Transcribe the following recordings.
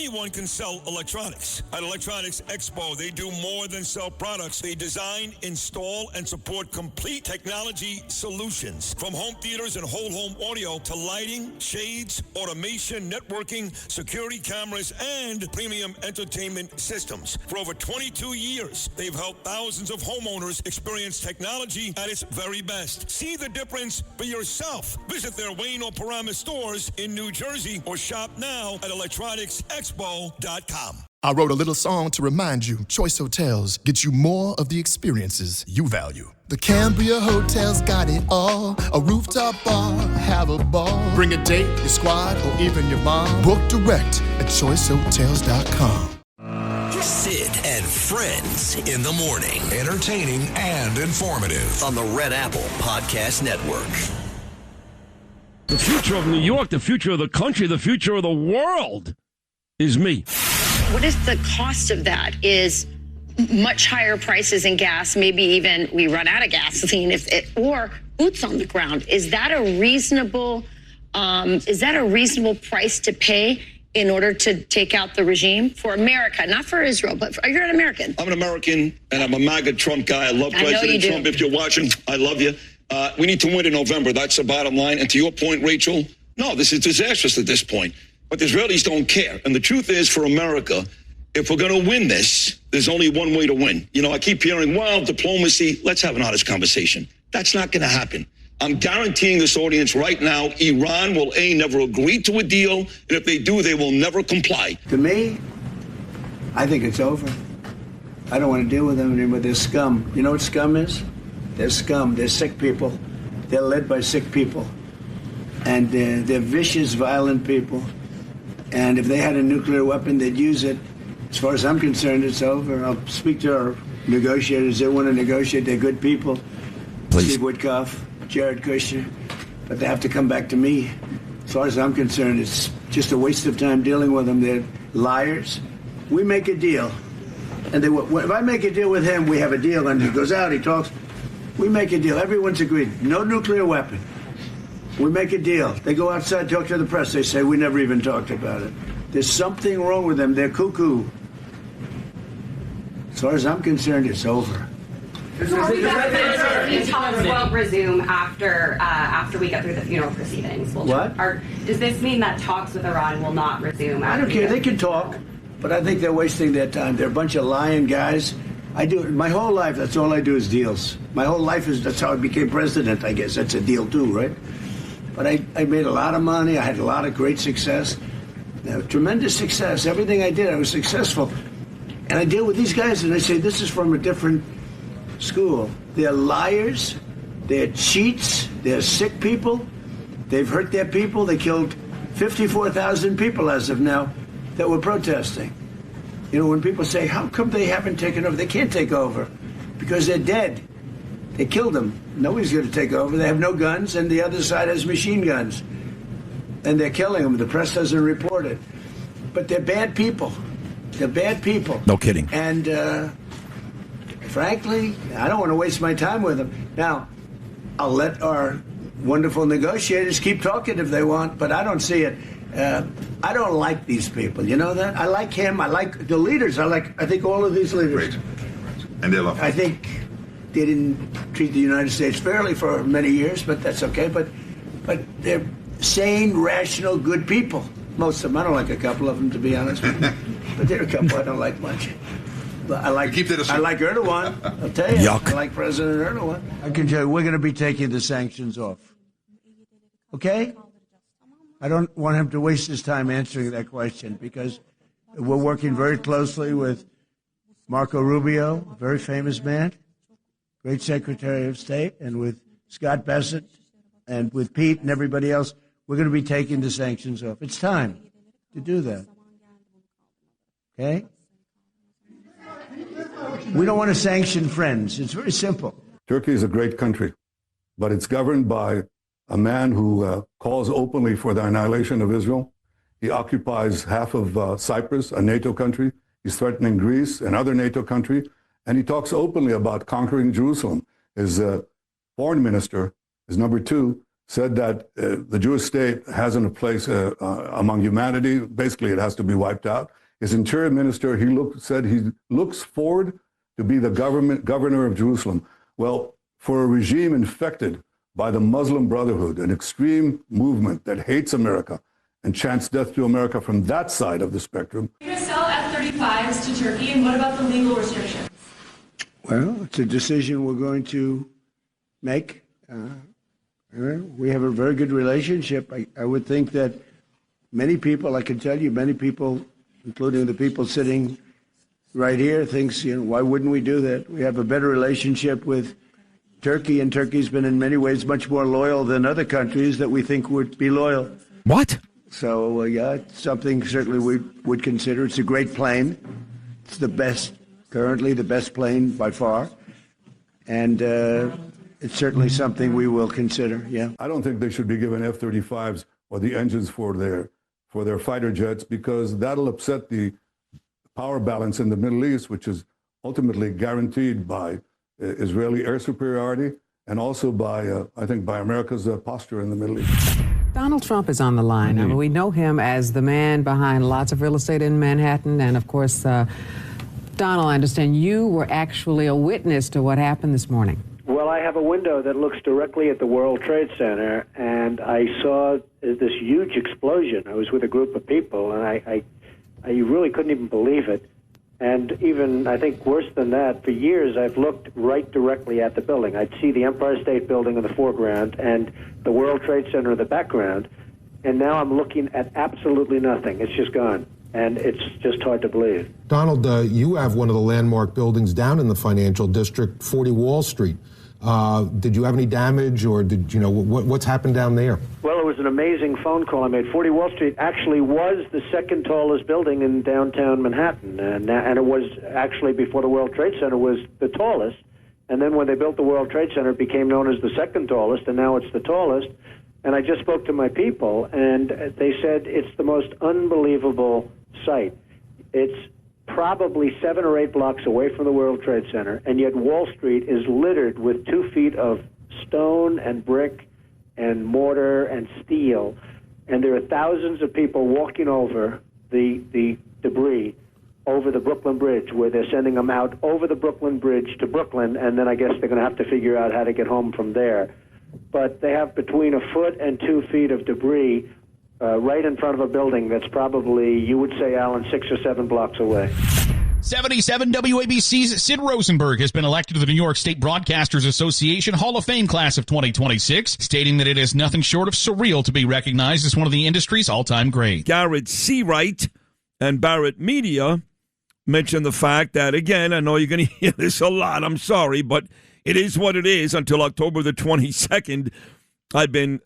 Anyone can sell electronics. At Electronics Expo, they do more than sell products. They design, install, and support complete technology solutions. From home theaters and whole home audio to lighting, shades, automation, networking, security cameras, and premium entertainment systems. For over 22 years, they've helped thousands of homeowners experience technology at its very best. See the difference for yourself. Visit their Wayne or Paramus stores in New Jersey or shop now at electronicsexpo.com. I wrote a little song to remind you, Choice Hotels get you more of the experiences you value. The Cambria Hotel's got it all. A rooftop bar, have a ball. Bring a date, your squad, or even your mom. Book direct at choicehotels.com. Sid and Friends in the morning. Entertaining and informative on the Red Apple Podcast Network. The future of New York, the future of the country, the future of the world is me. What is the cost of that? Is much higher prices in gas, maybe even we run out of gasoline, or boots on the ground. Is that a reasonable price to pay in order to take out the regime for America, not for Israel, but you're an American. I'm an American, and I'm a MAGA Trump guy. I love President Trump. If you're watching, I love you. We need to win in November. That's the bottom line. And to your point, Rachel, no, this is disastrous at this point. But the Israelis don't care. And the truth is, for America, if we're going to win this, there's only one way to win. You know, I keep hearing, well, diplomacy, let's have an honest conversation. That's not going to happen. I'm guaranteeing this audience right now, Iran will, never agree to a deal. And if they do, they will never comply. To me, I think it's over. I don't want to deal with them anymore. They're scum. You know what scum is? They're scum. They're sick people. They're led by sick people. And they're vicious, violent people. And if they had a nuclear weapon, they'd use it. As far as I'm concerned, it's over. I'll speak to our negotiators. They want to negotiate. They're good people. Please. Steve Witkoff, Jared Kushner. But they have to come back to me. As far as I'm concerned, it's just a waste of time dealing with them. They're liars. We make a deal. And if I make a deal with him, we have a deal. And he goes out, he talks. We make a deal. Everyone's agreed. No nuclear weapon. We make a deal. They go outside, talk to the press. They say, we never even talked about it. There's something wrong with them. They're cuckoo. As far as I'm concerned, it's over. Talks won't resume after we get through the funeral proceedings. Does this mean that talks with Iran will not resume? I don't care. They can talk, but I think they're wasting their time. They're a bunch of lying guys. I do my whole life. That's all I do is deals. My whole life that's how I became president. I guess that's a deal too, right? But I made a lot of money. I had a lot of great success, tremendous success. Everything I did, I was successful. And I deal with these guys, and I say, this is from a different school. They're liars. They're cheats. They're sick people. They've hurt their people. They killed 54,000 people as of now that were protesting. You know, when people say, how come they haven't taken over? They can't take over because they're dead. They killed them. Nobody's going to take over. They have no guns, and the other side has machine guns. And they're killing them. The press doesn't report it. But they're bad people. They're bad people. No kidding. And frankly, I don't want to waste my time with them. Now, I'll let our wonderful negotiators keep talking if they want, but I don't see it. I don't like these people. You know that? I like him. I like the leaders. I think all of these leaders. Great. And they love I think they didn't treat the United States fairly for many years, but that's okay. But they're sane, rational, good people. Most of them. I don't like a couple of them, to be honest with you. But there are a couple I don't like much. But I like Erdogan. I'll tell you. Yuck. I like President Erdogan. I can tell you, we're going to be taking the sanctions off. Okay? I don't want him to waste his time answering that question because we're working very closely with Marco Rubio, a very famous man, great Secretary of State, and with Scott Bessent and with Pete and everybody else. We're going to be taking the sanctions off. It's time to do that. Okay? We don't want to sanction friends. It's very simple. Turkey is a great country, but it's governed by a man who calls openly for the annihilation of Israel. He occupies half of Cyprus, a NATO country. He's threatening Greece, another NATO country. And he talks openly about conquering Jerusalem. His foreign minister is number 2. said that the Jewish state hasn't a place among humanity. Basically, it has to be wiped out. His interior minister, said he looks forward to be the governor of Jerusalem. Well, for a regime infected by the Muslim Brotherhood, an extreme movement that hates America and chants death to America from that side of the spectrum. Are you going to sell F-35s to Turkey, and what about the legal restrictions? Well, it's a decision we're going to make. We have a very good relationship. I would think that many people, I can tell you, many people, including the people sitting right here, thinks, why wouldn't we do that? We have a better relationship with Turkey, and Turkey's been in many ways much more loyal than other countries that we think would be loyal. What? So, yeah, it's something certainly we would consider. It's a great plane. It's the best, currently the best plane by far. And it's certainly something we will consider, yeah. I don't think they should be given F-35s or the engines for their fighter jets, because that'll upset the power balance in the Middle East, which is ultimately guaranteed by Israeli air superiority and also by, I think, by America's posture in the Middle East. Donald Trump is on the line. I mean, we know him as the man behind lots of real estate in Manhattan. And, of course, Donald, I understand you were actually a witness to what happened this morning. Well, I have a window that looks directly at the World Trade Center, and I saw this huge explosion. I was with a group of people, and I really couldn't even believe it. And even, I think, worse than that, for years I've looked right directly at the building. I'd see the Empire State Building in the foreground and the World Trade Center in the background, and now I'm looking at absolutely nothing. It's just gone, and it's just hard to believe. Donald, you have one of the landmark buildings down in the financial district, 40 Wall Street. Did you have any damage, or did you know what's happened down there? Well, it was an amazing phone call I made. 40 Wall Street actually was the second tallest building in downtown Manhattan, and it was actually, before the World Trade Center, was the tallest. And then when they built the World Trade Center, it became known as the second tallest, and now it's the tallest. And I just spoke to my people, and they said it's the most unbelievable sight. It's probably 7 or 8 blocks away from the World Trade Center, and yet Wall Street is littered with 2 feet of stone and brick and mortar and steel, and there are thousands of people walking over the debris over the Brooklyn Bridge, where they're sending them out over the Brooklyn Bridge to Brooklyn, and then I guess they're going to have to figure out how to get home from there. But they have between 1 foot and 2 feet of debris right in front of a building that's probably, you would say, Alan, 6 or 7 blocks away. 77 WABC's Sid Rosenberg has been elected to the New York State Broadcasters Association Hall of Fame class of 2026, stating that it is nothing short of surreal to be recognized as one of the industry's all-time greats. Garrett Seawright and Barrett Media mentioned the fact that, again, I know you're going to hear this a lot, I'm sorry, but it is what it is. Until October the 22nd, I've been,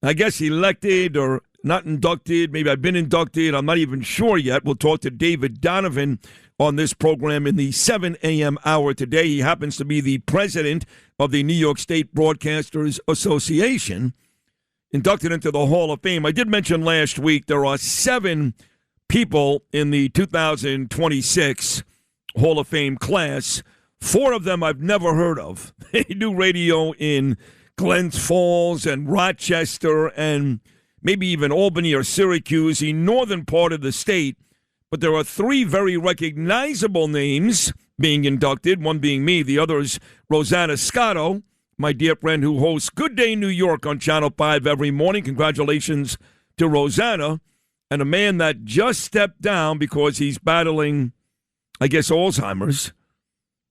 I guess, elected or not inducted. Maybe I've been inducted. I'm not even sure yet. We'll talk to David Donovan on this program in the 7 a.m. hour today. He happens to be the president of the New York State Broadcasters Association, inducted into the Hall of Fame. I did mention last week there are 7 people in the 2026 Hall of Fame class. 4 of them I've never heard of. They do radio in Glens Falls and Rochester and maybe even Albany or Syracuse, the northern part of the state. But there are 3 very recognizable names being inducted, one being me, the other is Rosanna Scotto, my dear friend who hosts Good Day New York on Channel 5 every morning. Congratulations to Rosanna. And a man that just stepped down because he's battling, I guess, Alzheimer's,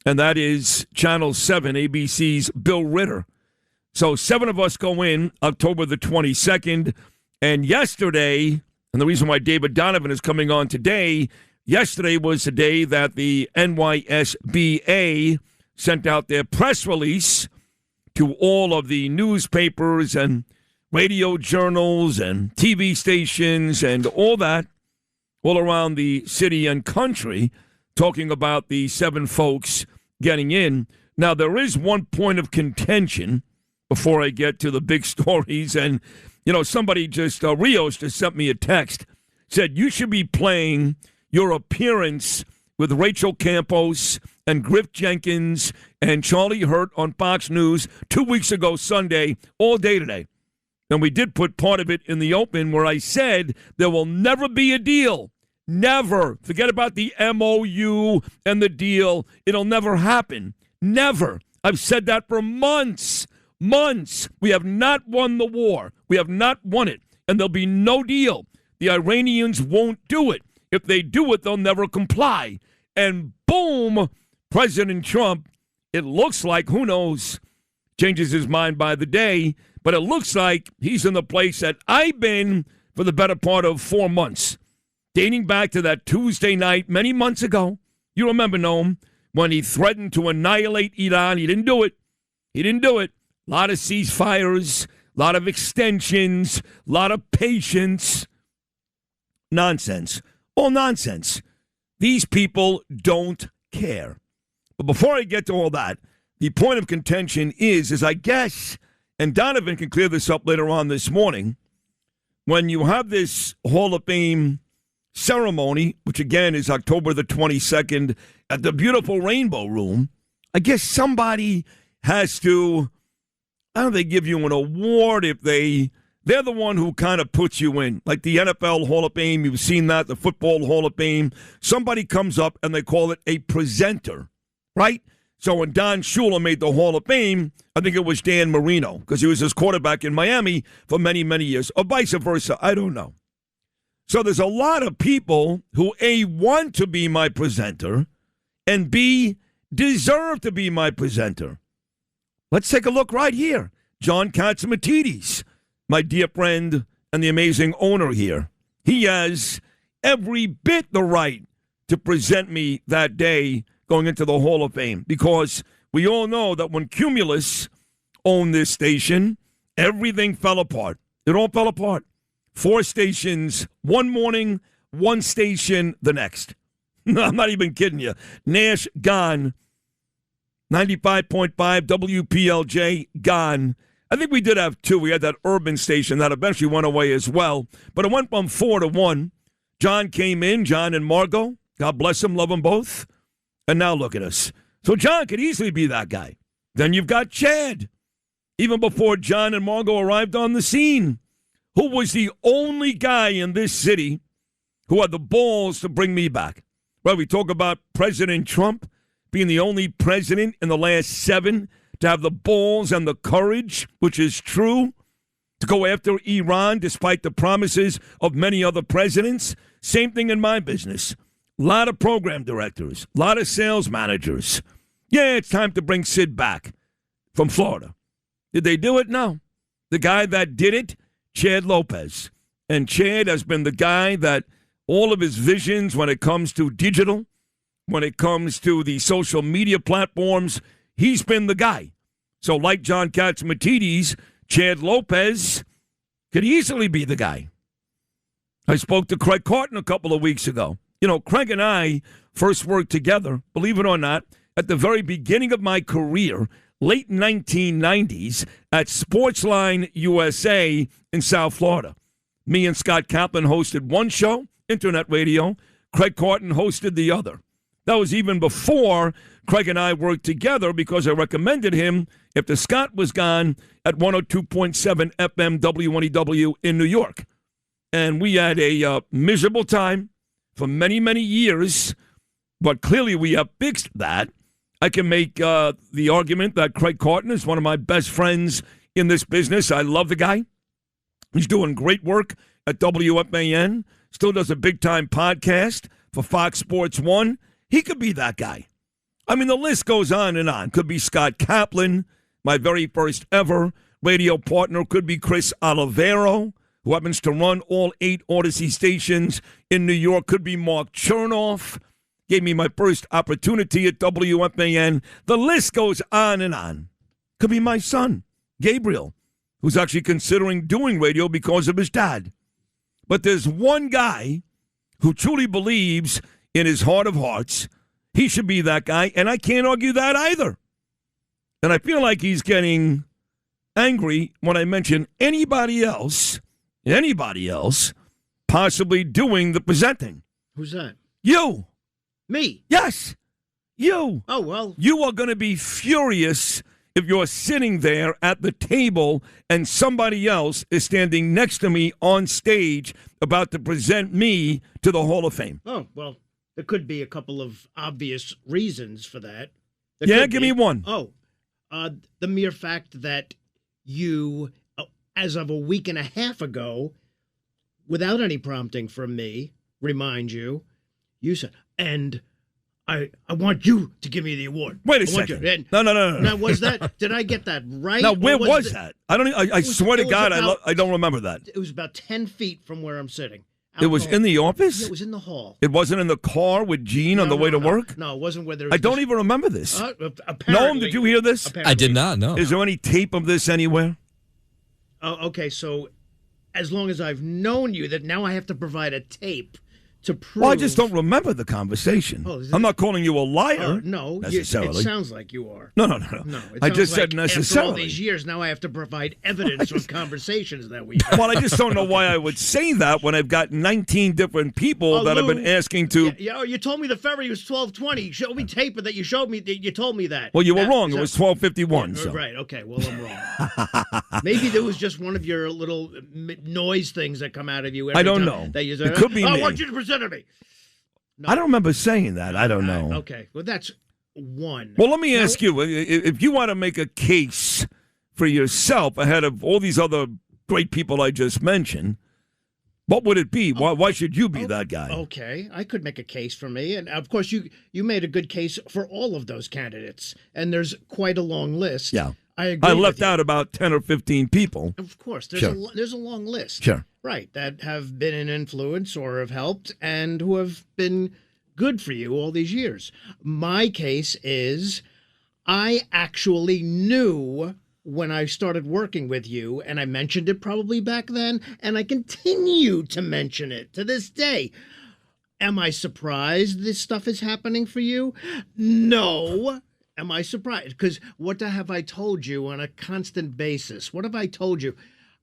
and that is Channel 7, ABC's Bill Ritter. So 7 of us go in October the 22nd. And yesterday, and the reason why David Donovan is coming on today, yesterday was the day that the NYSBA sent out their press release to all of the newspapers and radio journals and TV stations and all that, all around the city and country, talking about the 7 folks getting in. Now, there is one point of contention before I get to the big stories, and you know, somebody just, Rios just sent me a text, said you should be playing your appearance with Rachel Campos and Griff Jenkins and Charlie Hurt on Fox News 2 weeks ago Sunday, all day today. And we did put part of it in the open where I said there will never be a deal. Never. Forget about the MOU and the deal. It'll never happen. Never. I've said that for months. Months. We have not won the war. We have not won it. And there'll be no deal. The Iranians won't do it. If they do it, they'll never comply. And boom, President Trump, it looks like, who knows, changes his mind by the day, but it looks like he's in the place that I've been for the better part of 4 months, dating back to that Tuesday night many months ago. You remember, Noam, when he threatened to annihilate Iran. He didn't do it. He didn't do it. A lot of ceasefires, a lot of extensions, a lot of patience. Nonsense. All nonsense. These people don't care. But before I get to all that, the point of contention is I guess, and Donovan can clear this up later on this morning, when you have this Hall of Fame ceremony, which again is October the 22nd at the beautiful Rainbow Room, I guess somebody has to, I don't know, they give you an award if they're the one who kind of puts you in. Like the NFL Hall of Fame, you've seen that, the Football Hall of Fame. Somebody comes up and they call it a presenter, right? So when Don Shula made the Hall of Fame, I think it was Dan Marino, because he was his quarterback in Miami for many, many years, or vice versa. I don't know. So there's a lot of people who, A, want to be my presenter, and B, deserve to be my presenter. Let's take a look right here. John Catsimatidis, my dear friend and the amazing owner here. He has every bit the right to present me that day going into the Hall of Fame, because we all know that when Cumulus owned this station, everything fell apart. It all fell apart. 4 stations one morning, 1 station the next. No, I'm not even kidding you. Nash gone. 95.5 WPLJ gone. I think we did have 2. We had that urban station that eventually went away as well. But it went from 4 to 1. John came in, John and Margot. God bless them, love them both. And now look at us. So John could easily be that guy. Then you've got Chad. Even before John and Margot arrived on the scene, who was the only guy in this city who had the balls to bring me back. Well, we talk about President Trump being the only president in the last 7 to have the balls and the courage, which is true, to go after Iran despite the promises of many other presidents. Same thing in my business. A lot of program directors, a lot of sales managers. Yeah, it's time to bring Sid back from Florida. Did they do it? No. The guy that did it, Chad Lopez. And Chad has been the guy that all of his visions when it comes to digital, when it comes to the social media platforms, he's been the guy. So like John Catsimatidis, Chad Lopez could easily be the guy. I spoke to Craig Carton a couple of weeks ago. You know, Craig and I first worked together, believe it or not, at the very beginning of my career, late 1990s, at Sportsline USA in South Florida. Me and Scott Kaplan hosted one show, internet radio. Craig Carton hosted the other. That was even before Craig and I worked together, because I recommended him after Scott was gone at 102.7 FM W1EW in New York. And we had a miserable time for many, many years, but clearly we have fixed that. I can make the argument that Craig Carton is one of my best friends in this business. I love the guy. He's doing great work at WFAN, still does a big-time podcast for Fox Sports 1. He could be that guy. I mean, the list goes on and on. Could be Scott Kaplan, my very first ever radio partner. Could be Chris Olivero, who happens to run all 8 Odyssey stations in New York. Could be Mark Chernoff, gave me my first opportunity at WFAN. The list goes on and on. Could be my son, Gabriel, who's actually considering doing radio because of his dad. But there's one guy who truly believes in his heart of hearts he should be that guy, and I can't argue that either. And I feel like he's getting angry when I mention anybody else possibly doing the presenting. Who's that? You. Me? Yes. You. Oh, well. You are going to be furious if you're sitting there at the table and somebody else is standing next to me on stage about to present me to the Hall of Fame? Oh, well, there could be a couple of obvious reasons for that. Give me one. Oh, the mere fact that you, as of a week and a half ago, without any prompting from me, remind you, you said, and I want you to give me the award. Wait a second. No. Now, was that? Did I get that right? Now, where was that? I don't. I swear to God, I don't remember that. It was about 10 feet from where I'm sitting. It was in the office? Yeah, it was in the hall. It wasn't in the car with Gene on the way to work? No, it wasn't where there was I don't even remember this. Apparently, Noam, did you hear this? I did not, no. Is there any tape of this anywhere? Oh, okay, so as long as I've known you, that now I have to provide a tape to prove... Well, I just don't remember the conversation. I'm not calling you a liar. No, necessarily. It sounds like you are. No. I just said like necessarily. After all these years, now I have to provide evidence of conversations that we had. Well, I just don't know why I would say that when I've got 19 different people that have been asking to... Yeah, you told me the ferry was 12:20. Show me tape that you showed me. You told me that. Well, you were wrong. It was 12:51. So. Right, okay. Well, I'm wrong. Maybe there was just one of your little noise things that come out of you every I don't time know. That you say, it could be me. I want you to present to me. No. I don't remember saying that. I don't know. Okay, well, that's one. Well, let me ask you, if you want to make a case for yourself ahead of all these other great people I just mentioned, what would it be? Why should you be that guy? Okay, I could make a case for me. And, of course, you made a good case for all of those candidates. And there's quite a long list. Yeah. I agree. I left out about 10 or 15 people. Of course, there's a long list. Sure. Right, that have been an influence or have helped and who have been good for you all these years. My case is I actually knew when I started working with you, and I mentioned it probably back then, and I continue to mention it to this day. Am I surprised this stuff is happening for you? No. Am I surprised? Because what have I told you on a constant basis? What have I told you?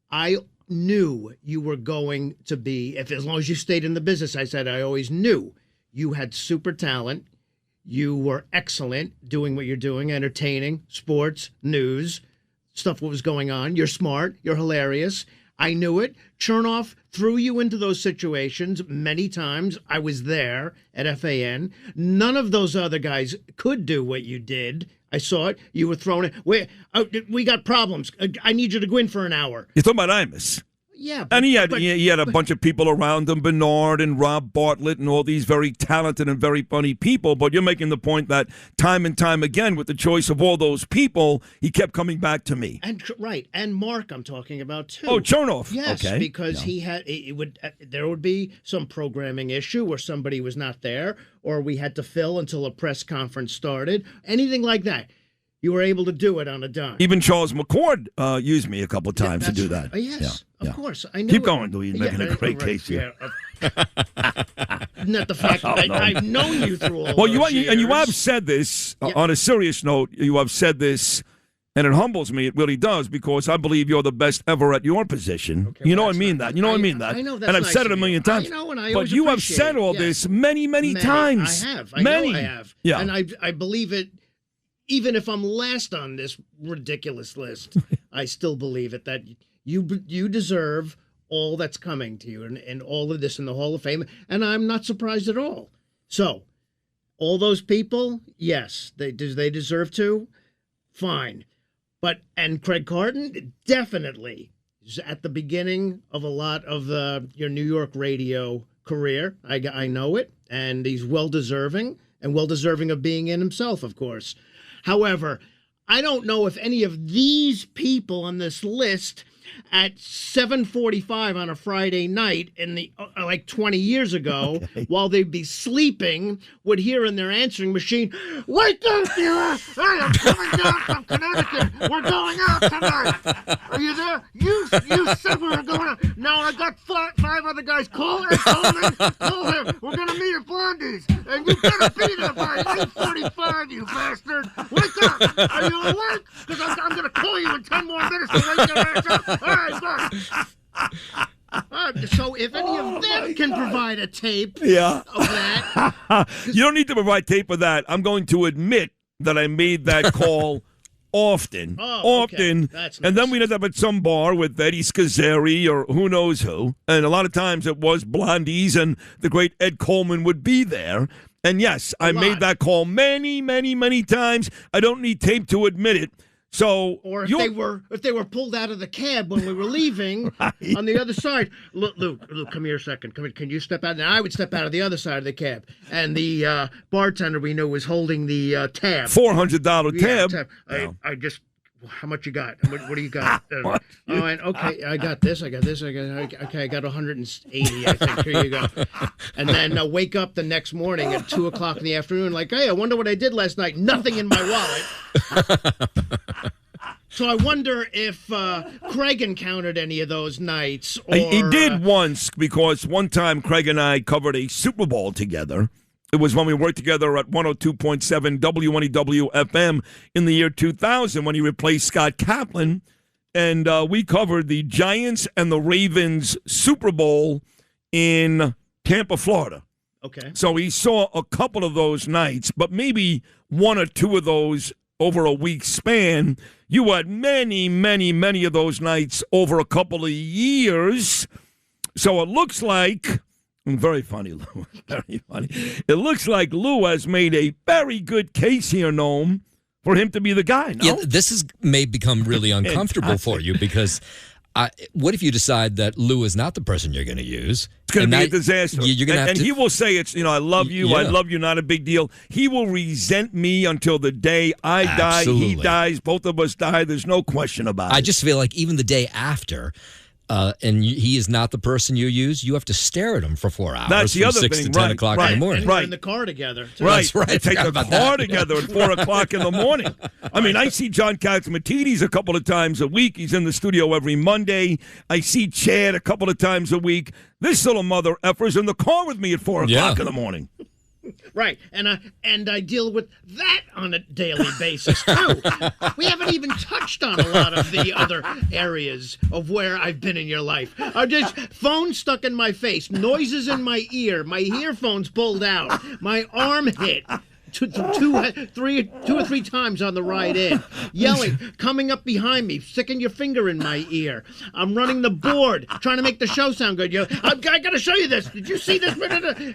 I knew you were going to be, as long as you stayed in the business, I said I always knew you had super talent. You were excellent doing what you're doing, entertaining, sports, news, stuff what was going on. You're smart. You're hilarious. I knew it. Chernoff threw you into those situations many times. I was there at FAN. None of those other guys could do what you did. I saw it. You were thrown in. We got problems. I need you to go in for an hour. You're talking about Imus. Yeah. And he had a bunch of people around him, Bernard and Rob Bartlett and all these very talented and very funny people. But you're making the point that time and time again, with the choice of all those people, he kept coming back to me. And Mark I'm talking about, too. Oh, Chernoff. Yes, okay. because there would be some programming issue where somebody was not there, or we had to fill until a press conference started. Anything like that. You were able to do it on a dime. Even Charles McCord used me a couple of times to do that. Yes, of course. I know. Keep going, Louis. You're making a great case here. Not the fact that I've known you through all those years. And you have said this, on a serious note, you have said this, and it humbles me. It really does, because I believe you're the best ever at your position. Okay, you know I mean that. You know I mean that. I know that's and I've nice said it a of million you. times. I know, and I but always you have appreciate said it. all this many times. I have. Many. I have. Yeah. And I believe it. Even if I'm last on this ridiculous list, I still believe it, that you deserve all that's coming to you and all of this in the Hall of Fame, and I'm not surprised at all. So, all those people, yes, they deserve to, fine. And Craig Carton, definitely, is at the beginning of a lot of your New York radio career. I know it, and he's well-deserving, and well-deserving of being in himself, of course. However, I don't know if any of these people on this list at 7:45 on a Friday night in the like 20 years ago, while they'd be sleeping, would hear in their answering machine, "Wake up, dealer! I am coming down from Connecticut. We're going out tonight. Are you there? You said we were going out. Now I got five other guys. Call him. We're gonna meet at Blondie's, and you better be there by 8:45, you bastard. Wake up! Are you awake? Because I'm gonna call you in 10 more minutes to wake your ass up." All right, so if any of them can provide a tape of that. You don't need to provide tape of that. I'm going to admit that I made that call often. Okay. That's nice. And then we'd end up at some bar with Eddie Scazzeri or who knows who. And a lot of times it was Blondies, and the great Ed Coleman would be there. And yes, I made that call many, many, many times. I don't need tape to admit it. So, or if they were pulled out of the cab when we were leaving on the other side. Luke, come here a second. Come here. Can you step out? And I would step out of the other side of the cab, and the bartender we knew was holding the tab. $400 tab. Yeah, I just. How much you got? What do you got? Okay, I got this. I got 180. I think. Here you go. And then wake up the next morning at 2:00 in the afternoon, like, hey, I wonder what I did last night. Nothing in my wallet. So I wonder if Craig encountered any of those nights. Or, he did once, because one time Craig and I covered a Super Bowl together. It was when we worked together at 102.7 WNEW FM in the year 2000 when he replaced Scott Kaplan. And we covered the Giants and the Ravens Super Bowl in Tampa, Florida. Okay. So he saw a couple of those nights, but maybe one or two of those over a week span. You had many, many, many of those nights over a couple of years. So it looks like... Very funny, Lou. Very funny. It looks like Lou has made a very good case here, Noam, for him to be the guy. No? Yeah, this may become really uncomfortable for you, because what if you decide that Lou is not the person you're going to use? It's going to be a disaster. You're going to have to, he will say it's, I love you, yeah. I love you, not a big deal. He will resent me until the day I die, he dies, both of us die. There's no question about it. I just feel like even the day after... and he is not the person you use, you have to stare at him for 4 hours. That's the from other 6 thing. to 10 o'clock in the morning. And we're in the car together. Too. Right. That's right. They take the car together at 4 o'clock in the morning. I mean, I see John Catsimatidis a couple of times a week. He's in the studio every Monday. I see Chad a couple of times a week. This little mother effer's in the car with me at 4 o'clock in the morning. Right, and I deal with that on a daily basis, too. We haven't even touched on a lot of the other areas of where I've been in your life. I'm just phone stuck in my face, noises in my ear, my earphones pulled out, my arm hit. Two or three times on the ride in, yelling, coming up behind me, sticking your finger in my ear. I'm running the board, trying to make the show sound good. I got to show you this. Did you see this?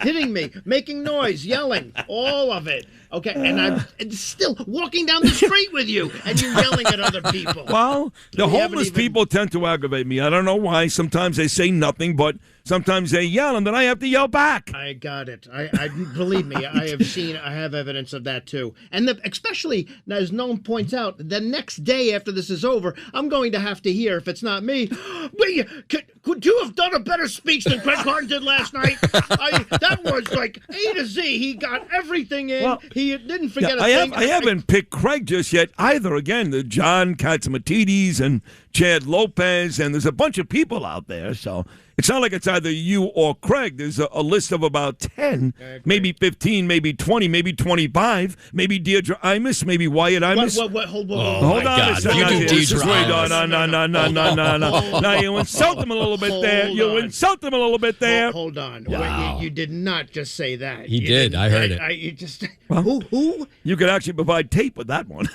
Hitting me, making noise, yelling, all of it. Okay, and I'm still walking down the street with you, and you're yelling at other people. Well, the homeless people tend to aggravate me. I don't know why. Sometimes they say nothing, but sometimes they yell, and then I have to yell back. I got it. I believe me. I have evidence of that too. And especially as Noam points out, the next day after this is over, I'm going to have to hear, if it's not me, could you have done a better speech than Craig Carton did last night? That was like A to Z. He got everything in. Well, he didn't forget a thing. I haven't picked Craig just yet either. Again, the John Catsimatidis and Chad Lopez, and there's a bunch of people out there, so it's not like it's either you or Craig. There's a list of about 10, maybe 15, maybe 20, maybe 25, maybe Deirdre Imus, maybe Wyatt Imus. Hold on. God. You do Deirdre Imus. No. Now, you insult him a little bit there. You insult him a little bit there. Hold on. Wow. You did not just say that. He did. I heard it. You just... Well, who? You could actually provide tape with that one.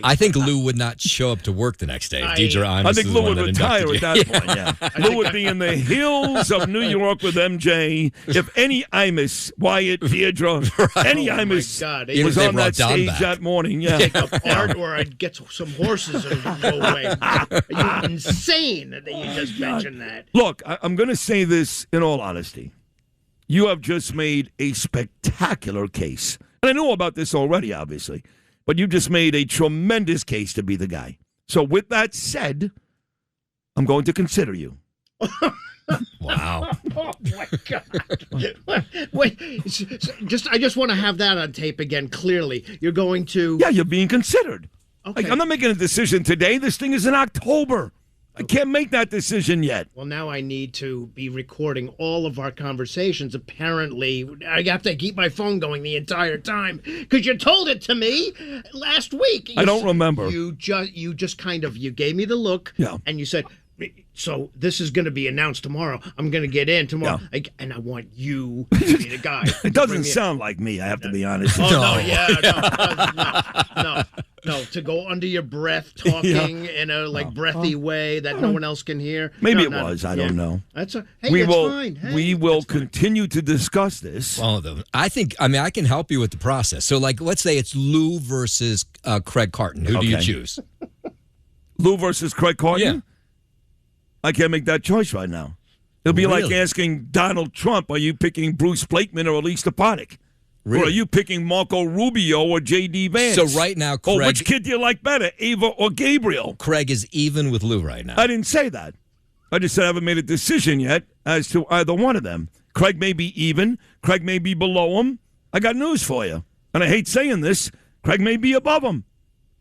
I think Lou would not show up to work the next day. Deirdre Imus I think is Lou the one would that retire at that point, yeah. Lou would be in the hills of New York with MJ. If any Imus, Wyatt, Deirdre, any Imus was on that stage that morning, Take up art, or I'd get some horses and go away. You're insane that you just mentioned that. Look, I'm going to say this in all honesty. You have just made a spectacular case. And I know about this already, obviously. But you just made a tremendous case to be the guy. So with that said, I'm going to consider you. Wow. Oh, my God. Wait, I just want to have that on tape again, clearly. You're going to... Yeah, you're being considered. Okay. I'm not making a decision today. This thing is in October. I can't make that decision yet. Well, now I need to be recording all of our conversations. Apparently, I have to keep my phone going the entire time because you told it to me last week. I don't remember. You just kind of, you gave me the look, and you said, So this is going to be announced tomorrow. I'm going to get in tomorrow, and I want you to be the guy. It doesn't sound like me, I have to be honest. Oh, no. To go under your breath talking in a breathy way that no one else can hear. Maybe it was. I don't know. That's fine. Hey, we will continue to discuss this. Well, I can help you with the process. So, let's say it's Lou versus Craig Carton. Who do you choose? Lou versus Craig Carton? Yeah. I can't make that choice right now. It'll be like asking Donald Trump, are you picking Bruce Blakeman or Elise Stefanik? Really? Or are you picking Marco Rubio or J.D. Vance? So right now, Craig... which kid do you like better, Ava or Gabriel? Craig is even with Lou right now. I didn't say that. I just said I haven't made a decision yet as to either one of them. Craig may be even. Craig may be below him. I got news for you. And I hate saying this. Craig may be above him.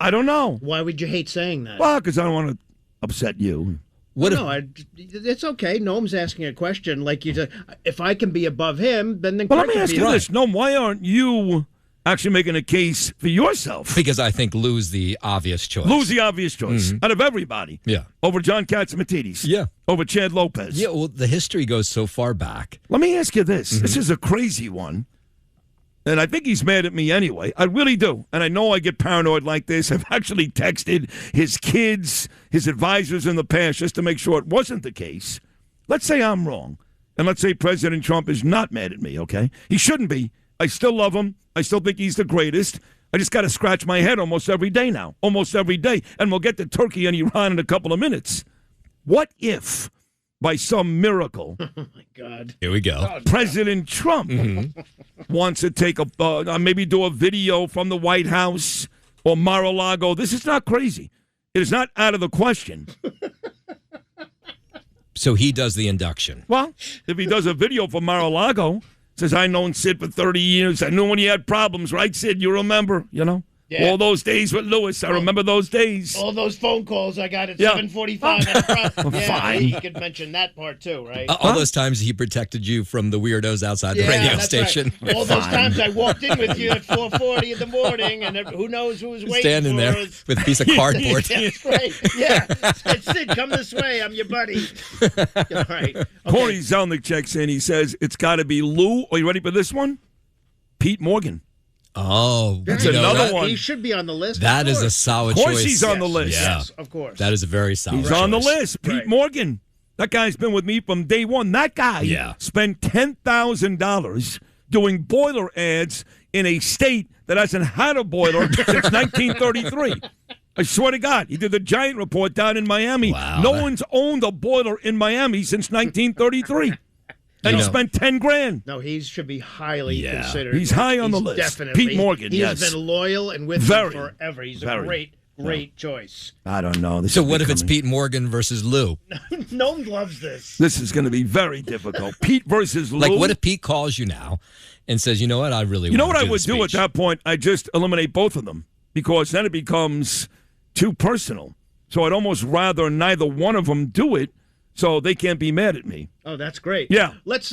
I don't know. Why would you hate saying that? Well, because I don't want to upset you. It's okay. Noam's asking a question. Like if I can be above him, then let me ask you this. Noam, why aren't you actually making a case for yourself? Because I think Lou's the obvious choice. Lou's the obvious choice out of everybody. Yeah. Over John Catsimatidis. Yeah. Over Chad Lopez. Yeah, well, the history goes so far back. Let me ask you this. This is a crazy one. And I think he's mad at me anyway. I really do. And I know I get paranoid like this. I've actually texted his kids, his advisors in the past, just to make sure it wasn't the case. Let's say I'm wrong. And let's say President Trump is not mad at me, okay? He shouldn't be. I still love him. I still think he's the greatest. I just got to scratch my head almost every day now. Almost every day. And we'll get to Turkey and Iran in a couple of minutes. What if, by some miracle... Oh, my God. Here we go. President Trump wants to take maybe do a video from the White House or Mar-a-Lago. This is not crazy. It is not out of the question. So he does the induction. Well, if he does a video from Mar-a-Lago, says, I known Sid for 30 years. I knew when he had problems, right, Sid? You remember, Yeah. All those days with Lewis. I remember those days. All those phone calls I got at 7:45. Fine. He could mention that part too, right? All those times he protected you from the weirdos outside the radio station. Right. All those times I walked in with you at 4:40 in the morning, and who knows who was waiting standing for there us. with a piece of cardboard. That's right. Yeah. Said, Sid, come this way. I'm your buddy. All right. Okay. Corey Zelnick checks in. He says, it's got to be Lou. Are you ready for this one? Pete Morgan. Oh, that's another one. He should be on the list. That is a solid choice. Of course he's on the list. Yeah. Yes, of course. That is a very solid choice. He's on the list. Pete Morgan. That guy's been with me from day one. That guy spent $10,000 doing boiler ads in a state that hasn't had a boiler since 1933. I swear to God. He did the Giant Report down in Miami. Wow. No one's owned a boiler in Miami since 1933. And he spent $10,000. No, he should be highly considered. He's high on the list. Definitely. Pete Morgan, He's been loyal and with him forever. He's a great choice. I don't know. So what if it's Pete Morgan versus Lou? No one loves this. This is going to be very difficult. Pete versus Lou. Like, what if Pete calls you now and says, you know what, I really want to do You know what I would the do at that point? I just eliminate both of them because then it becomes too personal. So I'd almost rather neither one of them do it so they can't be mad at me. Oh, that's great. Yeah. Let's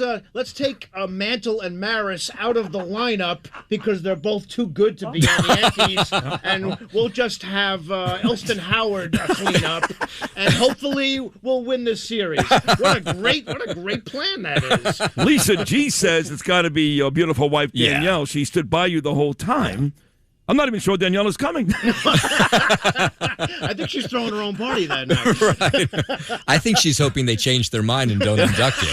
take Mantle and Maris out of the lineup because they're both too good to be on the Yankees, and we'll just have Elston Howard clean up, and hopefully we'll win this series. What a great plan that is. Lisa G says it's got to be your beautiful wife Danielle. Yeah. She stood by you the whole time. I'm not even sure Danielle is coming. I think she's throwing her own party that night. Right. I think she's hoping they change their mind and don't induct you.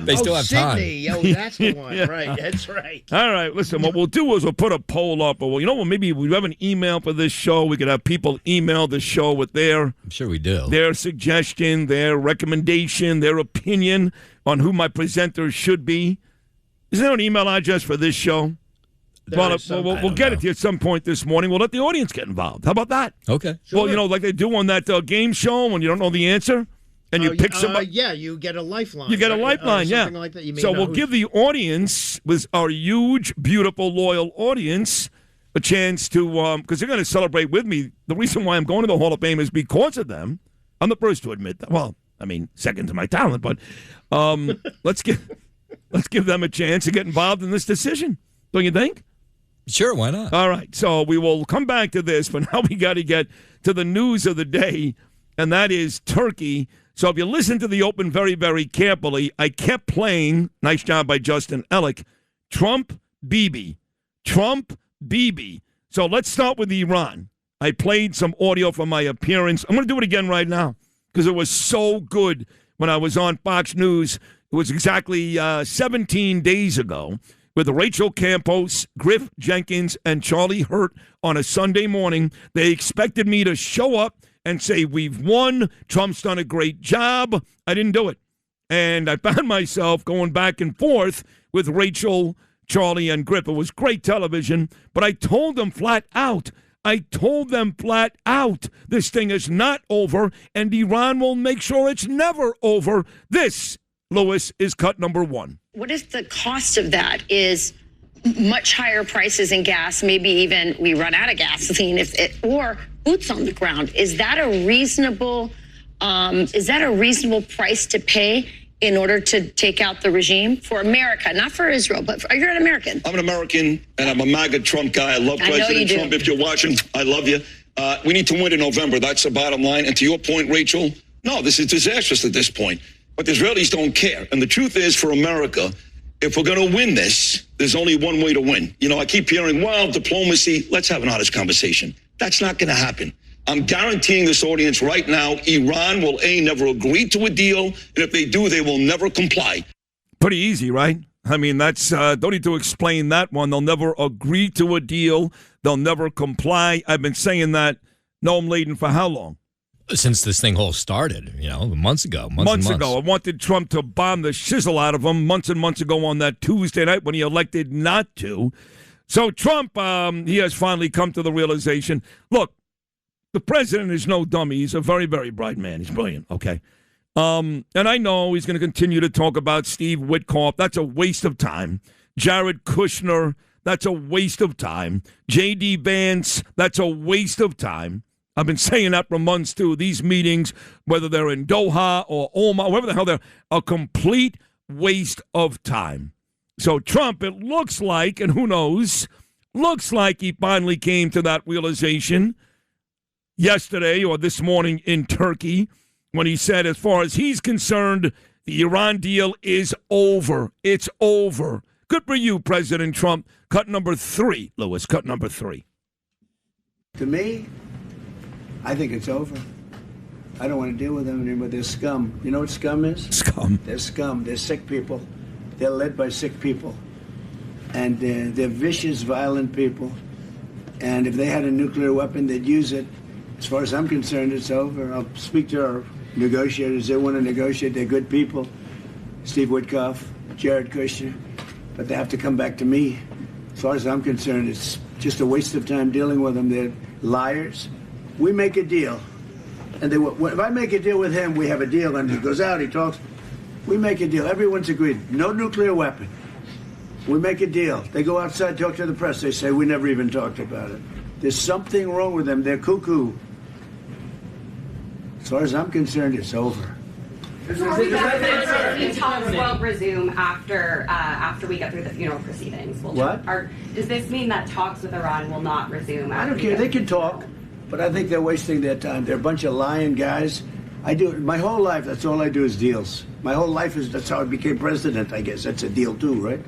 They still have Sydney. time. Oh, that's the one. Yeah. Right. That's right. All right. Listen, what we'll do is we'll put a poll up. Or, maybe we have an email for this show. We could have people email the show with I'm sure we do. Their suggestion, their recommendation, their opinion on who my presenters should be. Is there an email address for this show? We'll get it to you at some point this morning. We'll let the audience get involved. How about that? Okay. Sure. Well, like they do on that game show when you don't know the answer and you pick somebody. Yeah, you get a lifeline. You get a lifeline, something like that. So we'll give the audience, with our huge, beautiful, loyal audience, a chance to, because they're going to celebrate with me. The reason why I'm going to the Hall of Fame is because of them. I'm the first to admit that. Well, I mean, second to my talent, but let's give them a chance to get involved in this decision. Don't you think? Sure, why not? All right, so we will come back to this, but now we got to get to the news of the day. and that is Turkey. So if you listen to the open very, very carefully, I kept playing, nice job by Justin Ellick, Trump, Bibi. Trump, Bibi. So let's start with Iran. I played some audio from my appearance. I'm going to do it again right now because it was so good when I was on Fox News. It was exactly 17 days ago with Rachel Campos, Griff Jenkins, and Charlie Hurt on a Sunday morning. They expected me to show up and say, we've won. Trump's done a great job. I didn't do it. And I found myself going back and forth with Rachel, Charlie, and Griff. It was great television, but I told them flat out, this thing is not over, and Iran will make sure it's never over. This, Lewis, is cut number one. What if the cost of that is much higher prices in gas, maybe even we run out of gasoline, or boots on the ground? Is that a reasonable price to pay in order to take out the regime for America, not for Israel, but you're an American. I'm an American, and I'm a MAGA Trump guy. I love President Trump. If you're watching, I love you. We need to win in November. That's the bottom line. And to your point, Rachel, no, this is disastrous at this point. But the Israelis don't care. And the truth is, for America, if we're going to win this, there's only one way to win. You know, I keep hearing, well, diplomacy, let's have an honest conversation. That's not going to happen. I'm guaranteeing this audience right now, Iran will never agree to a deal, and if they do, they will never comply. Pretty easy, right? I mean, that's don't need to explain that one. They'll never agree to a deal. They'll never comply. I've been saying that, Noam Laden, for how long? Since this thing all started, months ago. Months ago. I wanted Trump to bomb the shizzle out of him months and months ago on that Tuesday night when he elected not to. So Trump, he has finally come to the realization, look, the president is no dummy. He's a very, very bright man. He's brilliant, okay? And I know he's going to continue to talk about Steve Witkoff. That's a waste of time. Jared Kushner, that's a waste of time. J.D. Vance, that's a waste of time. I've been saying that for months, too. These meetings, whether they're in Doha or Oman, wherever the hell they're, a complete waste of time. So Trump, it looks like, and who knows, looks like he finally came to that realization yesterday or this morning in Turkey when he said, as far as he's concerned, the Iran deal is over. It's over. Good for you, President Trump. Cut number 3, Lewis. Cut number 3. To me, I think it's over. I don't want to deal with them anymore. They're scum. You know what scum is? Scum. They're scum. They're sick people. They're led by sick people. And they're vicious, violent people. And if they had a nuclear weapon, they'd use it. As far as I'm concerned, it's over. I'll speak to our negotiators. They want to negotiate. They're good people. Steve Witkoff, Jared Kushner. But they have to come back to me. As far as I'm concerned, it's just a waste of time dealing with them. They're liars. We make a deal. And if I make a deal with him, we have a deal. And he goes out, he talks. We make a deal. Everyone's agreed. No nuclear weapon. We make a deal. They go outside, talk to the press. They say, we never even talked about it. There's something wrong with them. They're cuckoo. As far as I'm concerned, it's over. Talks won't resume after we get through the funeral proceedings. What? Does this mean that talks with Iran will not resume? I don't care. They can talk, but I think they're wasting their time. They're a bunch of lying guys. I do my whole life. That's all I do is deals. My whole life that's how I became president. I guess that's a deal too, right?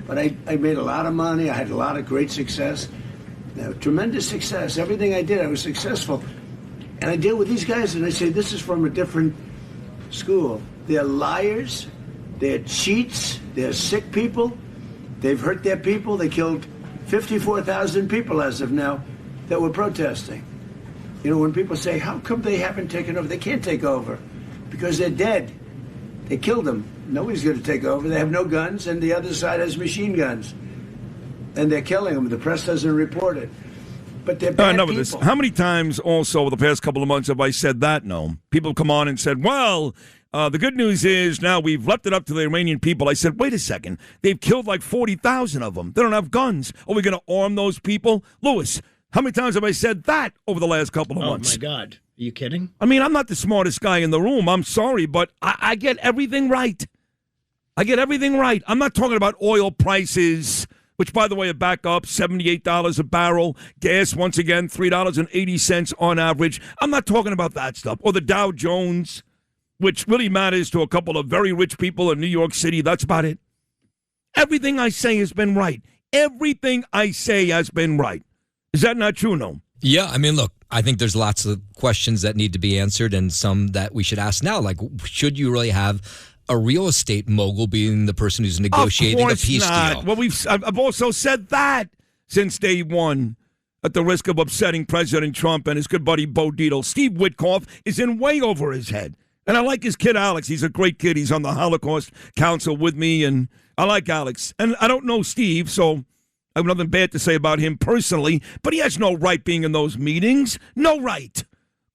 But I made a lot of money. I had a lot of great success, tremendous success. Everything I did, I was successful. And I deal with these guys, and I say, this is from a different school. They're liars. They're cheats. They're sick people. They've hurt their people. They killed 54,000 people as of now that were protesting. You know, when people say, how come they haven't taken over? They can't take over because they're dead. They killed them. Nobody's going to take over. They have no guns, and the other side has machine guns. And they're killing them. The press doesn't report it. But they're bad people. This. How many times also over the past couple of months have I said that, No? People come on and said, well, the good news is now we've left it up to the Iranian people. I said, wait a second. They've killed like 40,000 of them. They don't have guns. Are we going to arm those people? Lewis, how many times have I said that over the last couple of months? Oh, my God. Are you kidding? I mean, I'm not the smartest guy in the room. I'm sorry, but I get everything right. I get everything right. I'm not talking about oil prices which, by the way, are back up $78 a barrel. Gas, once again, $3.80 on average. I'm not talking about that stuff. Or the Dow Jones, which really matters to a couple of very rich people in New York City. That's about it. Everything I say has been right. Everything I say has been right. Is that not true, no? Yeah, I mean, look, I think there's lots of questions that need to be answered and some that we should ask now. Like, should you really have a real estate mogul being the person who's negotiating a peace deal? Well, I've also said that since day one, at the risk of upsetting President Trump and his good buddy Bo Dietl. Steve Witkoff is in way over his head. And I like his kid, Alex. He's a great kid. He's on the Holocaust Council with me, and I like Alex. And I don't know Steve, so I have nothing bad to say about him personally, but he has no right being in those meetings. No right.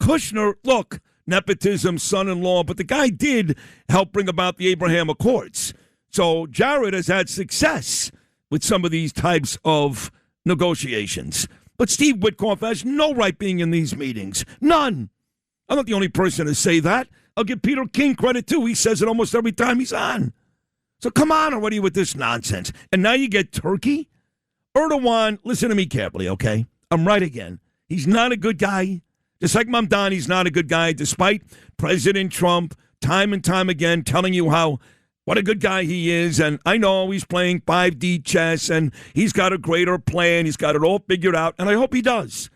Kushner, look, nepotism, son-in-law, but the guy did help bring about the Abraham Accords. So Jared has had success with some of these types of negotiations. But Steve Witkoff has no right being in these meetings. None. I'm not the only person to say that. I'll give Peter King credit, too. He says it almost every time he's on. So come on already with this nonsense. And now you get Turkey? Erdogan, listen to me carefully, okay? I'm right again. He's not a good guy. Just like Mamdani's not a good guy, despite President Trump time and time again telling you what a good guy he is. And I know he's playing 5D chess, and he's got a greater plan. He's got it all figured out, and I hope he does.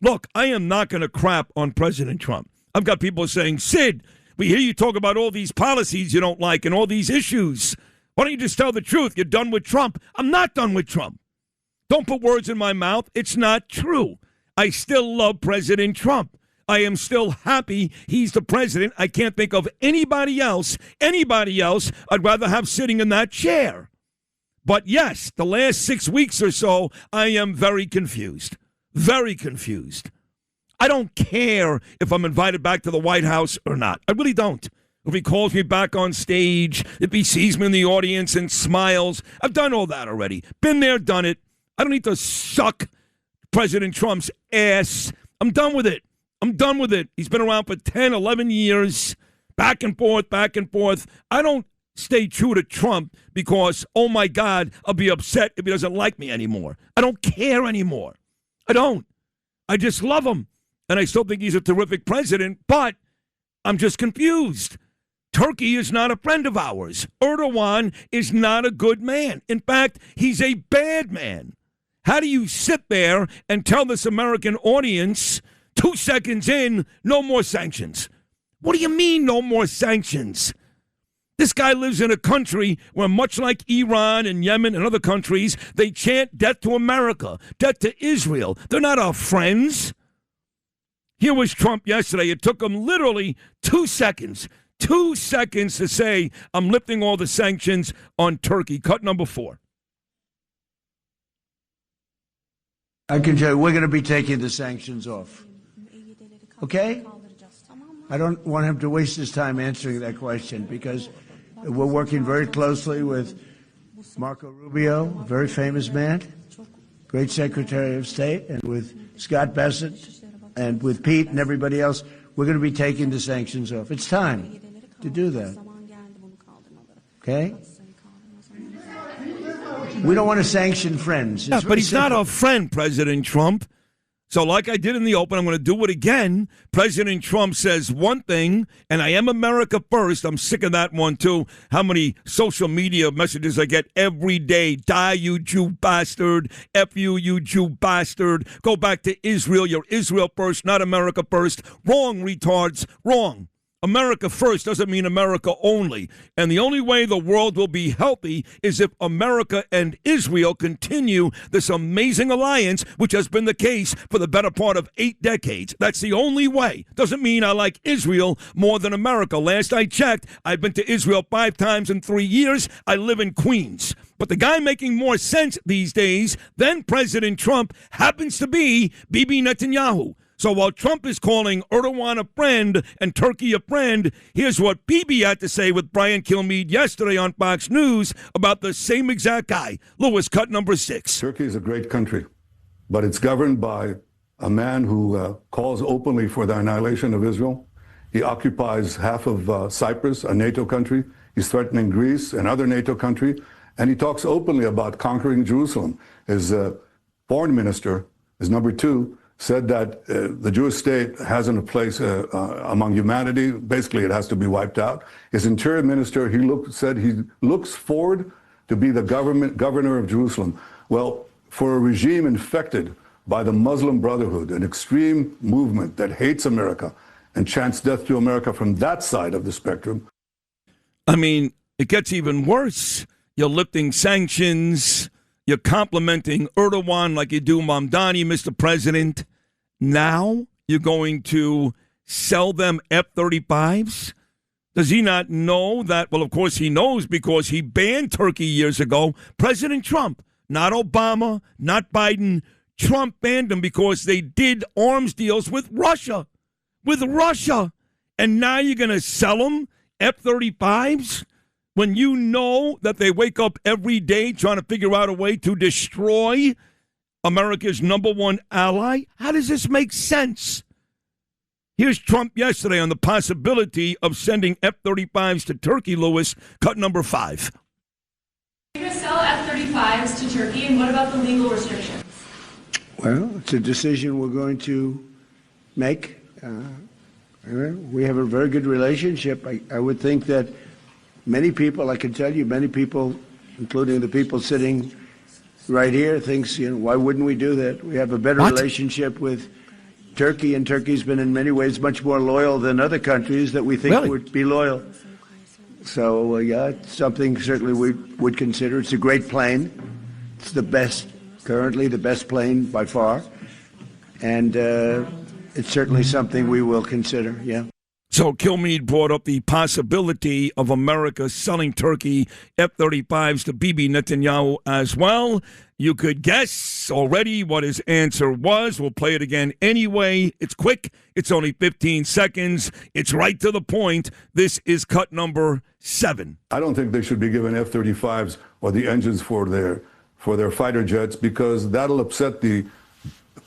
Look, I am not going to crap on President Trump. I've got people saying, Sid, we hear you talk about all these policies you don't like and all these issues. Why don't you just tell the truth? You're done with Trump. I'm not done with Trump. Don't put words in my mouth. It's not true. I still love President Trump. I am still happy he's the president. I can't think of anybody else I'd rather have sitting in that chair. But yes, the last 6 weeks or so, I am very confused. Very confused. I don't care if I'm invited back to the White House or not. I really don't. If he calls me back on stage, if he sees me in the audience and smiles, I've done all that already. Been there, done it. I don't need to suck President Trump's ass. I'm done with it. I'm done with it. He's been around for 10, 11 years, back and forth, back and forth. I don't stay true to Trump because, oh, my God, I'll be upset if he doesn't like me anymore. I don't care anymore. I don't. I just love him. And I still think he's a terrific president, but I'm just confused. Turkey is not a friend of ours. Erdogan is not a good man. In fact, he's a bad man. How do you sit there and tell this American audience 2 seconds in, no more sanctions? What do you mean, no more sanctions? This guy lives in a country where, much like Iran and Yemen and other countries, they chant death to America, death to Israel. They're not our friends. Here was Trump yesterday. It took him literally 2 seconds. 2 seconds to say, I'm lifting all the sanctions on Turkey. Cut number 4. I can tell you, we're going to be taking the sanctions off. Okay? I don't want him to waste his time answering that question because we're working very closely with Marco Rubio, a very famous man, great Secretary of State, and with Scott Bessent, and with Pete and everybody else. We're going to be taking the sanctions off. It's time to do that. Okay? We don't want to sanction friends. Yeah, but he's not our friend, President Trump. So like I did in the open, I'm going to do it again. President Trump says one thing, and I am America first. I'm sick of that one, too. How many social media messages I get every day. Die, you Jew bastard. F you, you Jew bastard. Go back to Israel. You're Israel first, not America first. Wrong, retards. Wrong. America first doesn't mean America only. And the only way the world will be healthy is if America and Israel continue this amazing alliance, which has been the case for the better part of 8 decades. That's the only way. Doesn't mean I like Israel more than America. Last I checked, I've been to Israel 5 times in 3 years. I live in Queens. But the guy making more sense these days than President Trump happens to be Bibi Netanyahu. So while Trump is calling Erdogan a friend and Turkey a friend, here's what Bibi had to say with Brian Kilmeade yesterday on Fox News about the same exact guy. Lewis, cut number 6. Turkey is a great country, but it's governed by a man who calls openly for the annihilation of Israel. He occupies half of Cyprus, a NATO country. He's threatening Greece, another NATO country. And he talks openly about conquering Jerusalem. His foreign minister, his number two, said that the Jewish state hasn't a place among humanity. Basically, it has to be wiped out. His interior minister, said he looks forward to be the governor of Jerusalem. Well, for a regime infected by the Muslim Brotherhood, an extreme movement that hates America and chants death to America from that side of the spectrum. I mean, it gets even worse. You're lifting sanctions. You're complimenting Erdogan like you do Mamdani, Mr. President. Now you're going to sell them F-35s? Does he not know that? Well, of course he knows, because he banned Turkey years ago. President Trump, not Obama, not Biden. Trump banned them because they did arms deals with Russia. And now you're going to sell them F-35s? When you know that they wake up every day trying to figure out a way to destroy America's number one ally? How does this make sense? Here's Trump yesterday on the possibility of sending F-35s to Turkey, Lewis, cut number 5. You're going to sell F-35s to Turkey, and what about the legal restrictions? Well, it's a decision we're going to make. We have a very good relationship. I would think that many people, I can tell you, many people, including the people sitting right here, thinks, why wouldn't we do that? We have a better relationship with Turkey, and Turkey's been in many ways much more loyal than other countries that we think would be loyal. So, yeah, it's something certainly we would consider. It's a great plane. It's the best, currently the best plane by far. And it's certainly something we will consider, yeah. So Kilmeade brought up the possibility of America selling Turkey F-35s to Bibi Netanyahu as well. You could guess already what his answer was. We'll play it again anyway. It's quick. It's only 15 seconds. It's right to the point. This is cut number 7. I don't think they should be given F-35s or the engines for their fighter jets, because that'll upset the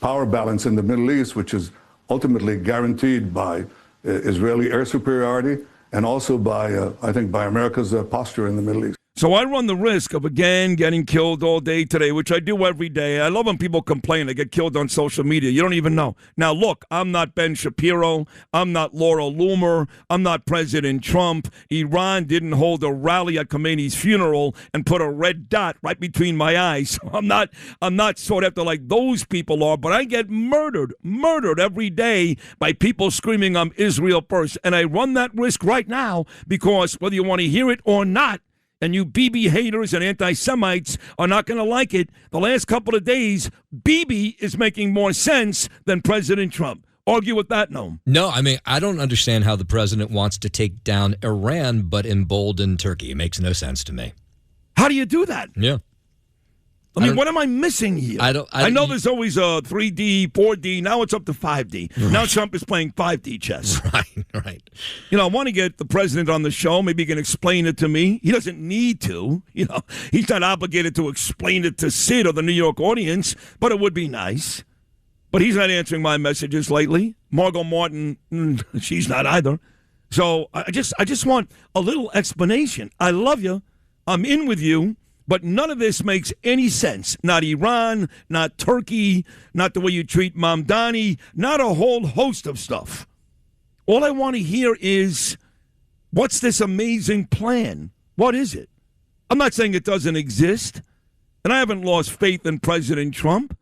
power balance in the Middle East, which is ultimately guaranteed by Israeli air superiority, and also by, I think, by America's posture in the Middle East. So I run the risk of, again, getting killed all day today, which I do every day. I love when people complain they get killed on social media. You don't even know. Now, look, I'm not Ben Shapiro. I'm not Laura Loomer. I'm not President Trump. Iran didn't hold a rally at Khomeini's funeral and put a red dot right between my eyes. I'm not sought after like those people are, but I get murdered every day by people screaming I'm Israel first. And I run that risk right now because whether you want to hear it or not, and you Bibi haters and anti-Semites are not going to like it, the last couple of days, Bibi is making more sense than President Trump. Argue with that, no? No, I mean, I don't understand how the president wants to take down Iran but embolden Turkey. It makes no sense to me. How do you do that? Yeah. I mean, what am I missing here? I know there's always a 3D, 4D. Now it's up to 5D. Right. Now Trump is playing 5D chess. Right. I want to get the president on the show. Maybe he can explain it to me. He doesn't need to. He's not obligated to explain it to Sid or the New York audience, but it would be nice. But he's not answering my messages lately. Margot Martin, she's not either. So I just want a little explanation. I love you. I'm in with you. But none of this makes any sense. Not Iran, not Turkey, not the way you treat Mamdani, not a whole host of stuff. All I want to hear is, what's this amazing plan? What is it? I'm not saying it doesn't exist, and I haven't lost faith in President Trump.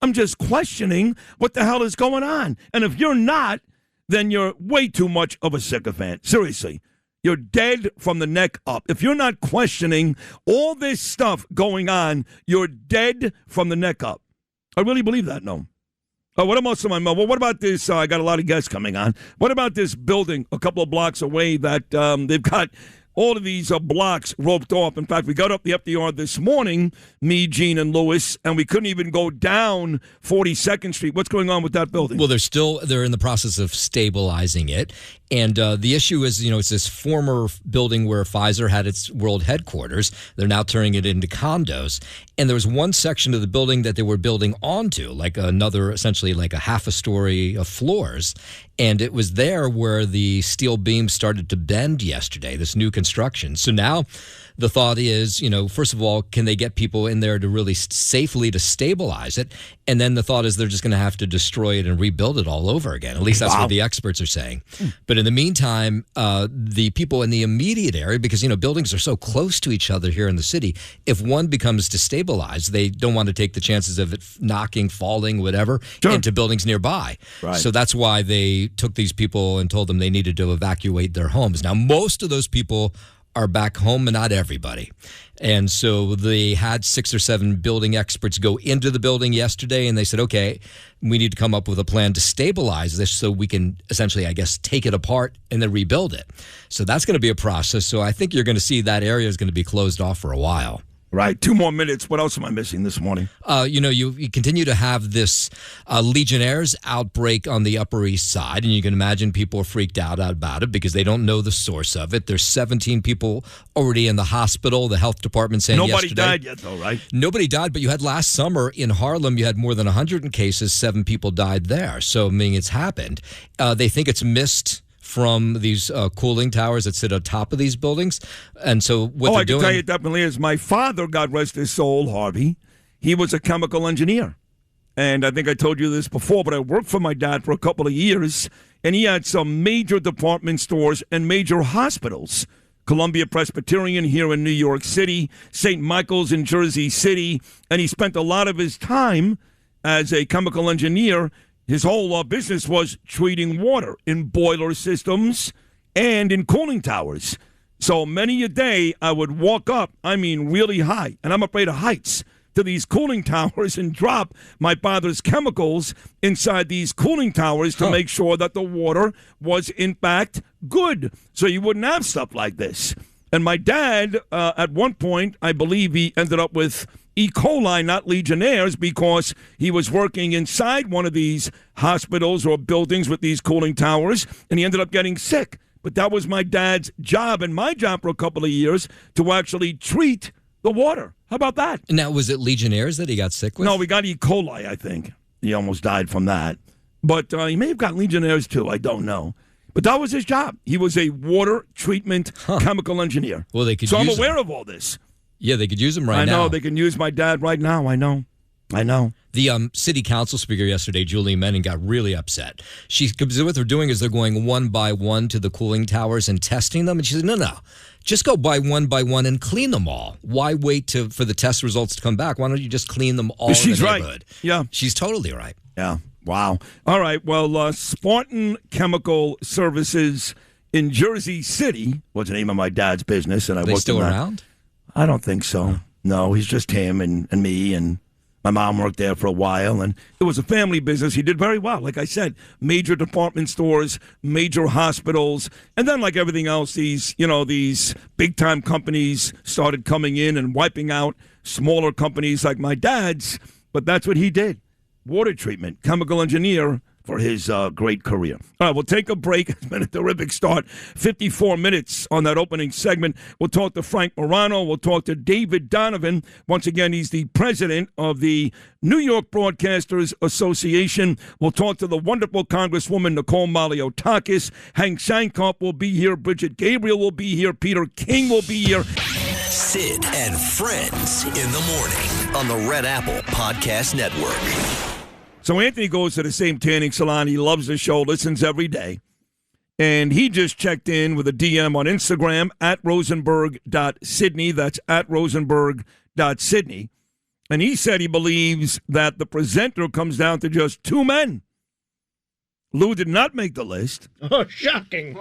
I'm just questioning what the hell is going on. And if you're not, then you're way too much of a sycophant. Seriously. You're dead from the neck up. If you're not questioning all this stuff going on, you're dead from the neck up. I really believe that, no. What about this? I got a lot of guests coming on. What about this building a couple of blocks away that they've got all of these blocks roped off? In fact, we got up the FDR this morning, me, Gene, and Lewis, and we couldn't even go down 42nd Street. What's going on with that building? Well, they're in the process of stabilizing it. And the issue is, it's this former building where Pfizer had its world headquarters. They're now turning it into condos. And there was one section of the building that they were building onto, like essentially like a half a story of floors. And it was there where the steel beams started to bend yesterday, this new construction. So now the thought is, first of all, can they get people in there to really safely to stabilize it? And then the thought is they're just going to have to destroy it and rebuild it all over again. At least that's what the experts are saying. But in the meantime, the people in the immediate area, because, buildings are so close to each other here in the city, if one becomes destabilized, they don't want to take the chances of it knocking, falling, whatever, into buildings nearby. Right. So that's why they took these people and told them they needed to evacuate their homes. Now, most of those people are back home, but not everybody. And so they had 6 or 7 building experts go into the building yesterday, and they said, okay, we need to come up with a plan to stabilize this so we can essentially, I guess, take it apart and then rebuild it. So that's going to be a process. So I think you're going to see that area is going to be closed off for a while. Right. 2 more minutes. What else am I missing this morning? You continue to have this Legionnaires outbreak on the Upper East Side, and you can imagine people are freaked out about it because they don't know the source of it. There's 17 people already in the hospital. The health department saying Nobody yesterday. died yet, though, right? Nobody died, but you had last summer in Harlem, you had more than 100 cases, 7 people died there. So, I mean, it's happened. They think it's mist from these cooling towers that sit on top of these buildings. And so what they're doing... I can tell you it definitely is. My father, God rest his soul, Harvey, he was a chemical engineer. And I think I told you this before, but I worked for my dad for a couple of years, and he had some major department stores and major hospitals. Columbia Presbyterian here in New York City, St. Michael's in Jersey City, and he spent a lot of his time as a chemical engineer. His whole business was treating water in boiler systems and in cooling towers. So many a day I would walk up, really high, and I'm afraid of heights, to these cooling towers and drop my father's chemicals inside these cooling towers to make sure that the water was, in fact, good. So you wouldn't have stuff like this. And my dad, at one point, I believe he ended up with E. coli, not Legionnaires, because he was working inside one of these hospitals or buildings with these cooling towers, and he ended up getting sick. But that was my dad's job and my job for a couple of years to actually treat the water. How about that? Now, was it Legionnaires that he got sick with? No, we got E. coli, I think. He almost died from that. But he may have got Legionnaires, too. I don't know. But that was his job. He was a water treatment chemical engineer. Well, they could. So use I'm aware him. of all this. Yeah, they could use him right now. I know. They can use my dad right now. I know. The city council speaker yesterday, Julie Menin, got really upset. What they're doing is they're going one by one to the cooling towers and testing them. And she said, no. Just go by one and clean them all. Why wait for the test results to come back? Why don't you just clean them all in the neighborhood? Right. Yeah. She's totally right. Yeah. Wow. All right. Well, Spartan Chemical Services in Jersey City was the name of my dad's business. And I They worked still in that. around? I don't think so. No, he's just him and me, and my mom worked there for a while, and it was a family business. He did very well. Like I said, major department stores, major hospitals, and then like everything else, these big-time companies started coming in and wiping out smaller companies like my dad's, but that's what he did. Water treatment, chemical engineer for his great career. All right, we'll take a break. It's been a terrific start. 54 minutes on that opening segment. We'll talk to Frank Morano. We'll talk to David Donovan. Once again, he's the president of the New York Broadcasters Association. We'll talk to the wonderful Congresswoman Nicole Malliotakis. Hank Sheinkopf will be here. Brigitte Gabriel will be here. Peter King will be here. Sid and Friends in the morning on the Red Apple Podcast Network. So Anthony goes to the same tanning salon. He loves the show, listens every day. And he just checked in with a DM on Instagram at rosenberg.sydney. That's at rosenberg.sydney. And he said he believes that the presenter comes down to just 2 men. Lou did not make the list. Oh, shocking.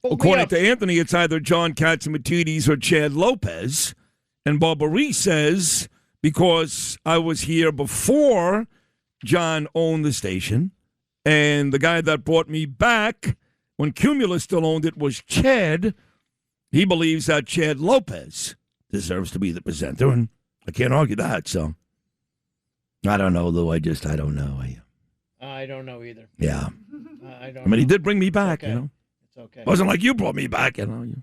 According to Anthony, it's either John Catsimatidis or Chad Lopez. And Barbary says, because I was here before John owned the station, and the guy that brought me back when Cumulus still owned it was Chad, he believes that Chad Lopez deserves to be the presenter, and I can't argue that, so I don't know, Lou. I don't know. I don't know either. Yeah. I don't know. He did bring me back, Okay. Okay. It wasn't like you brought me back.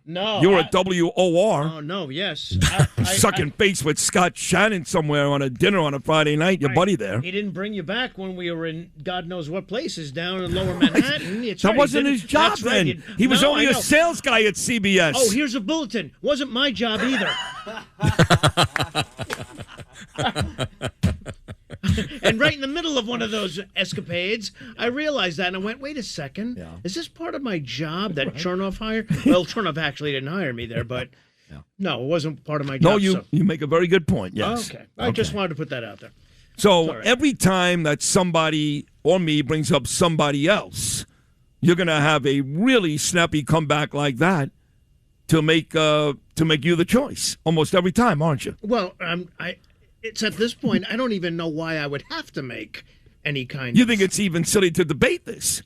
No. You were at WOR. Oh, no, yes. Sucking face with Scott Shannon somewhere on a dinner on a Friday night, your buddy there. He didn't bring you back when we were in God knows what places down in Lower Manhattan. That wasn't his job then. Right. He was only a sales guy at CBS. Oh, here's a bulletin. Wasn't my job either. And right in the middle of one of those escapades, I realized that, and I went, wait a second. Yeah. Is this part of my job that Chernoff hired? Well, Chernoff actually didn't hire me there, but no, it wasn't part of my job. No, you make a very good point, yes. Okay. I just wanted to put that out there. So every time that somebody or me brings up somebody else, you're going to have a really snappy comeback like that to make you the choice almost every time, aren't you? Well, it's at this point, I don't even know why I would have to make any kind You think it's even silly to debate this?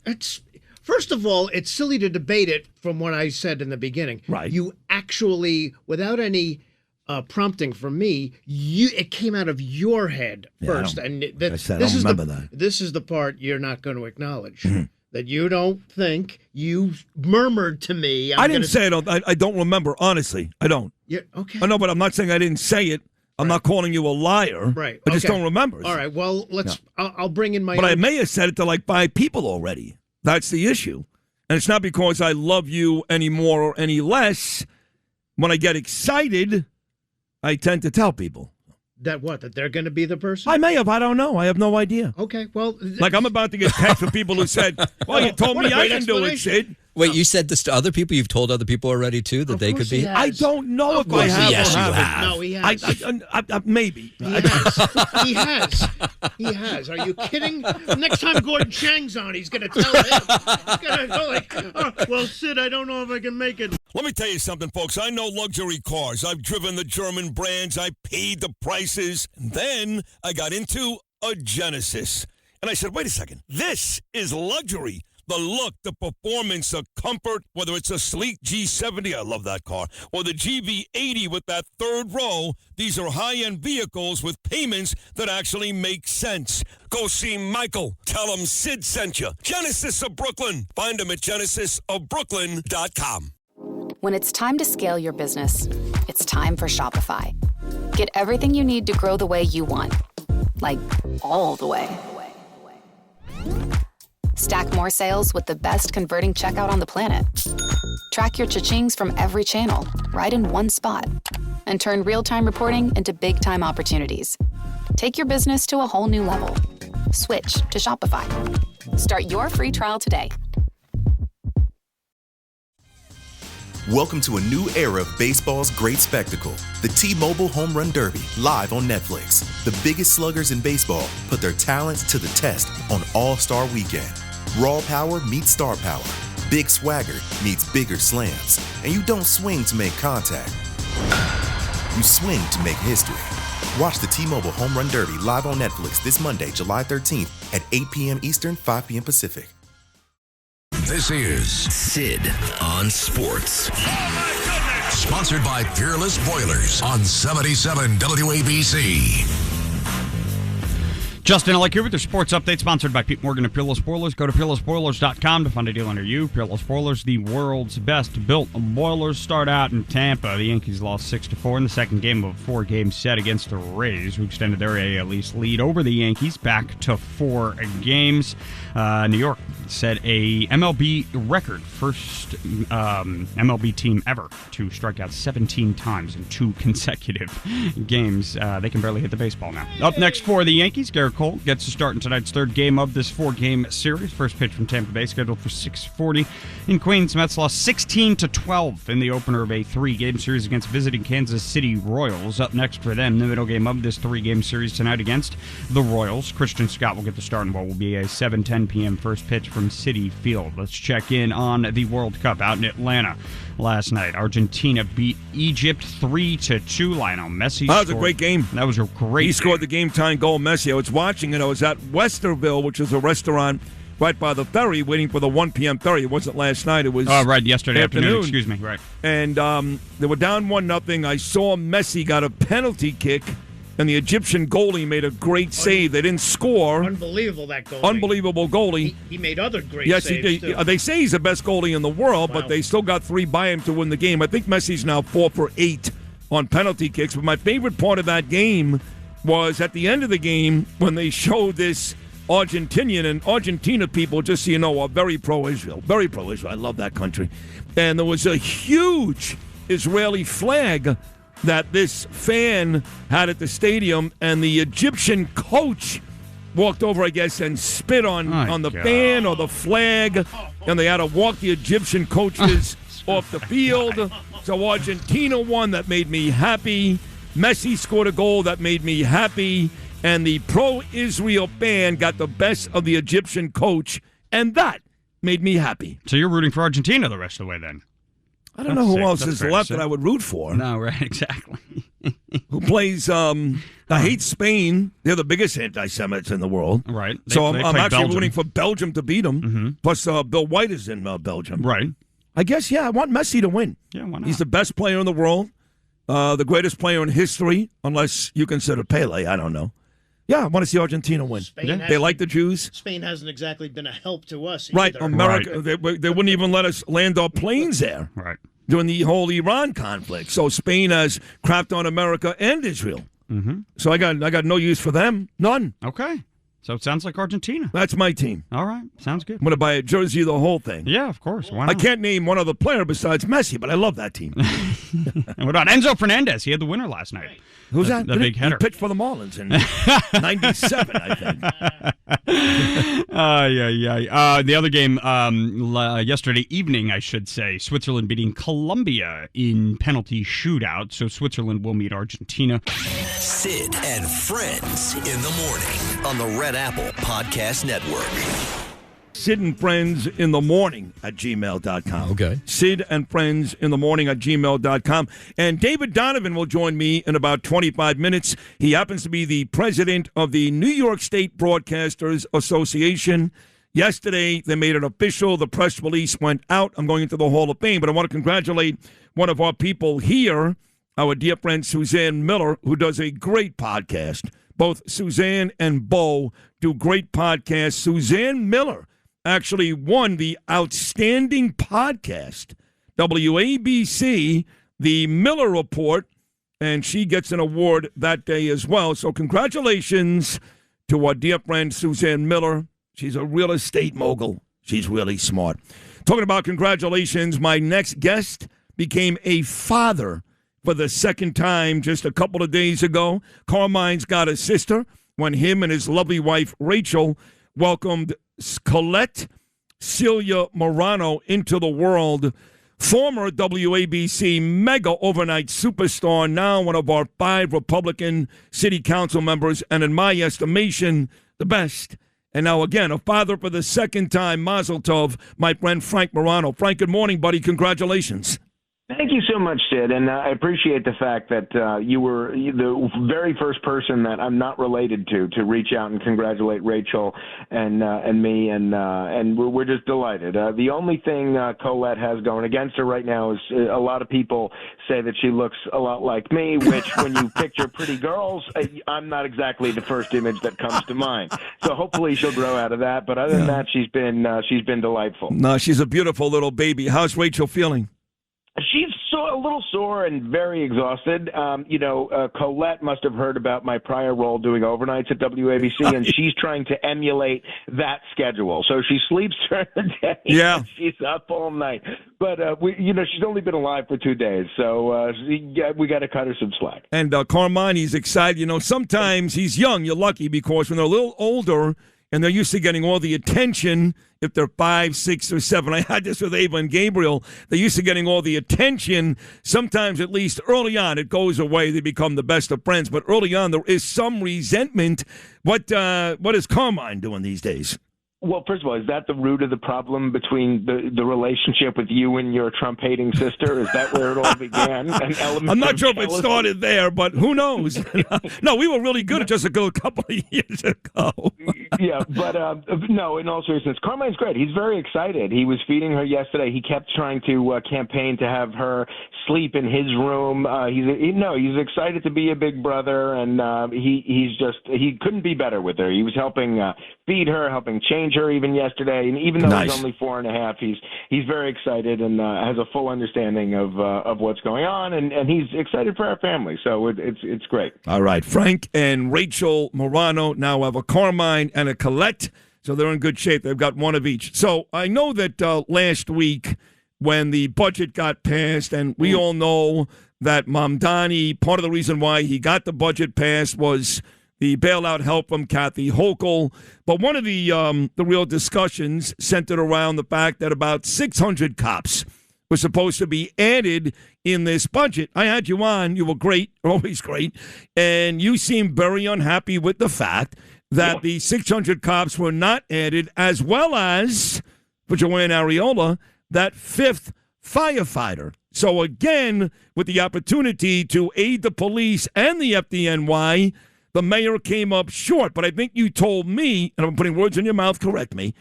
First of all, it's silly to debate it from what I said in the beginning. Right. You actually, without any prompting from me, it came out of your head first. I don't remember that. This is the part you're not going to acknowledge. Mm-hmm. That you don't think, you murmured to me. I didn't say it. I don't remember, honestly. I don't. Yeah, okay. I know, but I'm not saying I didn't say it. I'm not calling you a liar. Right. I just don't remember. All right. Well, I'll bring in my. But I may have said it to like 5 people already. That's the issue, and it's not because I love you any more or any less. When I get excited, I tend to tell people that they're going to be the person. I may have. I don't know. I have no idea. Okay. Well, like I'm about to get text from people who said, "Well, you told me I can do it, Sid." Wait, you said this to other people? You've told other people already, too, that they could be? I don't know if I have yes, or you haven't. have. No, he has. Maybe. He has. He has. Are you kidding? Next time Gordon Chang's on, he's going to tell him. He's going to go like, well, Sid, I don't know if I can make it. Let me tell you something, folks. I know luxury cars. I've driven the German brands. I paid the prices. And then I got into a Genesis. And I said, wait a second. This is luxury. The look, the performance, the comfort, whether it's a sleek G70, I love that car, or the GV80 with that third row, these are high-end vehicles with payments that actually make sense. Go see Michael. Tell him Sid sent you. Genesis of Brooklyn. Find him at genesisofbrooklyn.com. When it's time to scale your business, it's time for Shopify. Get everything you need to grow the way you want. Like, all the way. Stack more sales with the best converting checkout on the planet. Track your cha-chings from every channel, right in one spot. And turn real-time reporting into big-time opportunities. Take your business to a whole new level. Switch to Shopify. Start your free trial today. Welcome to a new era of baseball's great spectacle. The T-Mobile Home Run Derby, live on Netflix. The biggest sluggers in baseball put their talents to the test on All-Star Weekend. Raw power meets star power. Big swagger meets bigger slams. And you don't swing to make contact. You swing to make history. Watch the T-Mobile Home Run Derby live on Netflix this Monday, July 13th at 8 p.m. Eastern, 5 p.m. Pacific. This is Sid on Sports. Oh, my goodness! Sponsored by Peerless Boilers on 77 WABC. Justin Ellick here with your sports update, sponsored by Pete Morgan of Peerless Boilers. Go to peerlessboilers.com to find a deal near you. Peerless Boilers, the world's best built boilers, start out in Tampa. The Yankees lost 6-4 in the second game of a 4-game set against the Rays, who extended their AL East lead over the Yankees back to 4 games. New York set a MLB record, first MLB team ever to strike out 17 times in 2 consecutive games. They can barely hit the baseball now. Up next for the Yankees, Garrett Cole gets to start in tonight's third game of this 4-game series. First pitch from Tampa Bay scheduled for 6:40. In Queens, Mets lost 16-12 in the opener of a 3-game series against visiting Kansas City Royals. Up next for them, the middle game of this 3-game series tonight against the Royals. Christian Scott will get the start in what will be a 7:10 p.m. first pitch from Citi Field. Let's check in on the World Cup out in Atlanta last night. Argentina beat Egypt 3-2. Lionel Messi That was a great game. That was a great He scored the game-time goal, Messi. I was watching it. I was at Westerville, which is a restaurant right by the ferry, waiting for the 1 p.m. ferry. It wasn't last night. It was right, yesterday afternoon. Excuse me, right. And they were down 1-0. I saw Messi got a penalty kick and the Egyptian goalie made a great save. They didn't score. Unbelievable, that goalie. Unbelievable goalie. He made other great yes, saves, he did. too. They say he's the best goalie in the world, Wow. but they still got 3 by him to win the game. I think Messi's now 4 for 8 on penalty kicks. But my favorite part of that game was at the end of the game when they showed this Argentinian, and Argentina people, just so you know, are very pro-Israel. Very pro-Israel. I love that country. And there was a huge Israeli flag that this fan had at the stadium, and the Egyptian coach walked over, I guess, and spit on the fan or the flag, and they had to walk the Egyptian coaches off the field. So Argentina won. That made me happy. Messi scored a goal. That made me happy. And the pro-Israel fan got the best of the Egyptian coach, and that made me happy. So you're rooting for Argentina the rest of the way, then? I don't know who else is left that I would root for. No, right, exactly. Who plays, I hate Spain. They're the biggest anti-Semites in the world. Right. So I'm actually Belgium. rooting for Belgium to beat them. Mm-hmm. Plus, Bill White is in Belgium. Right. I guess, I want Messi to win. Yeah, why not? He's the best player in the world, the greatest player in history, unless you consider Pele. I don't know. Yeah, I want to see Argentina win. They like the Jews. Spain hasn't exactly been a help to us Right, either. America, right. They wouldn't even let us land our planes there. Right. During the whole Iran conflict. So Spain has crapped on America and Israel. Mm-hmm. So I got no use for them. None. Okay. So it sounds like Argentina. That's my team. All right. Sounds good. I'm going to buy a jersey, the whole thing. Yeah, of course. Why not? I can't name one other player besides Messi, but I love that team. And what about Enzo Fernandez? He had the winner last night. Who's that? The big header. He pitched for the Marlins in 97, I think. The other game yesterday evening, I should say, Switzerland beating Colombia in penalty shootout. So Switzerland will meet Argentina. Sid and Friends in the morning on the Red Apple Podcast Network. Sid and Friends in the morning at gmail.com. Okay. Sid and Friends in the morning at gmail.com. And David Donovan will join me in about 25 minutes. He happens to be the president of the New York State Broadcasters Association. Yesterday, they made it official. The press release went out. I'm going into the Hall of Fame, but I want to congratulate one of our people here, our dear friend Suzanne Miller, who does a great podcast. Both Suzanne and Bo do great podcasts. Suzanne Miller actually won the Outstanding Podcast, WABC, the Miller Report, and she gets an award that day as well. So congratulations to our dear friend Suzanne Miller. She's a real estate mogul. She's really smart. Talking about congratulations, my next guest became a father for the second time just a couple of days ago. Carmine's got a sister when him and his lovely wife, Rachel, welcomed Colette Celia Morano into the world. Former WABC mega overnight superstar, now one of our 5 Republican city council members, and in my estimation, the best. And now again, a father for the second time, Mazel Tov, my friend Frank Morano. Frank, good morning, buddy. Congratulations. Thank you so much, Sid, and I appreciate the fact that you were the very first person that I'm not related to reach out and congratulate Rachel and me, and we're just delighted. The only thing Colette has going against her right now is a lot of people say that she looks a lot like me, which when you picture pretty girls, I'm not exactly the first image that comes to mind. So hopefully she'll grow out of that. But other than that, she's been delightful. No, she's a beautiful little baby. How's Rachel feeling? She's a little sore and very exhausted. Colette must have heard about my prior role doing overnights at WABC, and she's trying to emulate that schedule. So she sleeps during the day. Yeah. And she's up all night. But, she's only been alive for 2 days, so we got to cut her some slack. And Carmine, he's excited. Sometimes he's young. You're lucky because when they're a little older and they're used to getting all the attention, if they're 5, 6, or 7. I had this with Ava and Gabriel. They're used to getting all the attention. Sometimes, at least early on, it goes away. They become the best of friends. But early on, there is some resentment. What is Carmine doing these days? Well, first of all, is that the root of the problem between the relationship with you and your Trump-hating sister? Is that where it all began? I'm not sure if it started there, but who knows? No, we were really good just a couple of years ago. Yeah, but no, in all seriousness, Carmine's great. He's very excited. He was feeding her yesterday. He kept trying to campaign to have her sleep in his room. He's excited to be a big brother, and he couldn't be better with her. He was helping feed her, helping change her even yesterday, and even though he's only 4.5, he's very excited and has a full understanding of what's going on, and he's excited for our family. So it's great. All right, Frank and Rachel Morano now have a Carmine and a Colette, so they're in good shape. They've got one of each. So I know that last week when the budget got passed, and we all know that Mamdani, part of the reason why he got the budget passed was the bailout help from Kathy Hochul. But one of the real discussions centered around the fact that about 600 cops were supposed to be added in this budget. I had you on. You were great, always great. And you seemed very unhappy with the fact that the 600 cops were not added, as well as, for Joanne Ariola, that 5th firefighter. So again, with the opportunity to aid the police and the FDNY, the mayor came up short. But I think you told me, and I'm putting words in your mouth, correct me,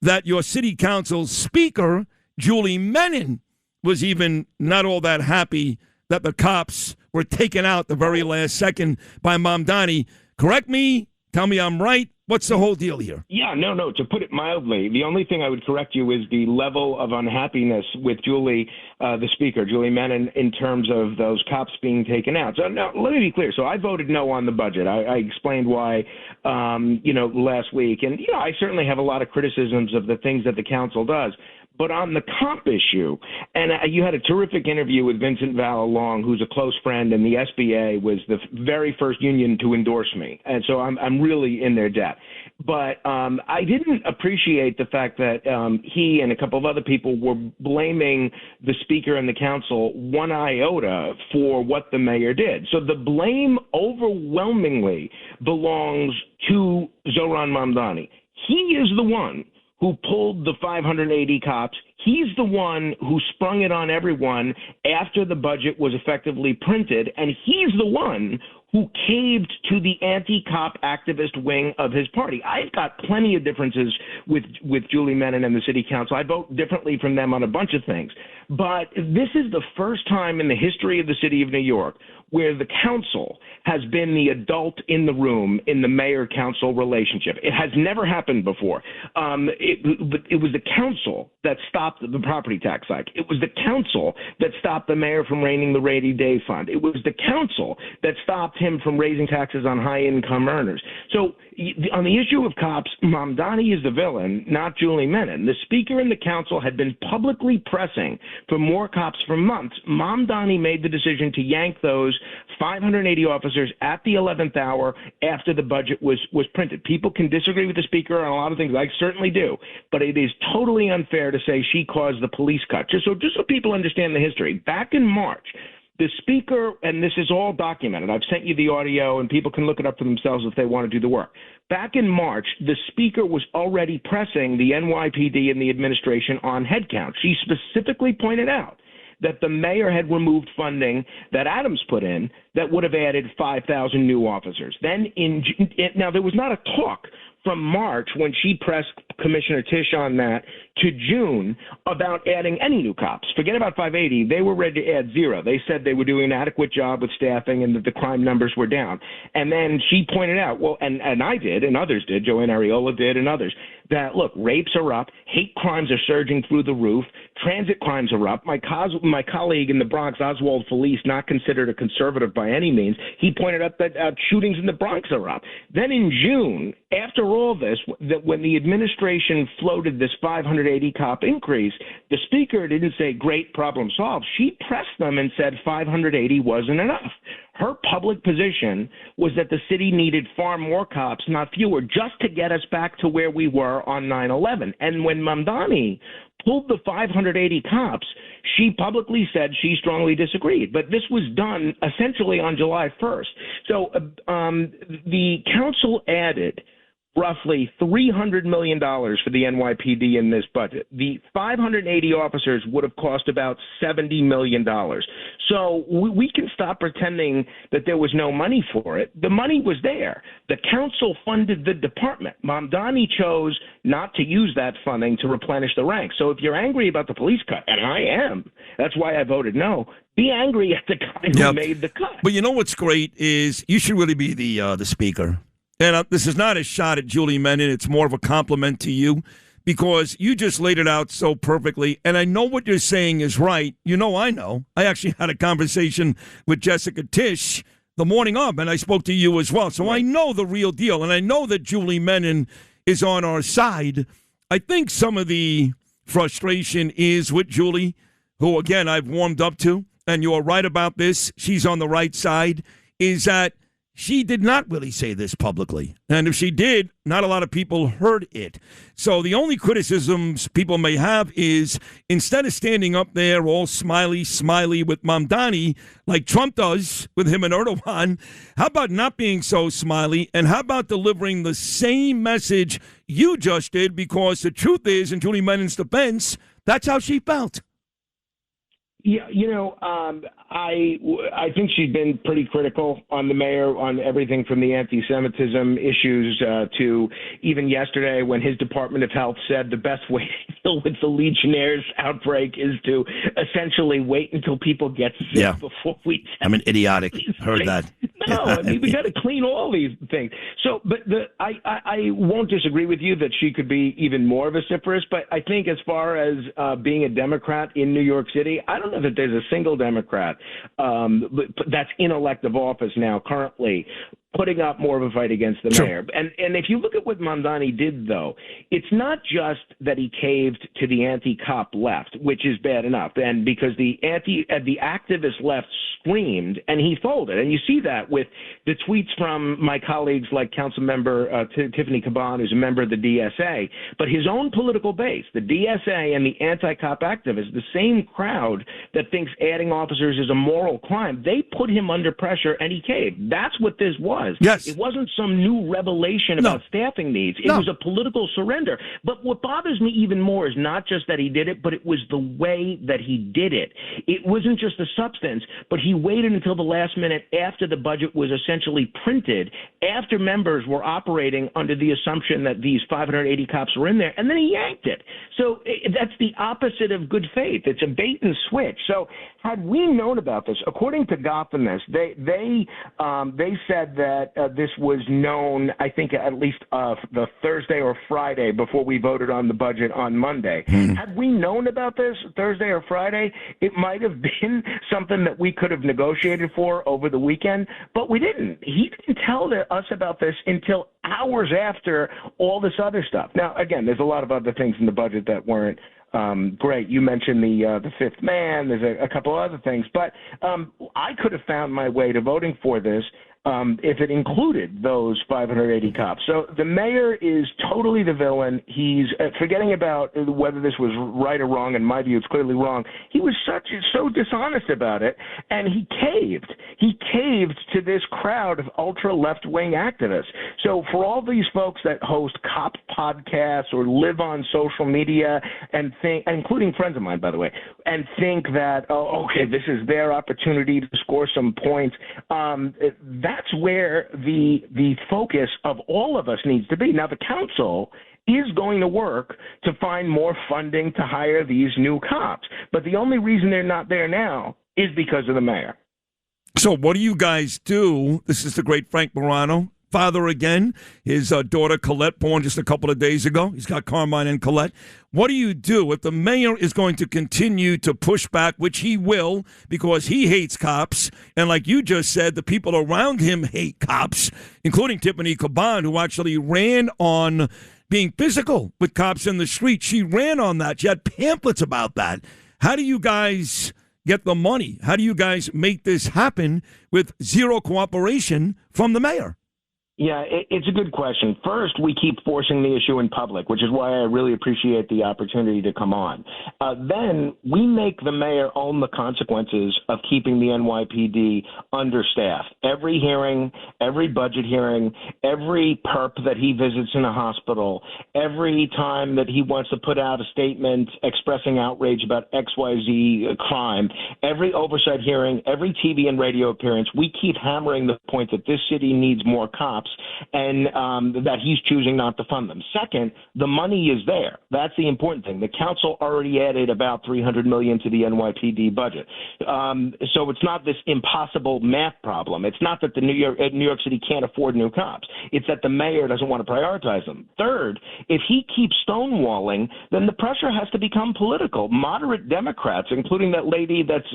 that your city council speaker, Julie Menin, was even not all that happy that the cops were taken out the very last second by Mamdani. Correct me. Tell me I'm right. What's the whole deal here? Yeah, no. To put it mildly, the only thing I would correct you is the level of unhappiness with Julie, the speaker, Julie Menin, in terms of those cops being taken out. So now, let me be clear. So I voted no on the budget. I explained why, last week. And, I certainly have a lot of criticisms of the things that the council does. But on the comp issue, and you had a terrific interview with Vincent Vallalong, who's a close friend, and the SBA was the very first union to endorse me. And so I'm really in their debt. But I didn't appreciate the fact that he and a couple of other people were blaming the speaker and the council one iota for what the mayor did. So the blame overwhelmingly belongs to Zoran Mamdani. He is the one who pulled the 580 cops. He's the one who sprung it on everyone after the budget was effectively printed, and he's the one who caved to the anti-cop activist wing of his party. I've got plenty of differences with Julie Menin and the city council. I vote differently from them on a bunch of things. But this is the first time in the history of the city of New York where the council has been the adult in the room in the mayor-council relationship. It has never happened before. It was the council that stopped the property tax hike. It was the council that stopped the mayor from raiding the rainy day fund. It was the council that stopped him from raising taxes on high-income earners. So on the issue of cops, Mamdani is the villain, not Julie Menin. The speaker and the council had been publicly pressing for more cops for months. Mamdani made the decision to yank those 580 officers at the 11th hour after the budget was printed. People can disagree with the speaker on a lot of things. I certainly do. But it is totally unfair to say she caused the police cut. Just so people understand the history, back in March, the speaker, and this is all documented, I've sent you the audio, and people can look it up for themselves if they want to do the work. Back in March, the speaker was already pressing the NYPD and the administration on headcount. She specifically pointed out that the mayor had removed funding that Adams put in that would have added 5,000 new officers. Then now there was not a talk from March when she pressed Commissioner Tisch on that to June about adding any new cops. Forget about 580. They were ready to add 0. They said they were doing an adequate job with staffing and that the crime numbers were down. And then she pointed out, well, and I did, and others did, Joanne Ariola did, and others, that, look, rapes are up, hate crimes are surging through the roof, transit crimes are up. My colleague in the Bronx, Oswald Felice, not considered a conservative by any means, he pointed out that shootings in the Bronx are up. Then in June, after all this, that when the administration floated this 580 cop increase, the speaker didn't say, great, problem solved. She pressed them and said 580 wasn't enough. Her public position was that the city needed far more cops, not fewer, just to get us back to where we were on 9/11. And when Mamdani pulled the 580 cops, she publicly said she strongly disagreed. But this was done essentially on July 1st. So the council added roughly $300 million for the NYPD in this budget. The 580 officers would have cost about $70 million. So we can stop pretending that there was no money for it. The money was there. The council funded the department. Mamdani chose not to use that funding to replenish the ranks. So if you're angry about the police cut, and I am, that's why I voted no, be angry at the guy who made the cut. But you know what's great is you should really be the speaker. And this is not a shot at Julie Menin. It's more of a compliment to you because you just laid it out so perfectly. And I know what you're saying is right. You know I know. I actually had a conversation with Jessica Tisch the morning of, and I spoke to you as well. So I know the real deal, and I know that Julie Menin is on our side. I think some of the frustration is with Julie, who, again, I've warmed up to, and you're right about this. She's on the right side, is that she did not really say this publicly. And if she did, not a lot of people heard it. So the only criticisms people may have is instead of standing up there all smiley with Mamdani, like Trump does with him and Erdogan, how about not being so smiley? And how about delivering the same message you just did? Because the truth is, in Julie Menin's defense, that's how she felt. Yeah, I think she's been pretty critical on the mayor on everything from the anti-Semitism issues to even yesterday when his Department of Health said the best way to deal with the Legionnaires outbreak is to essentially wait until people get sick before we. I'm an idiotic. Heard that. No, I mean, we got to clean all these things. So, but I won't disagree with you that she could be even more vociferous, but I think as far as being a Democrat in New York City, I don't know that there's a single Democrat that's in elective office now currently putting up more of a fight against the mayor. And if you look at what Mamdani did, though, it's not just that he caved to the anti-cop left, which is bad enough, and because the activist left screamed and he folded. And you see that with the tweets from my colleagues like Council Member Tiffany Caban, who's a member of the DSA, but his own political base, the DSA and the anti-cop activists, the same crowd that thinks adding officers is a moral crime, they put him under pressure and he caved. That's what this was. Yes. It wasn't some new revelation about staffing needs. It was a political surrender. But what bothers me even more is not just that he did it, but it was the way that he did it. It wasn't just the substance, but he waited until the last minute after the budget was essentially printed, after members were operating under the assumption that these 580 cops were in there, and then he yanked it. So that's the opposite of good faith. It's a bait and switch. So had we known about this, according to Gotham, they said that this was known, I think, at least the Thursday or Friday before we voted on the budget on Monday. Had we known about this Thursday or Friday, it might have been something that we could have negotiated for over the weekend, but we didn't. He didn't tell us about this until hours after all this other stuff. Now, again, there's a lot of other things in the budget that weren't great. You mentioned the fifth man. There's a couple other things, but I could have found my way to voting for this if it included those 580 cops. So the mayor is totally the villain. He's forgetting about whether this was right or wrong. In my view, it's clearly wrong. He was so dishonest about it, and he caved. He caved to this crowd of ultra left-wing activists. So for all these folks that host cop podcasts or live on social media and think, including friends of mine, by the way, and think that, this is their opportunity to score some points, that's where the focus of all of us needs to be. Now, the council is going to work to find more funding to hire these new cops. But the only reason they're not there now is because of the mayor. So what do you guys do? This is the great Frank Morano, father again. His daughter Colette, born just a couple of days ago. He's got Carmine and Colette. What do you do if the mayor is going to continue to push back, which he will, because he hates cops, and like you just said, the people around him hate cops, including Tiffany Caban, who actually ran on being physical with cops in the street. She ran on that. She had pamphlets about that. How do you guys get the money? How do you guys make this happen with zero cooperation from the mayor? Yeah, it's a good question. First, we keep forcing the issue in public, which is why I really appreciate the opportunity to come on. Then we make the mayor own the consequences of keeping the NYPD understaffed. Every hearing, every budget hearing, every perp that he visits in a hospital, every time that he wants to put out a statement expressing outrage about XYZ crime, every oversight hearing, every TV and radio appearance, we keep hammering the point that this city needs more cops, and that he's choosing not to fund them. Second, the money is there. That's the important thing. The council already added about $300 million to the NYPD budget. So it's not this impossible math problem. It's not that New York City can't afford new cops. It's that the mayor doesn't want to prioritize them. Third, if he keeps stonewalling, then the pressure has to become political. Moderate Democrats, including that lady that's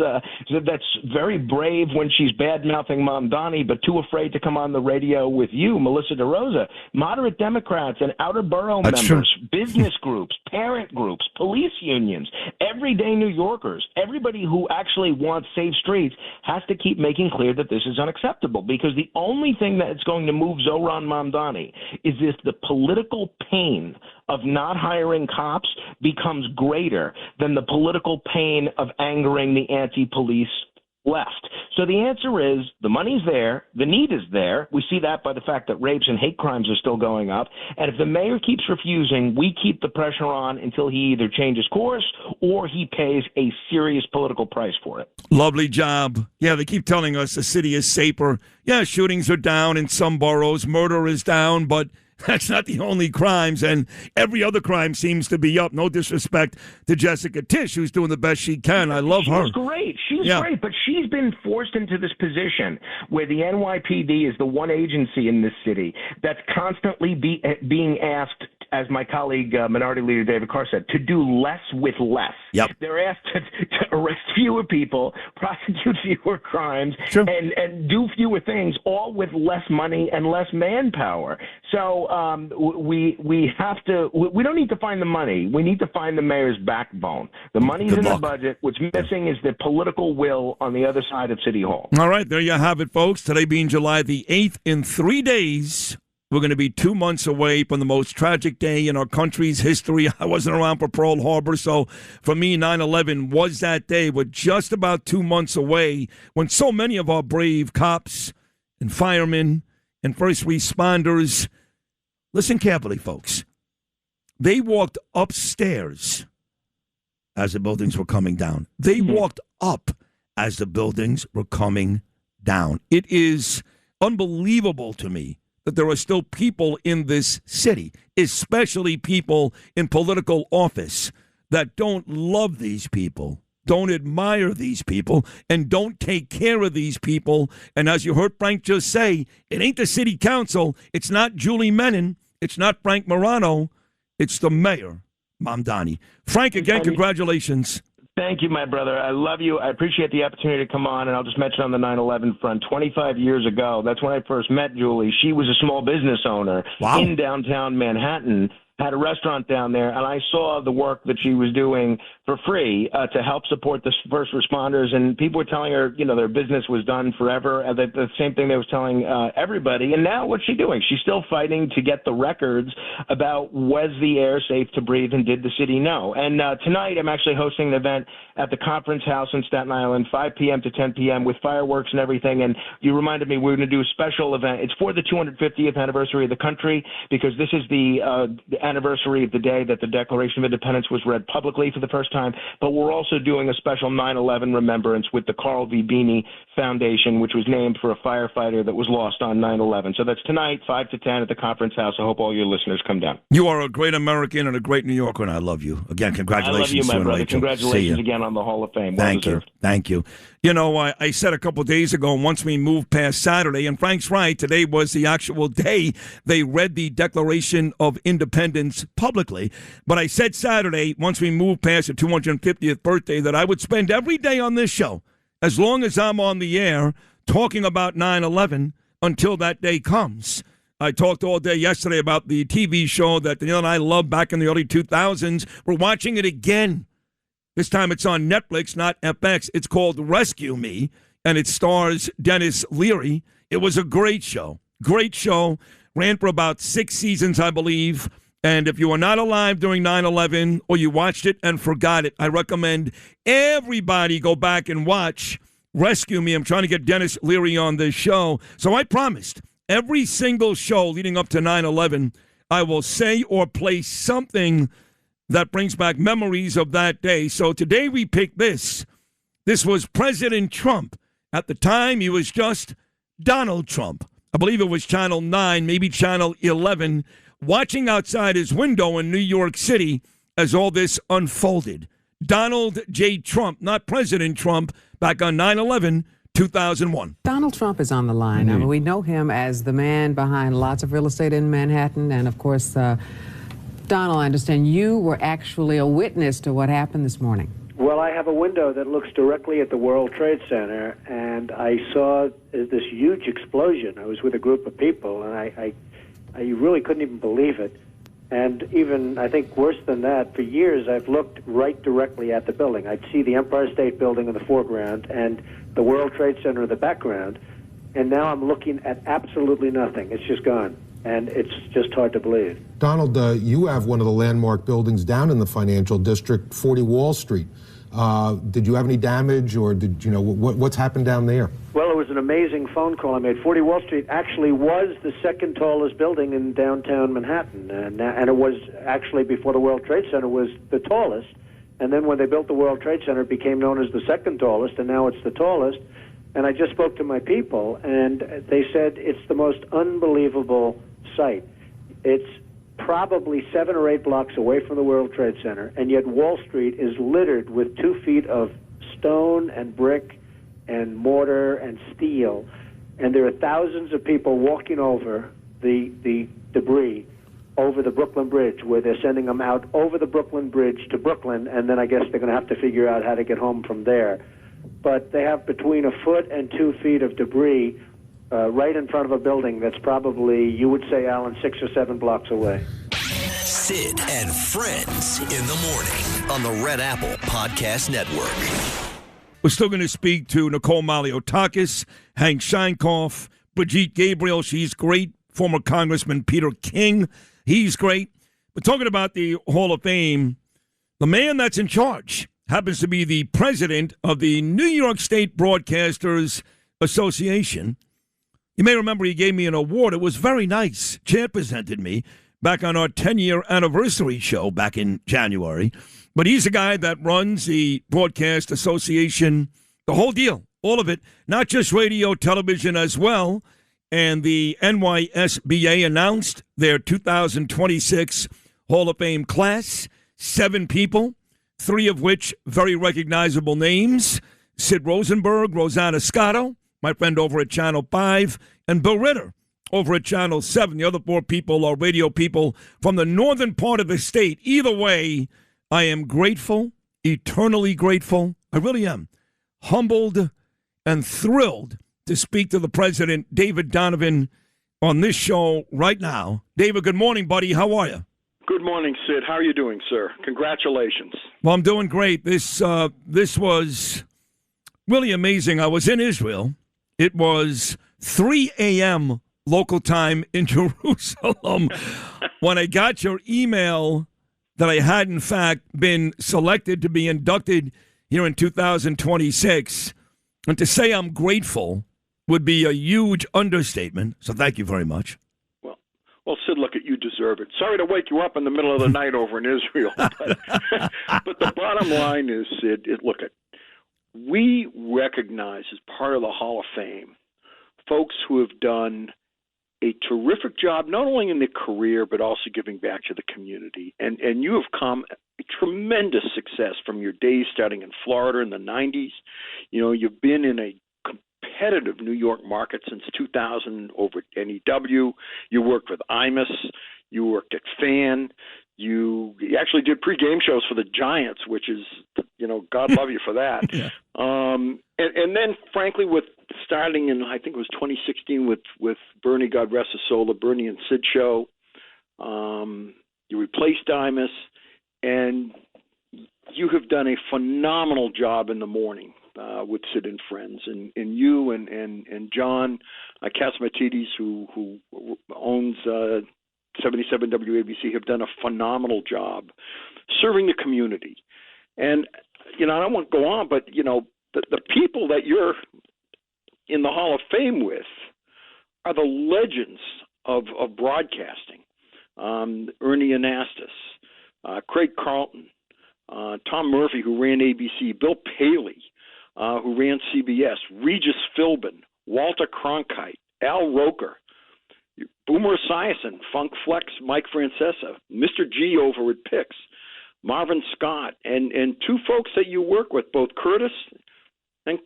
very brave when she's bad-mouthing Mamdani, but too afraid to come on the radio with you, Melissa DeRosa, moderate Democrats and outer borough members, business groups, parent groups, police unions, everyday New Yorkers, everybody who actually wants safe streets has to keep making clear that this is unacceptable, because the only thing that's going to move Zohran Mamdani is if the political pain of not hiring cops becomes greater than the political pain of angering the anti-police left. So the answer is the money's there, the need is there. We see that by the fact that rapes and hate crimes are still going up. And if the mayor keeps refusing, we keep the pressure on until he either changes course or he pays a serious political price for it. Lovely job. Yeah, they keep telling us the city is safer. Yeah, shootings are down in some boroughs, murder is down, but that's not the only crimes, and every other crime seems to be up. No disrespect to Jessica Tisch, who's doing the best she can. I love her. She's great. She's great, but she's been forced into this position where the NYPD is the one agency in this city that's constantly being asked, as my colleague, Minority Leader David Carr said, to do less with less. Yep. They're asked to arrest fewer people, prosecute fewer crimes, and do fewer things, all with less money and less manpower. So we don't need to find the money. We need to find the mayor's backbone. The money's in the budget. What's missing is the political will on the other side of City Hall. All right, there you have it, folks. Today being July the 8th, in 3 days, we're going to be 2 months away from the most tragic day in our country's history. I wasn't around for Pearl Harbor, so for me, 9/11 was that day. We're just about 2 months away when so many of our brave cops and firemen and first responders, listen carefully, folks, they walked upstairs as the buildings were coming down. They walked up as the buildings were coming down. It is unbelievable to me that there are still people in this city, especially people in political office, that don't love these people, don't admire these people, and don't take care of these people. And as you heard Frank just say, it ain't the city council, it's not Julie Menin, it's not Frank Morano, it's the mayor, Mamdani. Frank, again, congratulations. Thank you, my brother. I love you. I appreciate the opportunity to come on, and I'll just mention on the 9/11 front, 25 years ago, that's when I first met Julie. She was a small business owner in downtown Manhattan, had a restaurant down there, and I saw the work that she was doing for free to help support the first responders, and people were telling her, their business was done forever, and the same thing they was telling everybody. And now what's she doing? She's still fighting to get the records about was the air safe to breathe and did the city know? And tonight I'm actually hosting an event at the Conference House in Staten Island, 5 p.m. to 10 p.m. with fireworks and everything. And you reminded me we're going to do a special event. It's for the 250th anniversary of the country, because this is the anniversary of the day that the Declaration of Independence was read publicly for the first time. But we're also doing a special 9/11 remembrance with the Carl V. Beeney Foundation, which was named for a firefighter that was lost on 9/11. So that's tonight, 5 to 10 at the Conference House. I hope all your listeners come down. You are a great American and a great New Yorker, and I love you. Again, congratulations. I love you, my brother. Rachel. Congratulations again on the Hall of Fame. Thank you. Thank you. I said a couple of days ago, once we moved past Saturday, and Frank's right, today was the actual day they read the Declaration of Independence publicly. But I said Saturday, once we moved past the 250th birthday, that I would spend every day on this show, as long as I'm on the air, talking about 9/11 until that day comes. I talked all day yesterday about the TV show that Neil and I loved back in the early 2000s. We're watching it again. This time it's on Netflix, not FX. It's called Rescue Me, and it stars Dennis Leary. It was a great show. Great show. Ran for about 6 seasons, I believe. And if you were not alive during 9/11 or you watched it and forgot it, I recommend everybody go back and watch Rescue Me. I'm trying to get Dennis Leary on this show. So I promised every single show leading up to 9/11, I will say or play something that brings back memories of that day. So today we picked this. This was President Trump. At the time, he was just Donald Trump. I believe it was Channel 9, maybe Channel 11, watching outside his window in New York City as all this unfolded. Donald J. Trump, not President Trump, back on 9/11, 2001. Donald Trump is on the line. I mean, we know him as the man behind lots of real estate in Manhattan. And, of course, Donald, I understand you were actually a witness to what happened this morning. Well, I have a window that looks directly at the World Trade Center, and I saw this huge explosion. I was with a group of people, and I really couldn't even believe it. And even, I think, worse than that, for years I've looked right directly at the building. I'd see the Empire State Building in the foreground and the World Trade Center in the background, and now I'm looking at absolutely nothing. It's just gone, and it's just hard to believe. Donald, you have one of the landmark buildings down in the financial district, 40 Wall Street. Did you have any damage, or did you know what's happened down there? Well, it was an amazing phone call I made. 40 Wall Street actually was the second tallest building in downtown Manhattan, and it was actually, before the World Trade Center, was the tallest. And then when they built the World Trade Center, it became known as the second tallest, and now it's the tallest. And I just spoke to my people, and they said it's the most unbelievable sight. It's probably 7 or 8 blocks away from the World Trade Center, and yet Wall Street is littered with 2 feet of stone and brick and mortar and steel, and there are thousands of people walking over the debris over the Brooklyn Bridge, where they're sending them out over the Brooklyn Bridge to Brooklyn, and then I guess they're going to have to figure out how to get home from there. But they have between 1 foot and 2 feet of debris right in front of a building that's probably, you would say, Alan, 6 or 7 blocks away. Sid and Friends in the morning on the Red Apple Podcast Network. We're still going to speak to Nicole Malliotakis, Hank Sheinkopf, Brigitte Gabriel. She's great. Former Congressman Peter King. He's great. We're talking about the Hall of Fame. The man that's in charge happens to be the president of the New York State Broadcasters Association. You may remember he gave me an award. It was very nice. Chad presented me back on our 10-year anniversary show back in January. But he's a guy that runs the Broadcast Association, the whole deal, all of it, not just radio, television as well. And the NYSBA announced their 2026 Hall of Fame class, 7 people, 3 of which very recognizable names: Sid Rosenberg, Rosanna Scotto, my friend over at Channel 5, and Bill Ritter over at Channel 7. The other 4 people are radio people from the northern part of the state. Either way, I am grateful, eternally grateful. I really am. Humbled and thrilled to speak to the president, David Donovan, on this show right now. David, good morning, buddy. How are you? Good morning, Sid. How are you doing, sir? Congratulations. Well, I'm doing great. This was really amazing. I was in Israel. It was 3 a.m. local time in Jerusalem when I got your email that I had, in fact, been selected to be inducted here in 2026. And to say I'm grateful would be a huge understatement. So thank you very much. Well, Sid, look, you deserve it. Sorry to wake you up in the middle of the night over in Israel. But the bottom line is, Sid, we recognize as part of the Hall of Fame folks who have done a terrific job, not only in their career, but also giving back to the community. And you have come a tremendous success from your days starting in Florida in the 90s. You know, you've been in a competitive New York market since 2000 over at NEW. You worked with Imus. You worked at Fan. You actually did pre-game shows for the Giants, which is, God love you for that. Yeah. And then, frankly, with starting in, I think it was 2016 with Bernie, God rest his soul, the Bernie and Sid show. You replaced Imus, and you have done a phenomenal job in the morning with Sid and Friends, and you and John Catsimatidis, who owns 77 WABC, have done a phenomenal job serving the community. And I don't want to go on, but the people that you're in the Hall of Fame with are the legends of broadcasting. Ernie Anastas, Craig Carlton, Tom Murphy, who ran ABC, Bill Paley, who ran CBS, Regis Philbin, Walter Cronkite, Al Roker, Boomer Esiason, Funk Flex, Mike Francesa, Mr. G over at Pix, Marvin Scott, and two folks that you work with, both Curtis and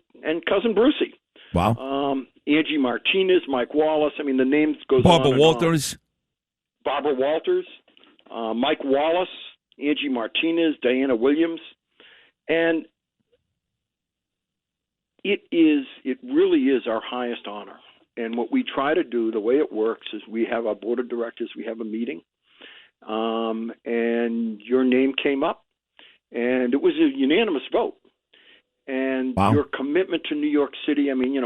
Cousin Brucey. Wow. Angie Martinez, Mike Wallace. I mean, the names goes Barbara on and Walters. On. Barbara Walters, Mike Wallace, Angie Martinez, Diana Williams. And it really is our highest honor. And what we try to do, the way it works, is we have our board of directors, we have a meeting, and your name came up, and it was a unanimous vote. And wow. Your commitment to New York City, I mean,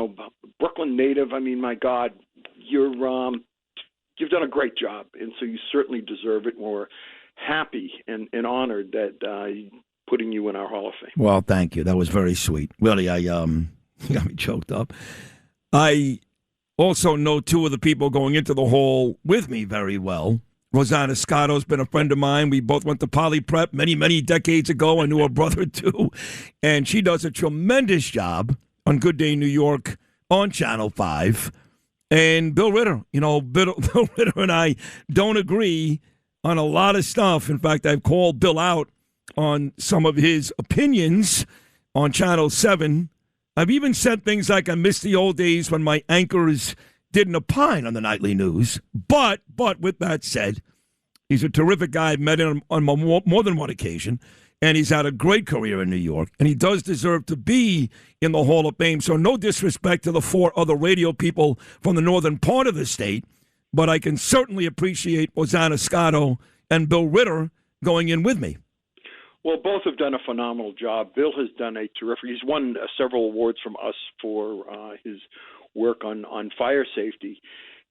Brooklyn native, I mean, my God, you've done a great job, and so you certainly deserve it. And we're happy and honored that putting you in our Hall of Fame. Well, thank you. That was very sweet. Really, you got me choked up. I also know two of the people going into the hall with me very well. Rosanna Scotto's been a friend of mine. We both went to Poly Prep many, many decades ago. I knew her brother, too. And she does a tremendous job on Good Day New York on Channel 5. And Bill Ritter, Bill Ritter and I don't agree on a lot of stuff. In fact, I've called Bill out on some of his opinions on Channel 7. I've even said things like I miss the old days when my anchors didn't opine on the nightly news. But with that said, he's a terrific guy. I've met him on more than one occasion, and he's had a great career in New York, and he does deserve to be in the Hall of Fame. So no disrespect to the four other radio people from the northern part of the state, but I can certainly appreciate Rosanna Scotto and Bill Ritter going in with me. Well, both have done a phenomenal job. Bill has done a terrific. He's won several awards from us for his work on fire safety.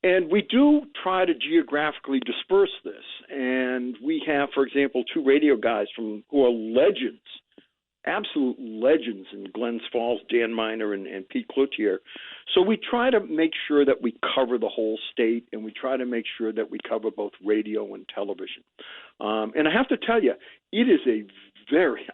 And we do try to geographically disperse this. And we have, for example, two radio guys who are legends, absolute legends in Glens Falls, Dan Miner and Pete Cloutier. So we try to make sure that we cover the whole state, and we try to make sure that we cover both radio and television. And I have to tell you, it is a very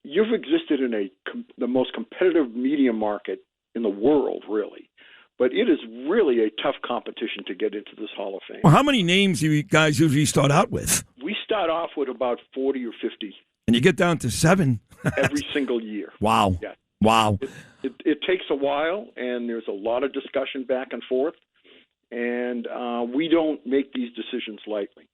you've existed in the most competitive media market in the world, really. But it is really a tough competition to get into this Hall of Fame. Well, how many names do you guys usually start out with? We start off with about 40 or 50. And you get down to 7? Every single year. Wow. Yeah. Wow. It takes a while, and there's a lot of discussion back and forth. And we don't make these decisions lightly.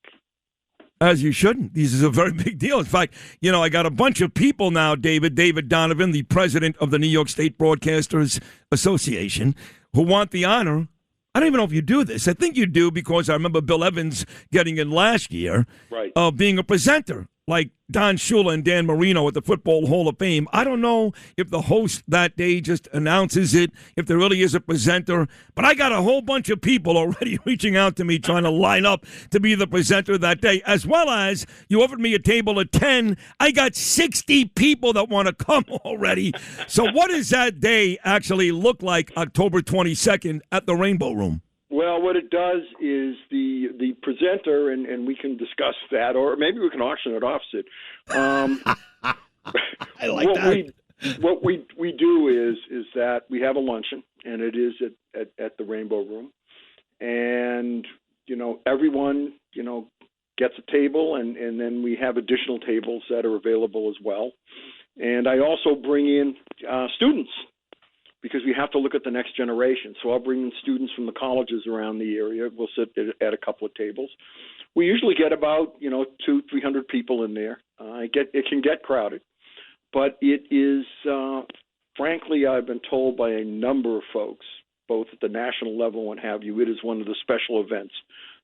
As you shouldn't. This is a very big deal. In fact, I got a bunch of people now, David Donovan, the president of the New York State Broadcasters Association, who want the honor. I don't even know if you do this. I think you do because I remember Bill Evans getting in last year of being a presenter like Don Shula and Dan Marino at the Football Hall of Fame. I don't know if the host that day just announces it, if there really is a presenter, but I got a whole bunch of people already reaching out to me trying to line up to be the presenter that day, as well as you offered me a table of 10. I got 60 people that want to come already. So what does that day actually look like October 22nd at the Rainbow Room? Well, what it does is the presenter, and we can discuss that, or maybe we can auction it off, Sid. I like that. What we do is that we have a luncheon, and it is at the Rainbow Room, and everyone gets a table, and then we have additional tables that are available as well, and I also bring in students, because we have to look at the next generation. So I'll bring in students from the colleges around the area. We'll sit at a couple of tables. We usually get about 200-300 people in there. It can get crowded, but it is frankly, I've been told by a number of folks, both at the national level and what have you, it is one of the special events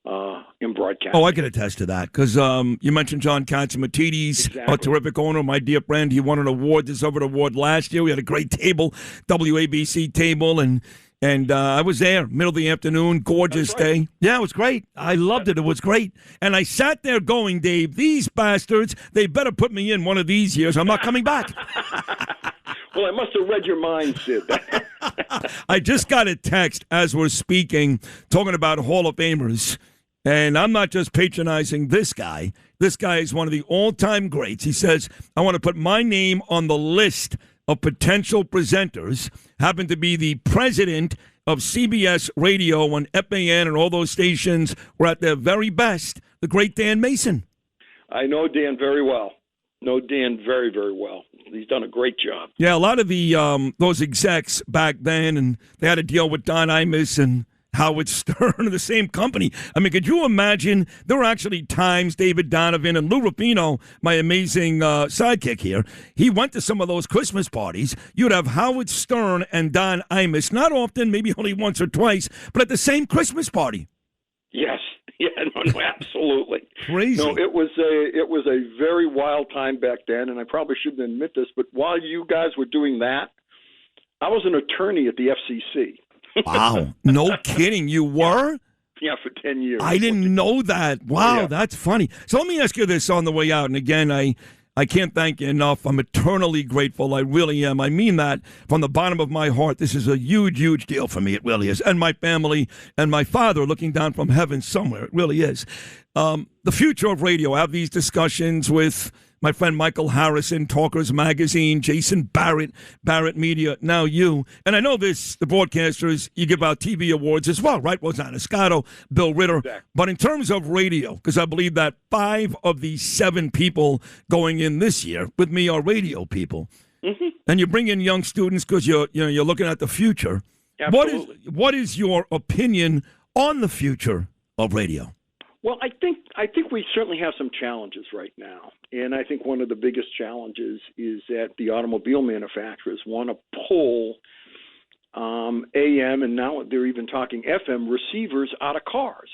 in broadcasting. Oh, I can attest to that because you mentioned John Catsimatidis, a terrific owner, my dear friend. He won an award, deserved award last year. We had a great table, WABC table, and I was there, middle of the afternoon, gorgeous day. Yeah, it was great. I loved it. It was great. And I sat there going, Dave, these bastards, they better put me in one of these years. I'm not coming back. Well, I must have read your mind, Sid. I just got a text as we're speaking, talking about Hall of Famers. And I'm not just patronizing this guy. This guy is one of the all-time greats. He says, I want to put my name on the list of potential presenters. Happened to be the president of CBS Radio when FAN and all those stations were at their very best, the great Dan Mason. I know Dan very well. Know Dan very, very well. He's done a great job. Yeah, a lot of the those execs back then, and they had to deal with Don Imus and Howard Stern, the same company. I mean, could you imagine? There were actually times David Donovan and Lou Rapino, my amazing sidekick here, he went to some of those Christmas parties. You'd have Howard Stern and Don Imus, not often, maybe only once or twice, but at the same Christmas party. Yes. Yeah, no, absolutely. Crazy. No, it was a very wild time back then, and I probably shouldn't admit this, but while you guys were doing that, I was an attorney at the FCC. Wow. No kidding. You were? Yeah, for 10 years. I didn't know that. Wow, Yeah. That's funny. So let me ask you this on the way out. And again, I can't thank you enough. I'm eternally grateful. I really am. I mean that from the bottom of my heart. This is a huge, huge deal for me. It really is. And my family and my father looking down from heaven somewhere. It really is. The future of radio. I have these discussions with my friend Michael Harrison, Talkers Magazine, Jason Barrett, Barrett Media, now you. And I know this, the broadcasters, you give out TV awards as well, right? Rosanna Scotto, Bill Ritter. Exactly. But in terms of radio, because I believe that 5 of the 7 people going in this year with me are radio people. Mm-hmm. And you bring in young students because you're looking at the future. Absolutely. What is your opinion on the future of radio? Well, I think we certainly have some challenges right now. And I think one of the biggest challenges is that the automobile manufacturers want to pull AM, and now they're even talking FM receivers out of cars.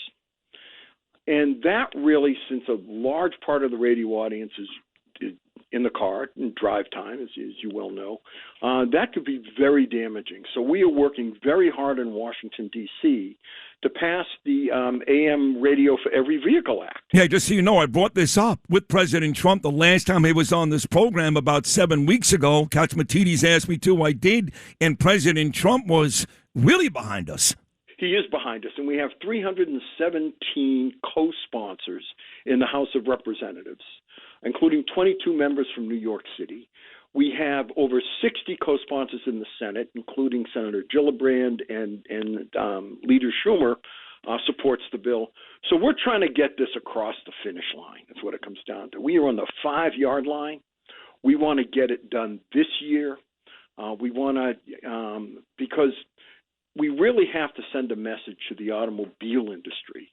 And that really, since a large part of the radio audience is in the car in drive time, as you well know, that could be very damaging. So we are working very hard in Washington, D.C. to pass the AM Radio for Every Vehicle Act. Yeah, just so you know, I brought this up with President Trump the last time he was on this program about 7 weeks ago. Catsimatidis asked me to. I did, and President Trump was really behind us. He is behind us, and we have 317 co-sponsors in the House of Representatives, including 22 members from New York City. We have over 60 co-sponsors in the Senate, including Senator Gillibrand and Leader Schumer supports the bill. So we're trying to get this across the finish line. That's what it comes down to. We are on the 5-yard line. We want to get it done this year. We want to because we really have to send a message to the automobile industry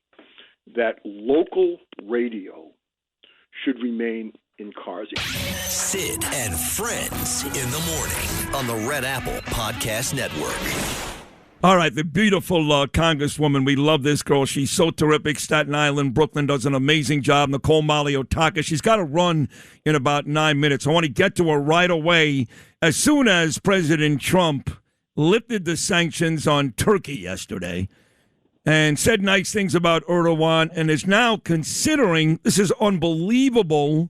that local radio should remain in cars. Sid and Friends in the morning on the Red Apple Podcast Network. All right, the beautiful Congresswoman. We love this girl. She's so terrific. Staten Island, Brooklyn, does an amazing job. Nicole Malliotakis. She's got to run in about 9 minutes. I want to get to her right away. As soon as President Trump lifted the sanctions on Turkey yesterday and said nice things about Erdogan and is now considering, this is unbelievable,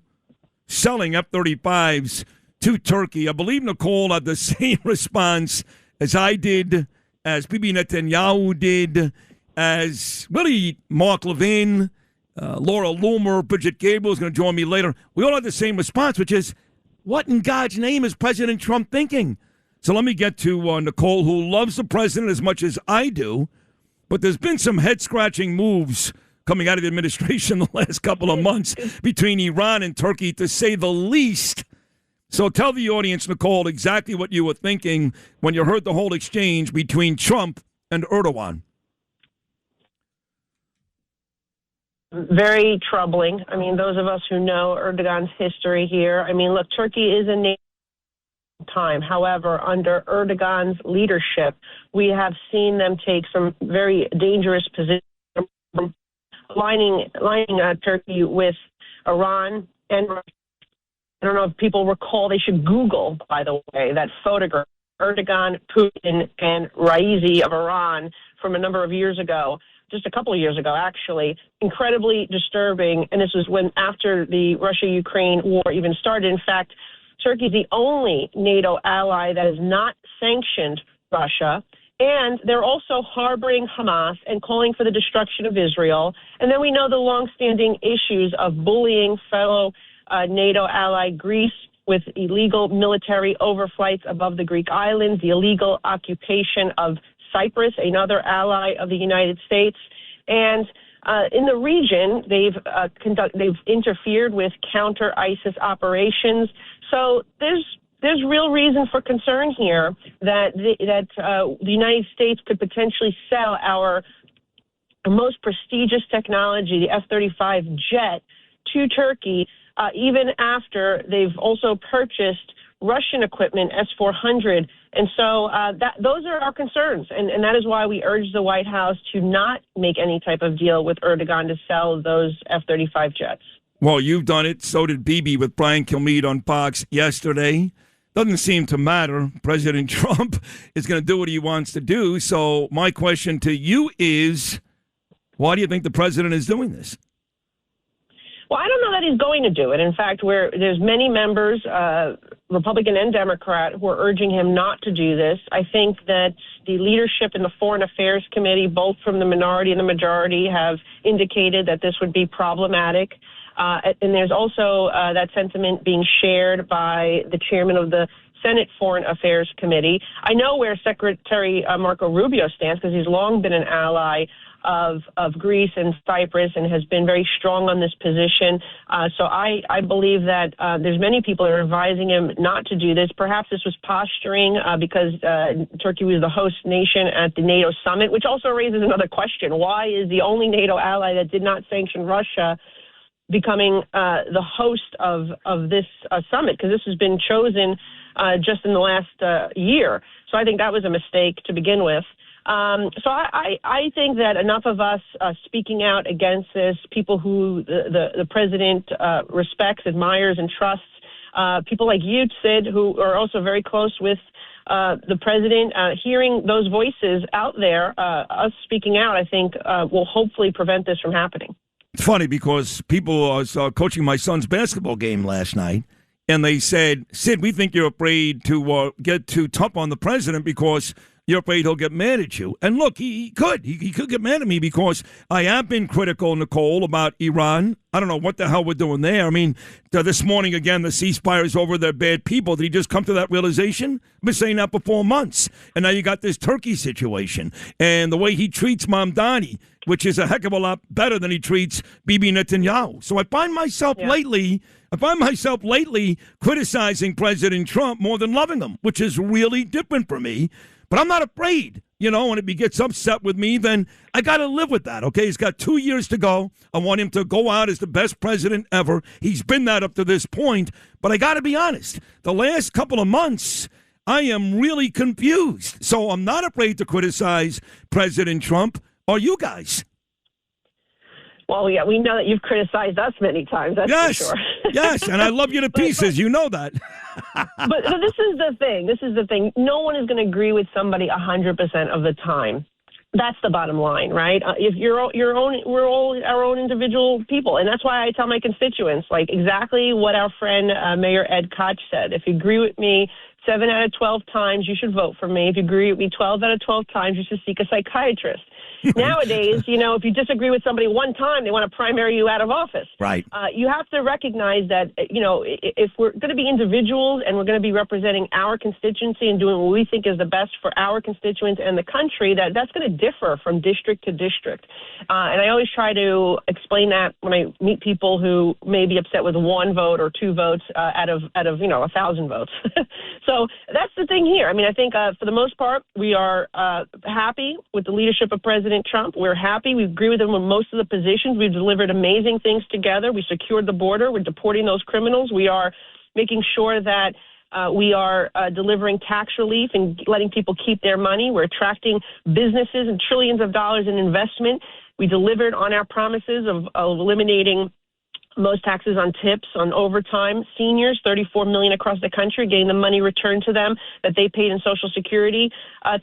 selling F-35s to Turkey. I believe Nicole had the same response as I did, as Bibi Netanyahu did, as really Mark Levin, Laura Loomer, Brigitte Gabriel is going to join me later. We all had the same response, which is, what in God's name is President Trump thinking? So let me get to Nicole, who loves the president as much as I do, but there's been some head-scratching moves coming out of the administration the last couple of months between Iran and Turkey, to say the least. So tell the audience, Nicole, exactly what you were thinking when you heard the whole exchange between Trump and Erdogan. Very troubling. I mean, those of us who know Erdogan's history here, I mean, look, Turkey is a nation time. However, under Erdogan's leadership, we have seen them take some very dangerous positions lining Turkey with Iran and Russia. I don't know if people recall, they should Google, by the way, that photograph, Erdogan, Putin, and Raisi of Iran from a number of years ago, just a couple of years ago, actually. Incredibly disturbing, and this was after the Russia-Ukraine war even started. In fact, Turkey is the only NATO ally that has not sanctioned Russia, and they're also harboring Hamas and calling for the destruction of Israel. And then we know the longstanding issues of bullying fellow NATO ally Greece with illegal military overflights above the Greek islands, the illegal occupation of Cyprus, another ally of the United States. And in the region, they've interfered with counter-ISIS operations. So there's real reason for concern here that the United States could potentially sell our most prestigious technology, the F-35 jet, to Turkey, even after they've also purchased Russian equipment, S-400. And so those are our concerns. And that is why we urge the White House to not make any type of deal with Erdogan to sell those F-35 jets. Well, you've done it. So did Bibi with Brian Kilmeade on Fox yesterday. Doesn't seem to matter. President Trump is going to do what he wants to do. So my question to you is, why do you think the president is doing this? Well, I don't know that he's going to do it. In fact, there's many members, Republican and Democrat, who are urging him not to do this. I think that the leadership in the Foreign Affairs Committee, both from the minority and the majority, have indicated that this would be problematic. And there's also that sentiment being shared by the chairman of the Senate Foreign Affairs Committee. I know where Secretary Marco Rubio stands because he's long been an ally of Greece and Cyprus and has been very strong on this position. So I believe that there's many people that are advising him not to do this. Perhaps this was posturing because Turkey was the host nation at the NATO summit, which also raises another question. Why is the only NATO ally that did not sanction Russia becoming the host of this summit? Because this has been chosen just in the last year. So I think that was a mistake to begin with. So I think that enough of us speaking out against this, people who the president respects, admires, and trusts, people like you, Sid, who are also very close with the president, hearing those voices out there, us speaking out, I think will hopefully prevent this from happening. It's funny because people was coaching my son's basketball game last night, and they said, Sid, we think you're afraid to get too tough on the president because you're afraid he'll get mad at you. And look, he could get mad at me because I have been critical, Nicole, about Iran. I don't know what the hell we're doing there. I mean, this morning, again, the ceasefire is over. They're bad people. Did he just come to that realization? I've been saying that for 4 months. And now you got this Turkey situation. And the way he treats Mamdani, which is a heck of a lot better than he treats Bibi Netanyahu. So I find myself lately criticizing President Trump more than loving him, which is really different for me. But I'm not afraid, and if he gets upset with me, then I got to live with that, okay? He's got 2 years to go. I want him to go out as the best president ever. He's been that up to this point. But I got to be honest, the last couple of months, I am really confused. So I'm not afraid to criticize President Trump. Are you guys? Well, yeah, we know that you've criticized us many times, that's for sure. Yes, and I love you to pieces. You know that. But this is the thing. No one is going to agree with somebody 100% of the time. That's the bottom line, right? If we're all our own individual people. And that's why I tell my constituents, like exactly what our friend Mayor Ed Koch said. If you agree with me 7 out of 12 times, you should vote for me. If you agree with me 12 out of 12 times, you should seek a psychiatrist. Nowadays, if you disagree with somebody one time, they want to primary you out of office. Right. You have to recognize that, if we're going to be individuals and we're going to be representing our constituency and doing what we think is the best for our constituents and the country, that's going to differ from district to district. And I always try to explain that when I meet people who may be upset with 1 vote or 2 votes out of 1,000 votes. So that's the thing here. I mean, I think for the most part, we are happy with the leadership of President Trump. We're happy. We agree with him on most of the positions. We've delivered amazing things together. We secured the border. We're deporting those criminals. We are making sure that we are delivering tax relief and letting people keep their money. We're attracting businesses and trillions of dollars in investment. We delivered on our promises of eliminating most taxes on tips, on overtime. Seniors, 34 million across the country, getting the money returned to them that they paid in Social Security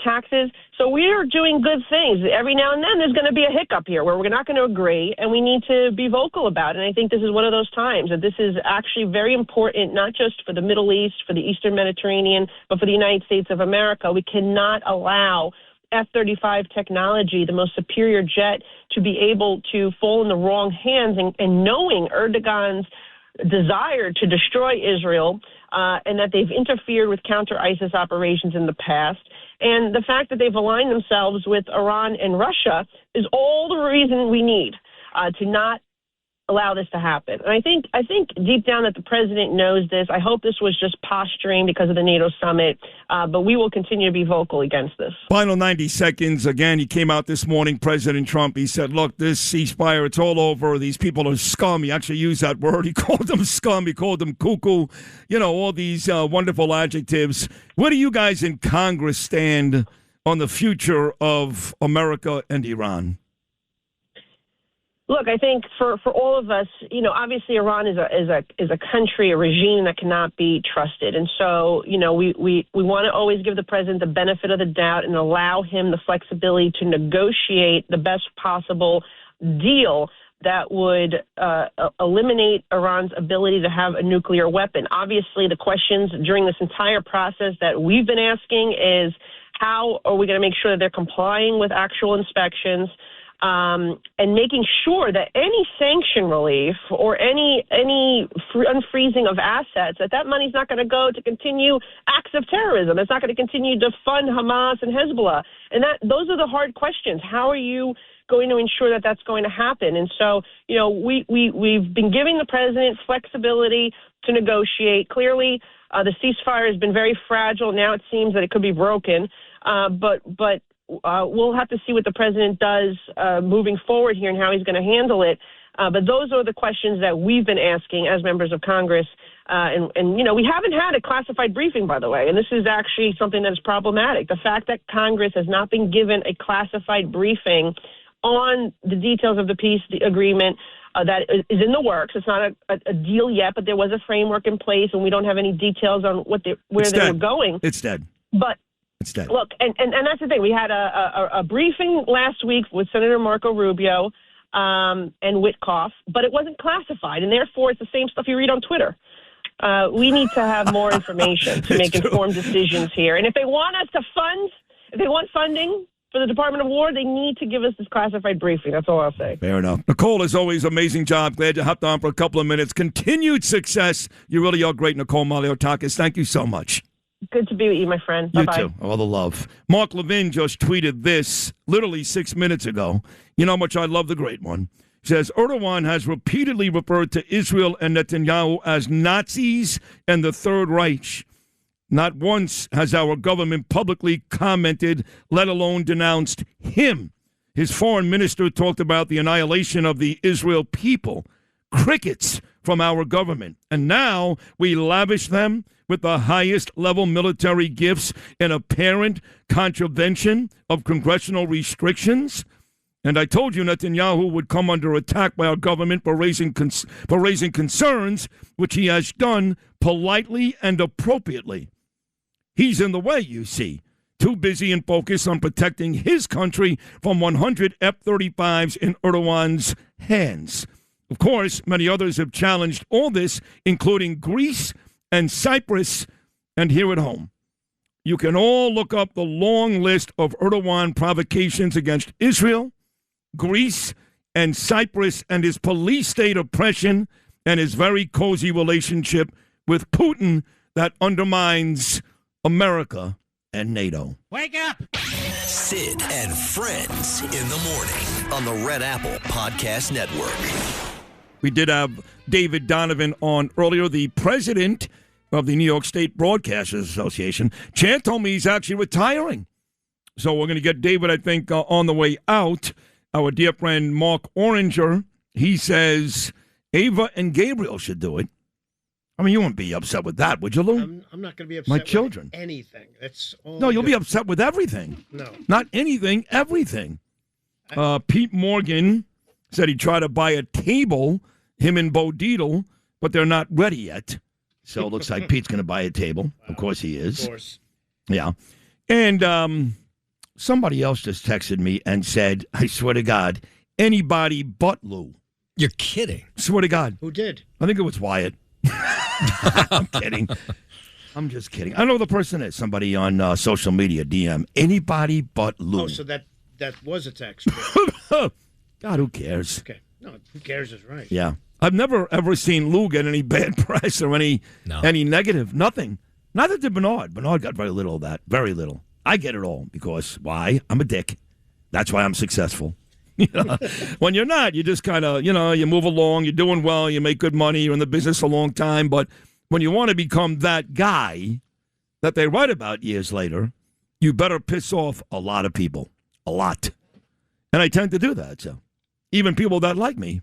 taxes. So we are doing good things. Every now and then there's going to be a hiccup here where we're not going to agree, and we need to be vocal about it. And I think this is one of those times that this is actually very important, not just for the Middle East, for the Eastern Mediterranean, but for the United States of America. We cannot allow F-35 technology, the most superior jet, to be able to fall in the wrong hands, and knowing Erdogan's desire to destroy Israel and that they've interfered with counter-ISIS operations in the past, and the fact that they've aligned themselves with Iran and Russia is all the reason we need to not allow this to happen. And I think deep down that the president knows this. I hope this was just posturing because of the NATO summit, but we will continue to be vocal against this. Final 90 seconds. Again, he came out this morning, President Trump. He said, look, this ceasefire, it's all over. These people are scum. He actually used that word. He called them scum. He called them cuckoo. You know, all these wonderful adjectives. Where do you guys in Congress stand on the future of America and Iran? Look, I think for all of us, you know, obviously Iran is a country, a regime that cannot be trusted. And so, you know, we want to always give the president the benefit of the doubt and allow him the flexibility to negotiate the best possible deal that would eliminate Iran's ability to have a nuclear weapon. Obviously, the questions during this entire process that we've been asking is, how are we going to make sure that they're complying with actual inspections? And making sure that any sanction relief or any unfreezing of assets, that money's not going to go to continue acts of terrorism. It's not going to continue to fund Hamas and Hezbollah. And those are the hard questions. How are you going to ensure that that's going to happen? And so, you know, we've been giving the president flexibility to negotiate. Clearly, the ceasefire has been very fragile. Now it seems that it could be broken. But we'll have to see what the president does moving forward here and how he's going to handle it. But those are the questions that we've been asking as members of Congress. And, you know, we haven't had a classified briefing, by the way, and this is actually something that is problematic. The fact that Congress has not been given a classified briefing on the details of the peace agreement that is in the works. It's not a deal yet, but there was a framework in place, and we don't have any details on where they were going. It's dead. But it's dead. Look, and that's the thing. We had a briefing last week with Senator Marco Rubio and Witkoff, but it wasn't classified, and therefore it's the same stuff you read on Twitter. We need to have more information to make informed decisions here. And if they want us to fund, if they want funding for the Department of War, they need to give us this classified briefing. That's all I'll say. Fair enough. Nicole, as always, amazing job. Glad you hopped on for a couple of minutes. Continued success. You really are great, Nicole Malliotakis. Thank you so much. Good to be with you, my friend. Bye-bye. You too. All the love. Mark Levin just tweeted this literally 6 minutes ago. You know how much I love the great one. He says, Erdogan has repeatedly referred to Israel and Netanyahu as Nazis and the Third Reich. Not once has our government publicly commented, let alone denounced him. His foreign minister talked about the annihilation of the Israel people. Crickets from our government. And now we lavish them with the highest level military gifts in apparent contravention of congressional restrictions. And I told you Netanyahu would come under attack by our government for raising concerns, which he has done politely and appropriately. He's in the way, you see. Too busy and focused on protecting his country from 100 F-35s in Erdogan's hands. Of course, many others have challenged all this, including Greece and Cyprus, and here at home. You can all look up the long list of Erdogan provocations against Israel, Greece, and Cyprus, and his police state oppression and his very cozy relationship with Putin that undermines America and NATO. Wake up! Sid and Friends in the morning on the Red Apple Podcast Network. We did have David Donovan on earlier, the president of the New York State Broadcasters Association. Chan told me he's actually retiring. So we're going to get David, I think, on the way out. Our dear friend Mark Oranger, he says Ava and Gabriel should do it. I mean, you wouldn't be upset with that, would you, Lou? I'm not going to be upset My children. with anything. That's all. No, you'll be upset with everything. No. Not anything, everything. Pete Morgan said he tried to buy a table, him and Bo Dietl, but they're not ready yet. So it looks like Pete's going to buy a table. Wow. Of course he is. Of course. Yeah. And somebody else just texted me and said, I swear to God, anybody but Lou. You're kidding. Swear to God. Who did? I think it was Wyatt. I'm kidding. I'm just kidding. I know the person is. Somebody on social media, DM. Anybody but Lou. Oh, so that was a text. God, who cares? Okay. No, who cares is right. Yeah. I've never, ever seen Lou get any bad press or any negative. Nothing. Neither did Bernard. Bernard got very little of that. Very little. I get it all because, why? I'm a dick. That's why I'm successful. When you're not, you just kind of, you move along, you're doing well, you make good money, you're in the business a long time. But when you want to become that guy that they write about years later, you better piss off a lot of people. A lot. And I tend to do that. So even people that like me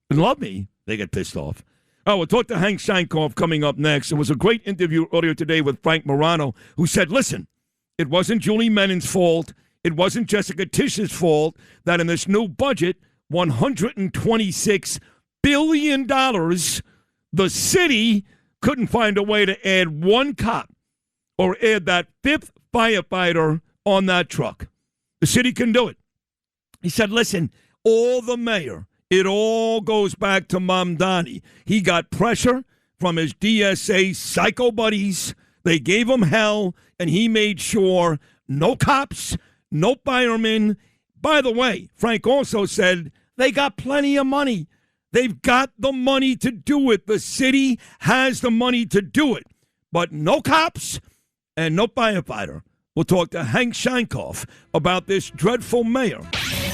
and love me, they get pissed off. Oh, we'll talk to Hank Sheinkopf coming up next. It was a great interview earlier today with Frank Morano, who said, listen, it wasn't Julie Menon's fault. It wasn't Jessica Tisch's fault that in this new budget, $126 billion, the city couldn't find a way to add one cop or add that fifth firefighter on that truck. The city can do it. He said, listen, all the mayor, it all goes back to Mamdani. He got pressure from his DSA psycho buddies. They gave him hell, and he made sure no cops, no firemen. By the way, Frank also said they got plenty of money. They've got the money to do it. The city has the money to do it. But no cops and no firefighter. We'll talk to Hank Sheinkopf about this dreadful mayor.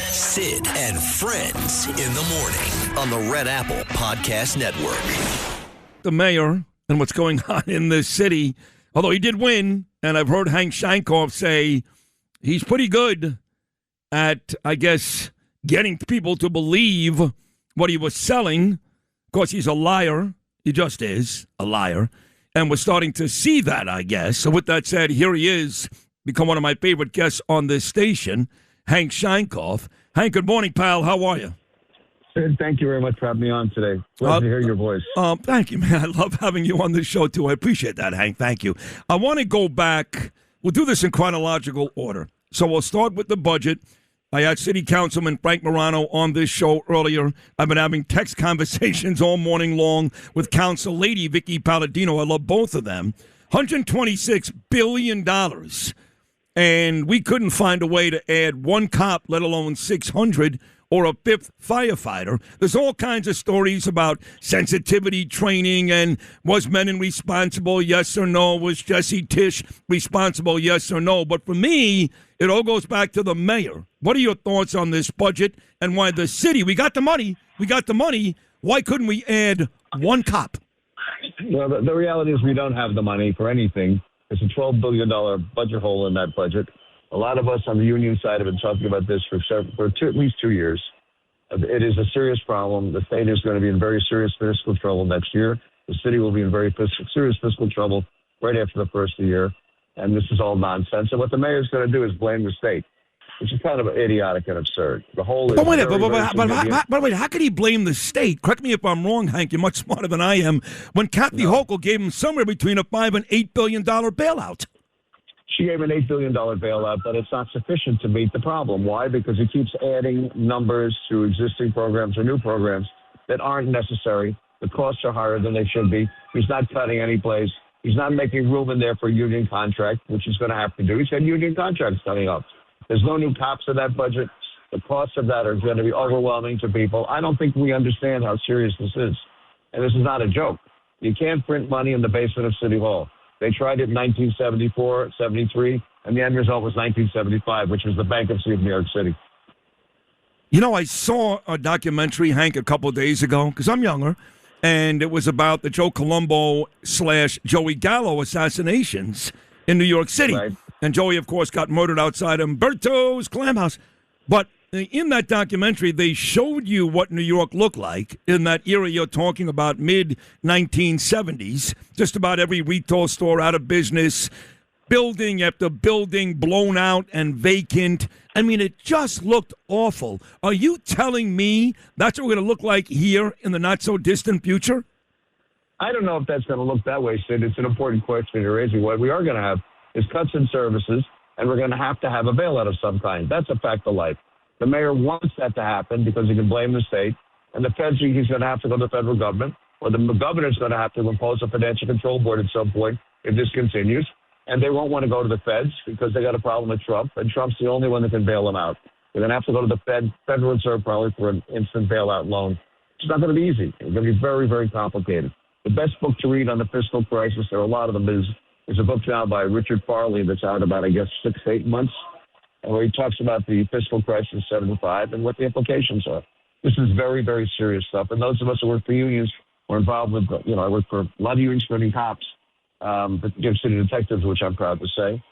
Sid and Friends in the morning on the Red Apple Podcast Network. The mayor and what's going on in this city, although he did win, and I've heard Hank Sheinkopf say he's pretty good at, I guess, getting people to believe what he was selling. Of course, he's a liar. He just is a liar. And we're starting to see that, I guess. So with that said, here he is, become one of my favorite guests on this station, Hank Sheinkopf. Hank, good morning, pal. How are you? Sid, thank you very much for having me on today. Glad to hear your voice. Thank you, man. I love having you on the show, too. I appreciate that, Hank. Thank you. I want to go back. We'll do this in chronological order. So we'll start with the budget. I had City Councilman Frank Morano on this show earlier. I've been having text conversations all morning long with Council Lady Vicky Palladino. I love both of them. $126 billion. And we couldn't find a way to add one cop, let alone 600 or a fifth firefighter. There's all kinds of stories about sensitivity training and was Menon responsible, yes or no? Was Jesse Tisch responsible, yes or no? But for me, it all goes back to the mayor. What are your thoughts on this budget and why the city, we got the money, why couldn't we add one cop? Well, the reality is we don't have the money for anything. There's a $12 billion budget hole in that budget. A lot of us on the union side have been talking about this for at least 2 years. It is a serious problem. The state is going to be in very serious fiscal trouble next year. The city will be in very serious fiscal trouble right after the first of the year. And this is all nonsense. And what the mayor is going to do is blame the state, which is kind of idiotic and absurd. The whole is But wait, how could he blame the state? Correct me if I'm wrong, Hank. You're much smarter than I am. When Kathy Hochul gave him somewhere between a $5 and $8 billion bailout. She gave an $8 billion bailout, but it's not sufficient to meet the problem. Why? Because he keeps adding numbers to existing programs or new programs that aren't necessary. The costs are higher than they should be. He's not cutting any place. He's not making room in there for union contract, which he's going to have to do. He's got union contracts coming up. There's no new cops in that budget. The costs of that are going to be overwhelming to people. I don't think we understand how serious this is. And this is not a joke. You can't print money in the basement of City Hall. They tried it in 1974, 73, and the end result was 1975, which was the bankruptcy of New York City. You know, I saw a documentary, Hank, a couple of days ago, because I'm younger, and it was about the Joe Colombo / Joey Gallo assassinations in New York City. Right. And Joey, of course, got murdered outside Umberto's Clam House. But in that documentary, they showed you what New York looked like in that era you're talking about, mid-1970s. Just about every retail store out of business, building after building blown out and vacant. I mean, it just looked awful. Are you telling me that's what we're going to look like here in the not-so-distant future? I don't know if that's going to look that way, Sid. It's an important question you're raising. What we are going to have is cuts in services, and we're going to have a bailout of some kind. That's a fact of life. The mayor wants that to happen because he can blame the state, and the feds, he's going to have to go to the federal government, or the governor's going to have to impose a financial control board at some point if this continues. And they won't want to go to the feds because they got a problem with Trump, and Trump's the only one that can bail them out. They're going to have to go to the Federal Reserve probably for an instant bailout loan. It's not going to be easy. It's going to be very, very complicated. The best book to read on the fiscal crisis, there are a lot of them, is a book now by Richard Farley that's out about, 6 to 8 months, where he talks about the fiscal crisis 75 and what the implications are. This is very, very serious stuff. And those of us who work for unions were involved with, I work for a lot of unions, including cops, but city detectives, which I'm proud to say.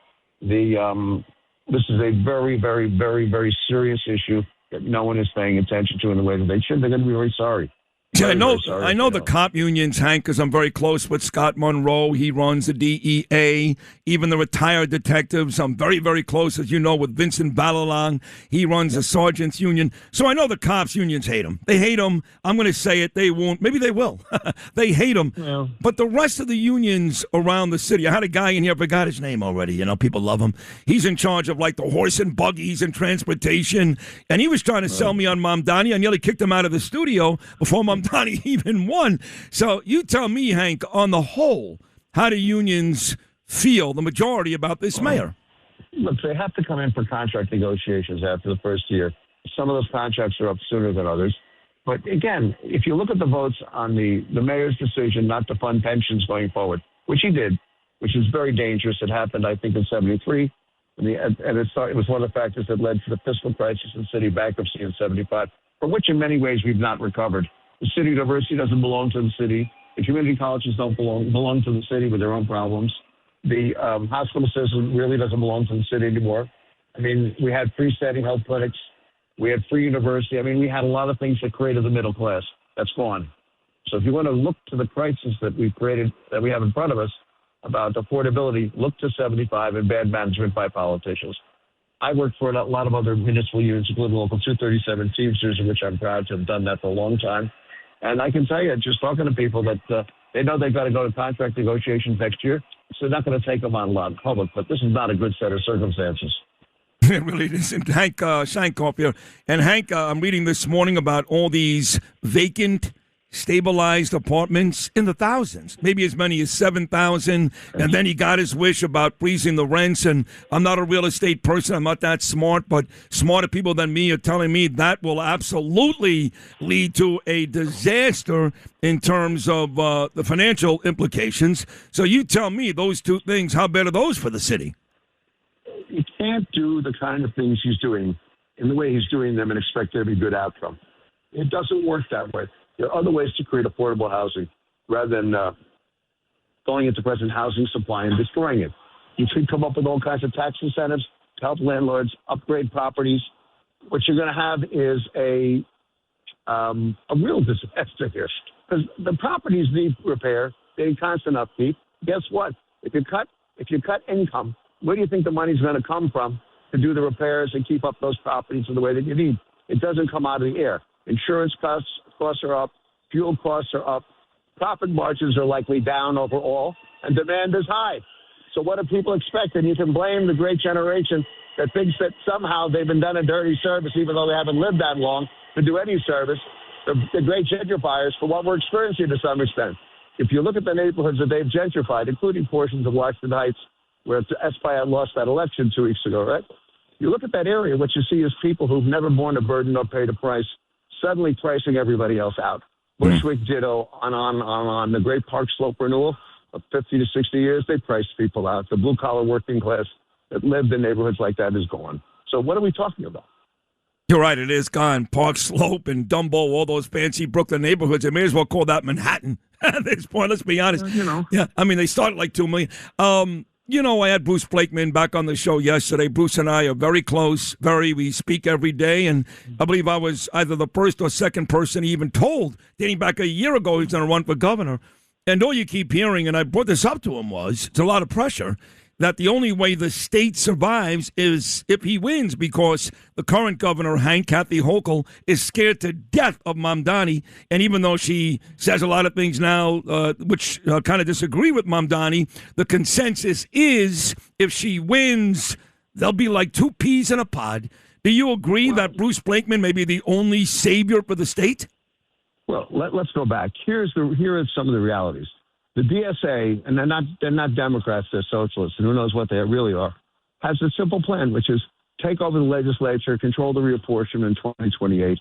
This is a very, very, very, very serious issue that no one is paying attention to in the way that they should. They're going to be very sorry. Yeah, I know the cop unions, Hank, because I'm very close with Scott Monroe. He runs the DEA. Even the retired detectives, I'm very, very close, as you know, with Vincent Balalang. He runs the sergeants union. So I know the cops unions hate him. They hate him. I'm going to say it. They won't. Maybe they will. They hate him. Yeah. But the rest of the unions around the city, I had a guy in here, I forgot his name already. People love him. He's in charge of the horse and buggies and transportation. And he was trying to sell me on Mamdani. I nearly kicked him out of the studio before Mamdani even won. So you tell me, Hank, on the whole, how do unions feel, the majority, about this mayor? Look, they have to come in for contract negotiations after the first year. Some of those contracts are up sooner than others. But again, if you look at the votes on the mayor's decision not to fund pensions going forward, which he did, which is very dangerous. It happened, I think, in 73. And it was one of the factors that led to the fiscal crisis and city bankruptcy in 75, from which in many ways we've not recovered. The city university doesn't belong to the city. The community colleges don't belong to the city with their own problems. The hospital system really doesn't belong to the city anymore. I mean, we had freestanding health clinics. We had free university. I mean, we had a lot of things that created the middle class. That's gone. So if you want to look to the crisis that we've created, that we have in front of us about affordability, look to 75 and bad management by politicians. I work for a lot of other municipal unions, including Local 237 Teamsters, in which I'm proud to have done that for a long time. And I can tell you, just talking to people, that they know they've got to go to contract negotiations next year, so they're not going to take them on a lot in public. But this is not a good set of circumstances. It really isn't. Hank Sheinkopf here. And Hank, I'm reading this morning about all these vacant, stabilized apartments in the thousands, maybe as many as 7,000. And then he got his wish about freezing the rents. And I'm not a real estate person. I'm not that smart, but smarter people than me are telling me that will absolutely lead to a disaster in terms of the financial implications. So you tell me those two things, how bad are those for the city? You can't do the kind of things he's doing in the way he's doing them and expect there to be good outcome. It doesn't work that way. There are other ways to create affordable housing rather than going into present housing supply and destroying it. You could come up with all kinds of tax incentives to help landlords upgrade properties. What you're going to have is a real disaster here because the properties need repair. They need constant upkeep. Guess what? If you cut income, where do you think the money's going to come from to do the repairs and keep up those properties in the way that you need? It doesn't come out of the air. Insurance costs are up. Fuel costs are up. Profit margins are likely down overall, and demand is high. So what do people expect? And you can blame the great generation that thinks that somehow they've been done a dirty service, even though they haven't lived that long to do any service, the great gentrifiers, for what we're experiencing to some extent. If you look at the neighborhoods that they've gentrified, including portions of Washington Heights, where Espaillat lost that election 2 weeks ago, right? You look at that area, what you see is people who've never borne a burden or paid a price, suddenly pricing everybody else out. Bushwick, ditto, on. The Great Park Slope renewal of 50 to 60 years, they priced people out. The blue-collar working class that lived in neighborhoods like that is gone. So what are we talking about? You're right, it is gone. Park Slope and Dumbo, all those fancy Brooklyn neighborhoods, they may as well call that Manhattan at this point, let's be honest. Yeah, I mean, they started like 2 million. I had Bruce Blakeman back on the show yesterday. Bruce and I are very close, we speak every day, and I believe I was either the first or second person he even told, dating back a year ago, he's going to run for governor. And all you keep hearing, and I brought this up to him, was, it's a lot of pressure. that the only way the state survives is if he wins, because the current governor, Kathy Hochul, is scared to death of Mamdani. And even though she says a lot of things now which kind of disagree with Mamdani, the consensus is if she wins, they'll be like two peas in a pod. Do you agree that Bruce Blakeman may be the only savior for the state? Well, let's go back. Here are some of the realities. The DSA, and they're not Democrats, they're socialists, and who knows what they really are, has a simple plan, which is take over the legislature, control the reapportionment in 2028,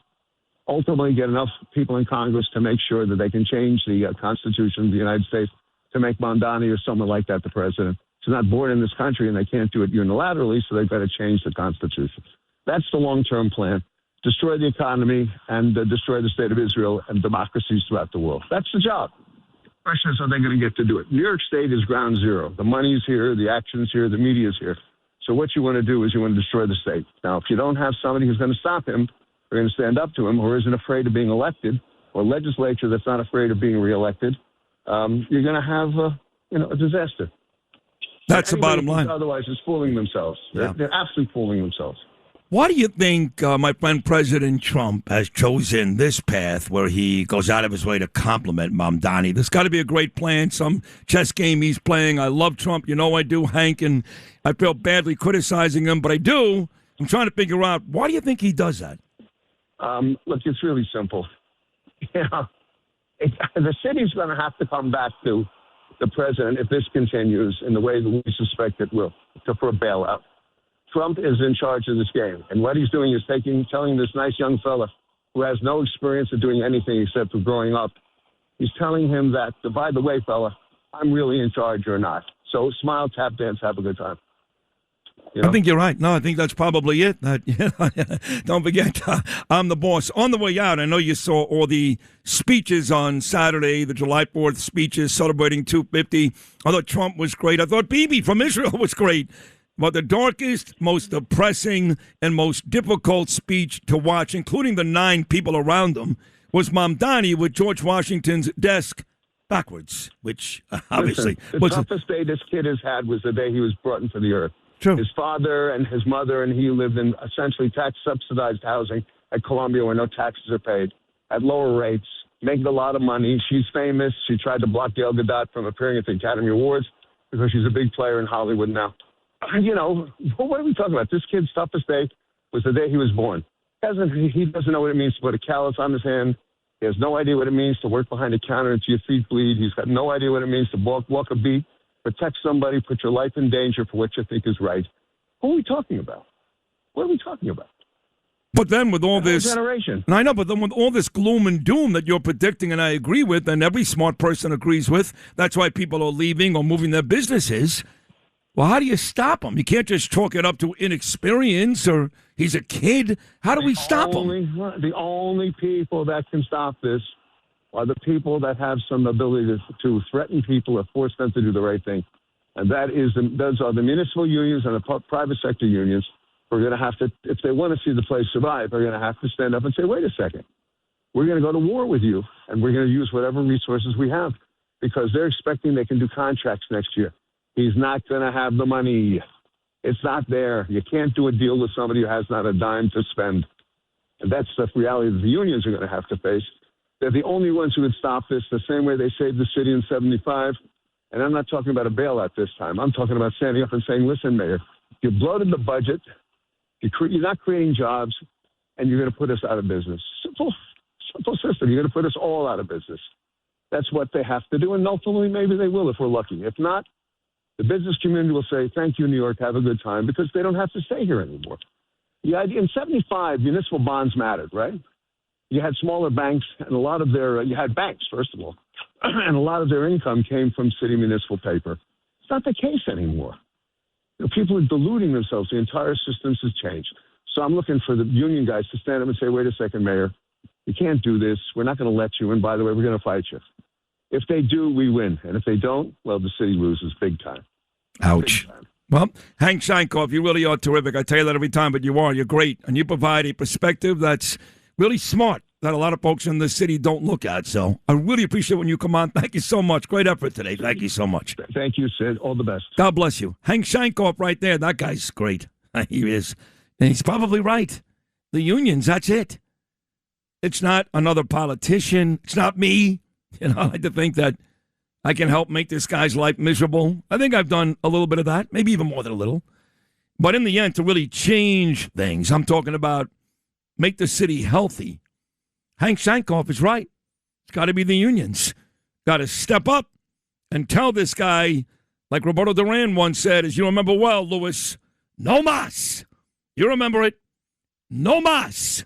ultimately get enough people in Congress to make sure that they can change the Constitution of the United States to make Mamdani or someone like that the president. She's not born in this country, and they can't do it unilaterally, so they've got to change the Constitution. That's the long-term plan. Destroy the economy and destroy the state of Israel and democracies throughout the world. That's the job. The question is, are they going to get to do it? New York State is ground zero. The money's here, the action's here, the media's here. So what you want to do is you want to destroy the state. Now, if you don't have somebody who's going to stop him, or going to stand up to him, or isn't afraid of being elected, or a legislature that's not afraid of being reelected, you're going to have a disaster. That's the bottom line. Otherwise, is fooling themselves. They're absolutely fooling themselves. Why do you think my friend President Trump has chosen this path where he goes out of his way to compliment Mamdani? There's got to be a great plan, some chess game he's playing. I love Trump. You know I do, Hank, and I feel badly criticizing him, but I do. I'm trying to figure out, why do you think he does that? Look, it's really simple. The city's going to have to come back to the president if this continues in the way that we suspect it will, for a bailout. Trump is in charge of this game, and what he's doing is telling this nice young fella who has no experience of doing anything except for growing up, he's telling him that, by the way, fella, I'm really in charge or not. So smile, tap dance, have a good time. You know? I think you're right. No, I think that's probably it. Don't forget, I'm the boss. On the way out, I know you saw all the speeches on Saturday, the July 4th speeches celebrating 250. I thought Trump was great. I thought Bibi from Israel was great. But the darkest, most depressing, and most difficult speech to watch, including the 9 people around him, was Mamdani with George Washington's desk backwards, which obviously the toughest day this kid has had was the day he was brought into the earth. True. His father and his mother and he lived in essentially tax-subsidized housing at Columbia where no taxes are paid, at lower rates, making a lot of money. She's famous. She tried to block Gail Gadot from appearing at the Academy Awards because she's a big player in Hollywood now. What are we talking about? This kid's toughest day was the day he was born. He doesn't know what it means to put a callus on his hand. He has no idea what it means to work behind a counter until your feet bleed. He's got no idea what it means to walk a beat, protect somebody, put your life in danger for what you think is right. Who are we talking about? What are we talking about? But then with all this generation. I know, but then with all this gloom and doom that you're predicting, and I agree with, and every smart person agrees with, that's why people are leaving or moving their businesses. Well, how do you stop him? You can't just chalk it up to inexperience or he's a kid. How do we stop him? The only people that can stop this are the people that have some ability to threaten people or force them to do the right thing. And those are the municipal unions and the private sector unions. We're going to have to, if they want to see the place survive, they're going to have to stand up and say, wait a second, we're going to go to war with you and we're going to use whatever resources we have because they're expecting they can do contracts next year. He's not going to have the money. It's not there. You can't do a deal with somebody who has not a dime to spend. And that's the reality that the unions are going to have to face. They're the only ones who would stop this the same way they saved the city in 75. And I'm not talking about a bailout this time. I'm talking about standing up and saying, listen, Mayor, you bloated the budget. You're not creating jobs, and you're going to put us out of business. Simple system. You're going to put us all out of business. That's what they have to do, and ultimately maybe they will if we're lucky. If not, the business community will say, thank you, New York, have a good time, because they don't have to stay here anymore. The idea, in 75, municipal bonds mattered, right? You had smaller banks, and a lot of their, you had banks, first of all, and a lot of their income came from city municipal paper. It's not the case anymore. People are deluding themselves. The entire system has changed. So I'm looking for the union guys to stand up and say, wait a second, Mayor, you can't do this. We're not going to let you. And by the way, we're going to fight you. If they do, we win. And if they don't, well, the city loses big time. Ouch. Well, Hank Sheinkopf, you really are terrific. I tell you that every time, but you are. You're great. And you provide a perspective that's really smart. that a lot of folks in the city don't look at. So I really appreciate when you come on. Thank you so much. Great effort today. Thank you so much. Thank you, Sid. All the best. God bless you. Hank Sheinkopf right there. That guy's great. He is. And he's probably right. The unions, that's it. It's not another politician. It's not me. I like to think that I can help make this guy's life miserable. I think I've done a little bit of that, maybe even more than a little. But in the end, to really change things, I'm talking about make the city healthy. Hank Sheinkopf is right. It's got to be the unions. Got to step up and tell this guy, like Roberto Duran once said, as you remember well, Louis, no mas. You remember it? No mas.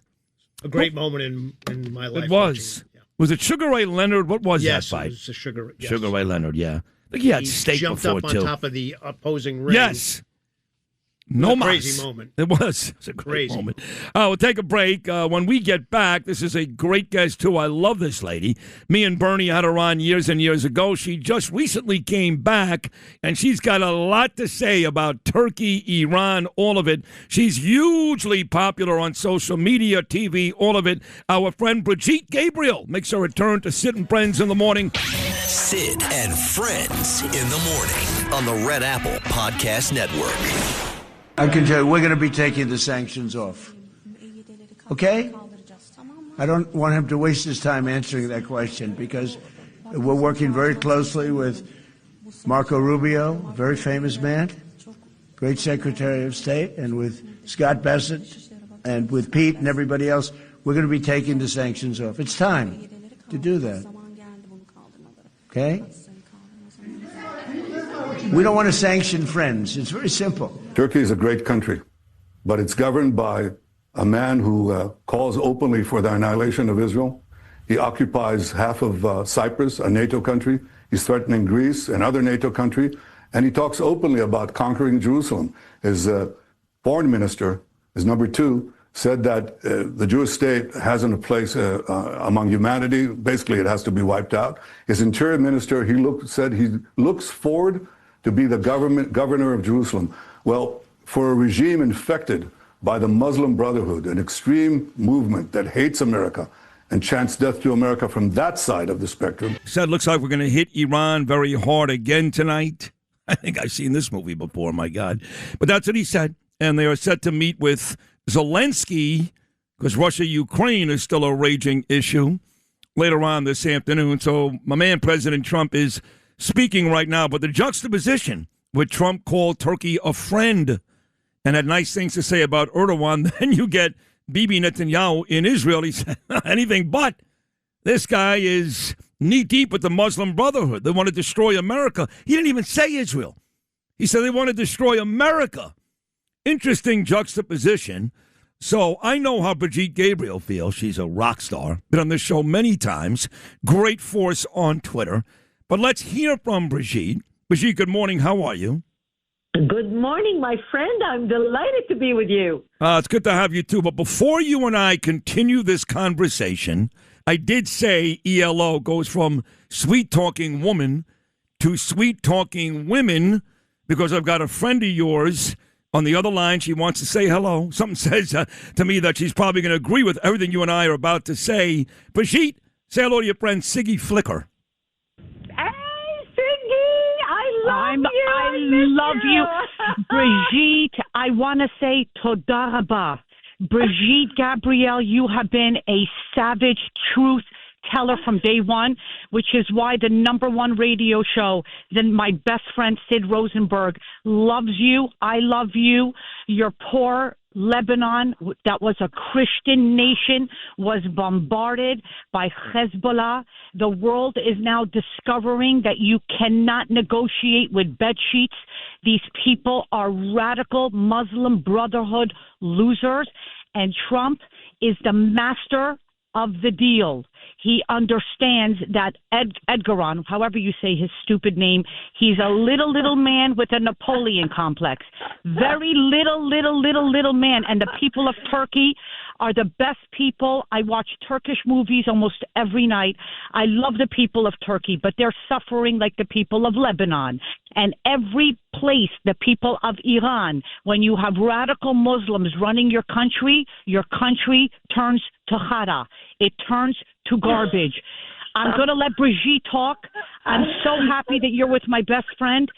A great moment in my life. It was. Yeah. Was it Sugar Ray Leonard? What was that fight? Yes, it was Sugar Ray Leonard, yeah. I think he had steak jumped before, up on too. top of the opposing ring. Yes. No mas. Crazy moment. It was. It's a great moment. We'll take a break. When we get back, this is a great guest, too. I love this lady. Me and Bernie had her on years and years ago. She just recently came back, and she's got a lot to say about Turkey, Iran, all of it. She's hugely popular on social media, TV, all of it. Our friend Brigitte Gabriel makes her return to Sid Friends in the morning. Sid and Friends in the morning on the Red Apple Podcast Network. I can tell you, we're going to be taking the sanctions off. Okay? I don't want him to waste his time answering that question because we're working very closely with Marco Rubio, a very famous man, great Secretary of State, and with Scott Bessent, and with Pete and everybody else. We're going to be taking the sanctions off. It's time to do that. Okay? We don't want to sanction friends. It's very simple. Turkey is a great country, but it's governed by a man who calls openly for the annihilation of Israel. He occupies half of Cyprus, a NATO country. He's threatening Greece, another NATO country. And he talks openly about conquering Jerusalem. His foreign minister, his number two, said that the Jewish state hasn't a place among humanity. Basically, it has to be wiped out. His interior minister, said he looks forward to be the governor of Jerusalem. Well, for a regime infected by the Muslim Brotherhood, an extreme movement that hates America and chants death to America from that side of the spectrum. Said, looks like we're going to hit Iran very hard again tonight. I think I've seen this movie before, my God. But that's what he said. And they are set to meet with Zelensky, because Russia-Ukraine is still a raging issue, later on this afternoon. So my man, President Trump, is speaking right now. But the juxtaposition with Trump called Turkey a friend and had nice things to say about Erdogan, then you get Bibi Netanyahu in Israel. He said anything but. This guy is knee-deep with the Muslim Brotherhood. They want to destroy America. He didn't even say Israel. He said they want to destroy America. Interesting juxtaposition. So I know how Brigitte Gabriel feels. She's a rock star. Been on this show many times. Great force on Twitter. But let's hear from Brigitte. Brigitte, good morning. How are you? Good morning, my friend. I'm delighted to be with you. It's good to have you, too. But before you and I continue this conversation, I did say ELO goes from sweet-talking woman to sweet-talking women because I've got a friend of yours on the other line. She wants to say hello. Something says to me that she's probably going to agree with everything you and I are about to say. Brigitte, say hello to your friend Siggy Flicker. I love you. Brigitte, I want to say toda rabah. Brigitte Gabriel, you have been a savage truth teller from day one, which is why the number one radio show, then my best friend Sid Rosenberg loves you. I love you. Your poor Lebanon, that was a Christian nation, was bombarded by Hezbollah. The world is now discovering that you cannot negotiate with bed sheets. These people are radical Muslim Brotherhood losers, and Trump is the master of the deal. he understands that Edgaron, however you say his stupid name, he's a little man with a Napoleon complex. Very little man. And the people of Turkey are the best people. I watch Turkish movies almost every night. I love the people of Turkey, but they're suffering like the people of Lebanon. And every place, the people of Iran, when you have radical Muslims running your country turns to khara. It turns to garbage. I'm going to let Brigitte talk. I'm so happy that you're with my best friend.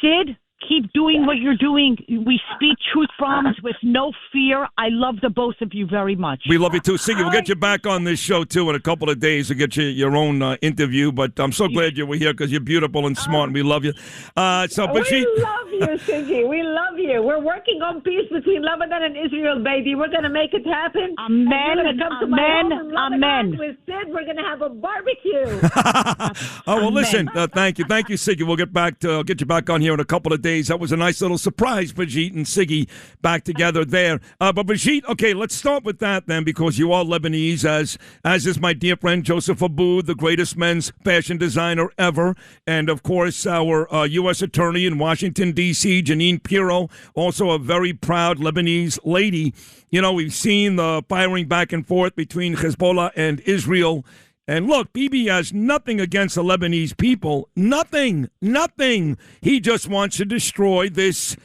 Sid, keep doing what you're doing. We speak truth bombs with no fear. I love the both of you very much. We love you too, Siggy. We'll get you back on this show too in a couple of days. We'll get you your own interview. But I'm so glad you were here because you're beautiful and smart, and we love you. So, Brigitte, we love you, Siggy. We love you. We're working on peace between Lebanon and Israel, baby. We're going to make it happen. Amen. Amen. With Sid, we're going to have a barbecue. Oh well, listen. Thank you, Siggy. We'll get you back on here in a couple of days. That was a nice little surprise, Brigitte and Siggy back together there. But Brigitte, okay, let's start with that then, because you are Lebanese, as is my dear friend Joseph Abboud, the greatest men's fashion designer ever, and of course our U.S. Attorney in Washington D.C., Janine Pirro, also a very proud Lebanese lady. You know, we've seen the firing back and forth between Hezbollah and Israel. And look, Bibi has nothing against the Lebanese people. Nothing. He just wants to destroy this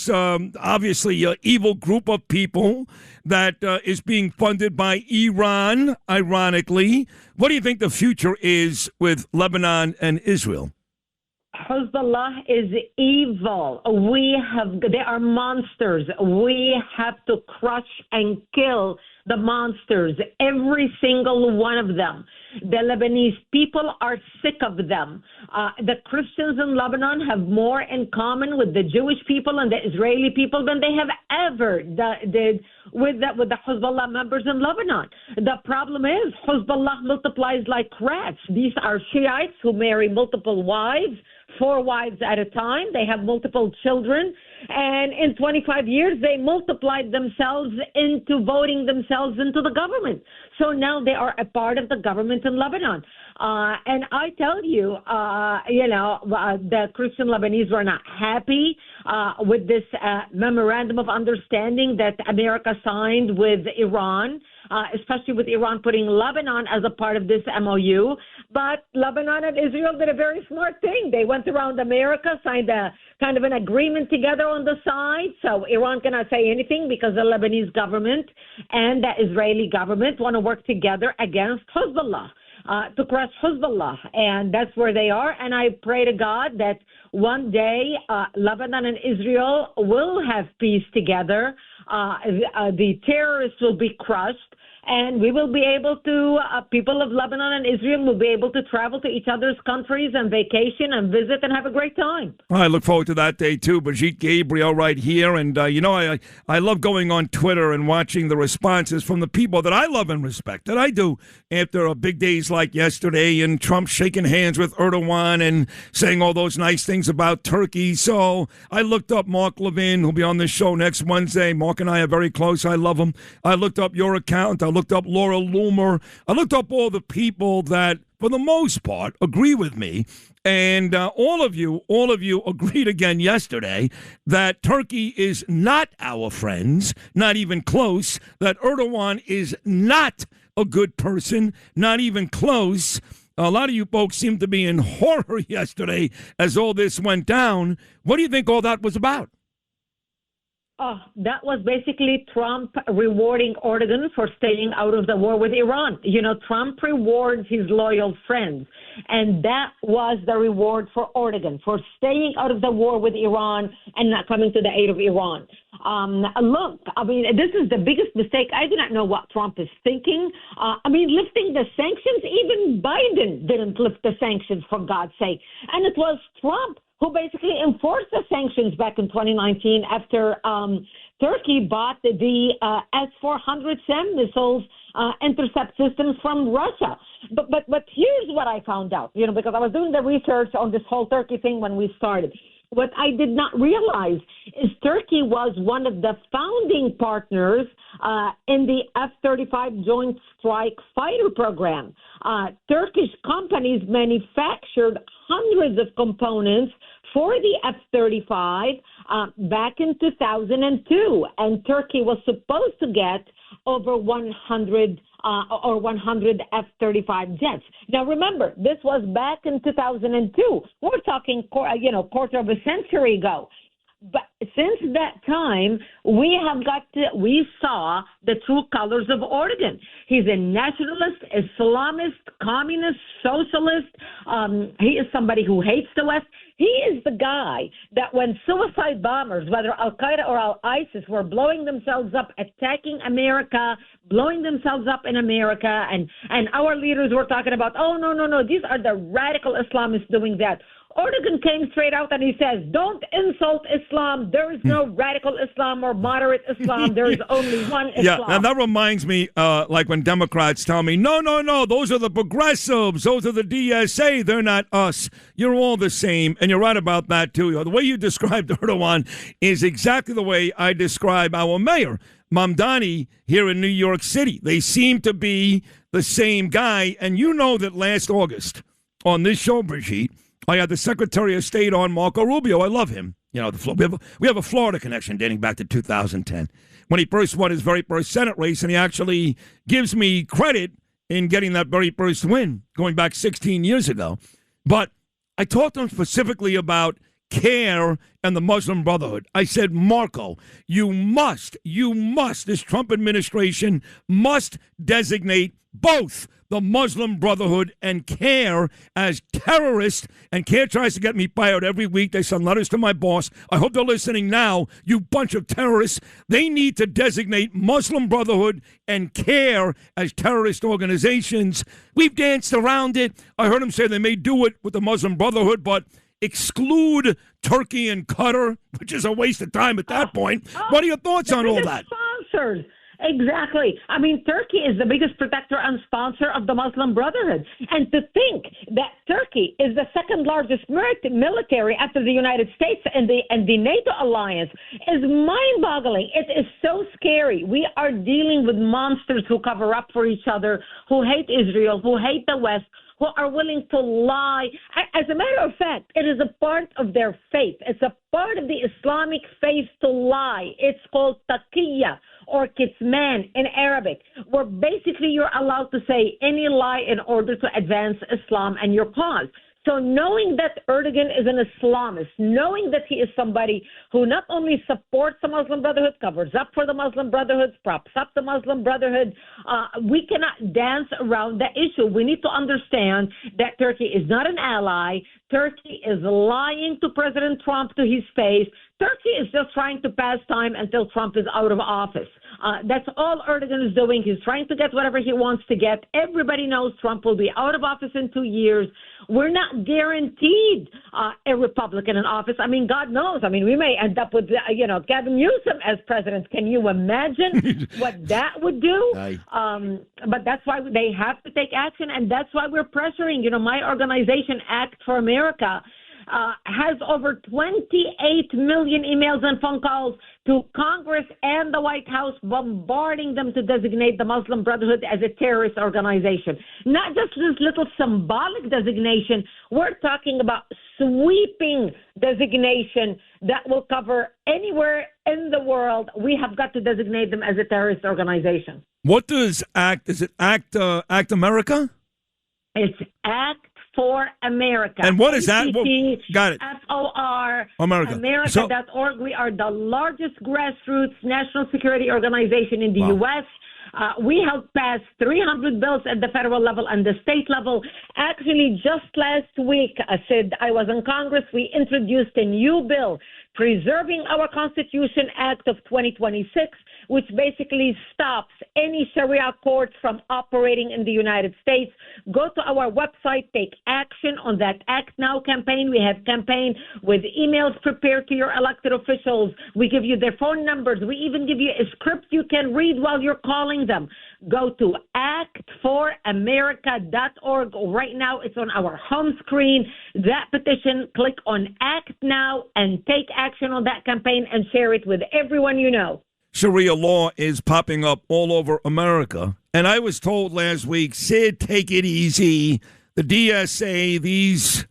obviously evil group of people that is being funded by Iran, ironically. What do you think the future is with Lebanon and Israel? Hezbollah is evil. They are monsters. We have to crush and kill the monsters, every single one of them. The Lebanese people are sick of them. The Christians in Lebanon have more in common with the Jewish people and the Israeli people than they have ever did with the Hezbollah members in Lebanon. The problem is Hezbollah multiplies like rats. These are Shiites who marry multiple wives, 4 wives at a time. They have multiple children. And in 25 years, they multiplied themselves into voting themselves into the government. So now they are a part of the government in Lebanon. And I tell you, the Christian Lebanese were not happy with this memorandum of understanding that America signed with Iran, especially with Iran putting Lebanon as a part of this MOU. But Lebanon and Israel did a very smart thing. They went around America, signed a kind of an agreement together on the side. So Iran cannot say anything because the Lebanese government and the Israeli government want to work together against Hezbollah, to crush Hezbollah. And that's where they are. And I pray to God that one day Lebanon and Israel will have peace together. The terrorists will be crushed. And we will be able to, people of Lebanon and Israel will be able to travel to each other's countries and vacation and visit and have a great time. I look forward to that day, too. Brigitte Gabriel right here. And, I love going on Twitter and watching the responses from the people that I love and respect, that I do, after big days like yesterday and Trump shaking hands with Erdogan and saying all those nice things about Turkey. So I looked up Mark Levin, who'll be on this show next Wednesday. Mark and I are very close. I love him. I looked up your account. I looked up Laura Loomer. I looked up all the people that, for the most part, agree with me. And all of you agreed again yesterday that Turkey is not our friends, not even close, that Erdogan is not a good person, not even close. A lot of you folks seemed to be in horror yesterday as all this went down. What do you think all that was about? Oh, that was basically Trump rewarding Erdogan for staying out of the war with Iran. You know, Trump rewards his loyal friends. And that was the reward for Erdogan, for staying out of the war with Iran and not coming to the aid of Iran. Look, I mean, this is the biggest mistake. I do not know what Trump is thinking. Lifting the sanctions, even Biden didn't lift the sanctions, for God's sake. And it was Trump who basically enforced the sanctions back in 2019 after Turkey bought the S-400 SAM missiles intercept systems from Russia. But here's what I found out, because I was doing the research on this whole Turkey thing when we started. what I did not realize is Turkey was one of the founding partners in the F-35 Joint Strike Fighter program. Turkish companies manufactured hundreds of components for the F-35 back in 2002, and Turkey was supposed to get over 100 F-35 jets. Now, remember, this was back in 2002. We're talking, quarter of a century ago. But since that time, we saw the true colors of Erdogan. He's a nationalist, Islamist, communist, socialist. He is somebody who hates the West. He is the guy that when suicide bombers, whether Al-Qaeda or Al-ISIS, were blowing themselves up, attacking America, blowing themselves up in America, and our leaders were talking about, oh, no, these are the radical Islamists doing that. Erdogan came straight out and he says, don't insult Islam. There is no radical Islam or moderate Islam. There is only one Islam. Yeah, and that reminds me, like when Democrats tell me, no, those are the progressives. Those are the DSA. They're not us. You're all the same. And you're right about that, too. The way you described Erdogan is exactly the way I describe our mayor, Mamdani, here in New York City. They seem to be the same guy. And you know that last August on this show, Brigitte, I had the Secretary of State on, Marco Rubio. I love him. We have a Florida connection dating back to 2010 when he first won his very first Senate race, and he actually gives me credit in getting that very first win going back 16 years ago. But I talked to him specifically about CARE and the Muslim Brotherhood. I said, Marco, you must, this Trump administration must designate both the Muslim Brotherhood and CARE as terrorists, and CARE tries to get me fired every week. They send letters to my boss. I hope they're listening now, you bunch of terrorists. They need to designate Muslim Brotherhood and CARE as terrorist organizations. We've danced around it. I heard him say they may do it with the Muslim Brotherhood, but exclude Turkey and Qatar, which is a waste of time at that point. What are your thoughts on all that? Sponsors. Exactly. I mean, Turkey is the biggest protector and sponsor of the Muslim Brotherhood. And to think that Turkey is the second largest military after the United States and the NATO alliance is mind-boggling. It is so scary. We are dealing with monsters who cover up for each other, who hate Israel, who hate the West, who are willing to lie. As a matter of fact, it is a part of their faith. It's a part of the Islamic faith to lie. It's called taqiyya, or kitman in Arabic, where basically you're allowed to say any lie in order to advance Islam and your cause. So knowing that Erdogan is an Islamist, knowing that he is somebody who not only supports the Muslim Brotherhood, covers up for the Muslim Brotherhood, props up the Muslim Brotherhood, we cannot dance around the issue. We need to understand that Turkey is not an ally. Turkey is lying to President Trump to his face. Turkey is just trying to pass time until Trump is out of office. That's all Erdogan is doing. He's trying to get whatever he wants to get. Everybody knows Trump will be out of office in 2 years. We're not guaranteed a Republican in office. I mean, God knows. I mean, we may end up with, Gavin Newsom as president. Can you imagine what that would do? But that's why they have to take action, and that's why we're pressuring. My organization, Act for America, has over 28 million emails and phone calls to Congress and the White House, bombarding them to designate the Muslim Brotherhood as a terrorist organization. Not just this little symbolic designation. We're talking about sweeping designation that will cover anywhere in the world. We have got to designate them as a terrorist organization. What does ACT, is it ACT America? It's ACT for America. And what is that? Got it. FOR, America. America.org. We are the largest grassroots national security organization in the U.S. We have passed 300 bills at the federal level and the state level. Actually, just last week, Sid, I was in Congress. We introduced a new bill, Preserving Our Constitution Act of 2026, which basically stops any Sharia courts from operating in the United States. Go to our website, take action on that Act Now campaign. We have campaign with emails prepared to your elected officials. We give you their phone numbers. We even give you a script you can read while you're calling them. Go to actforamerica.org. Right now, it's on our home screen. That petition, click on Act Now and take action on that campaign and share it with everyone you know. Sharia law is popping up all over America. And I was told last week, Sid, take it easy. The DSA, these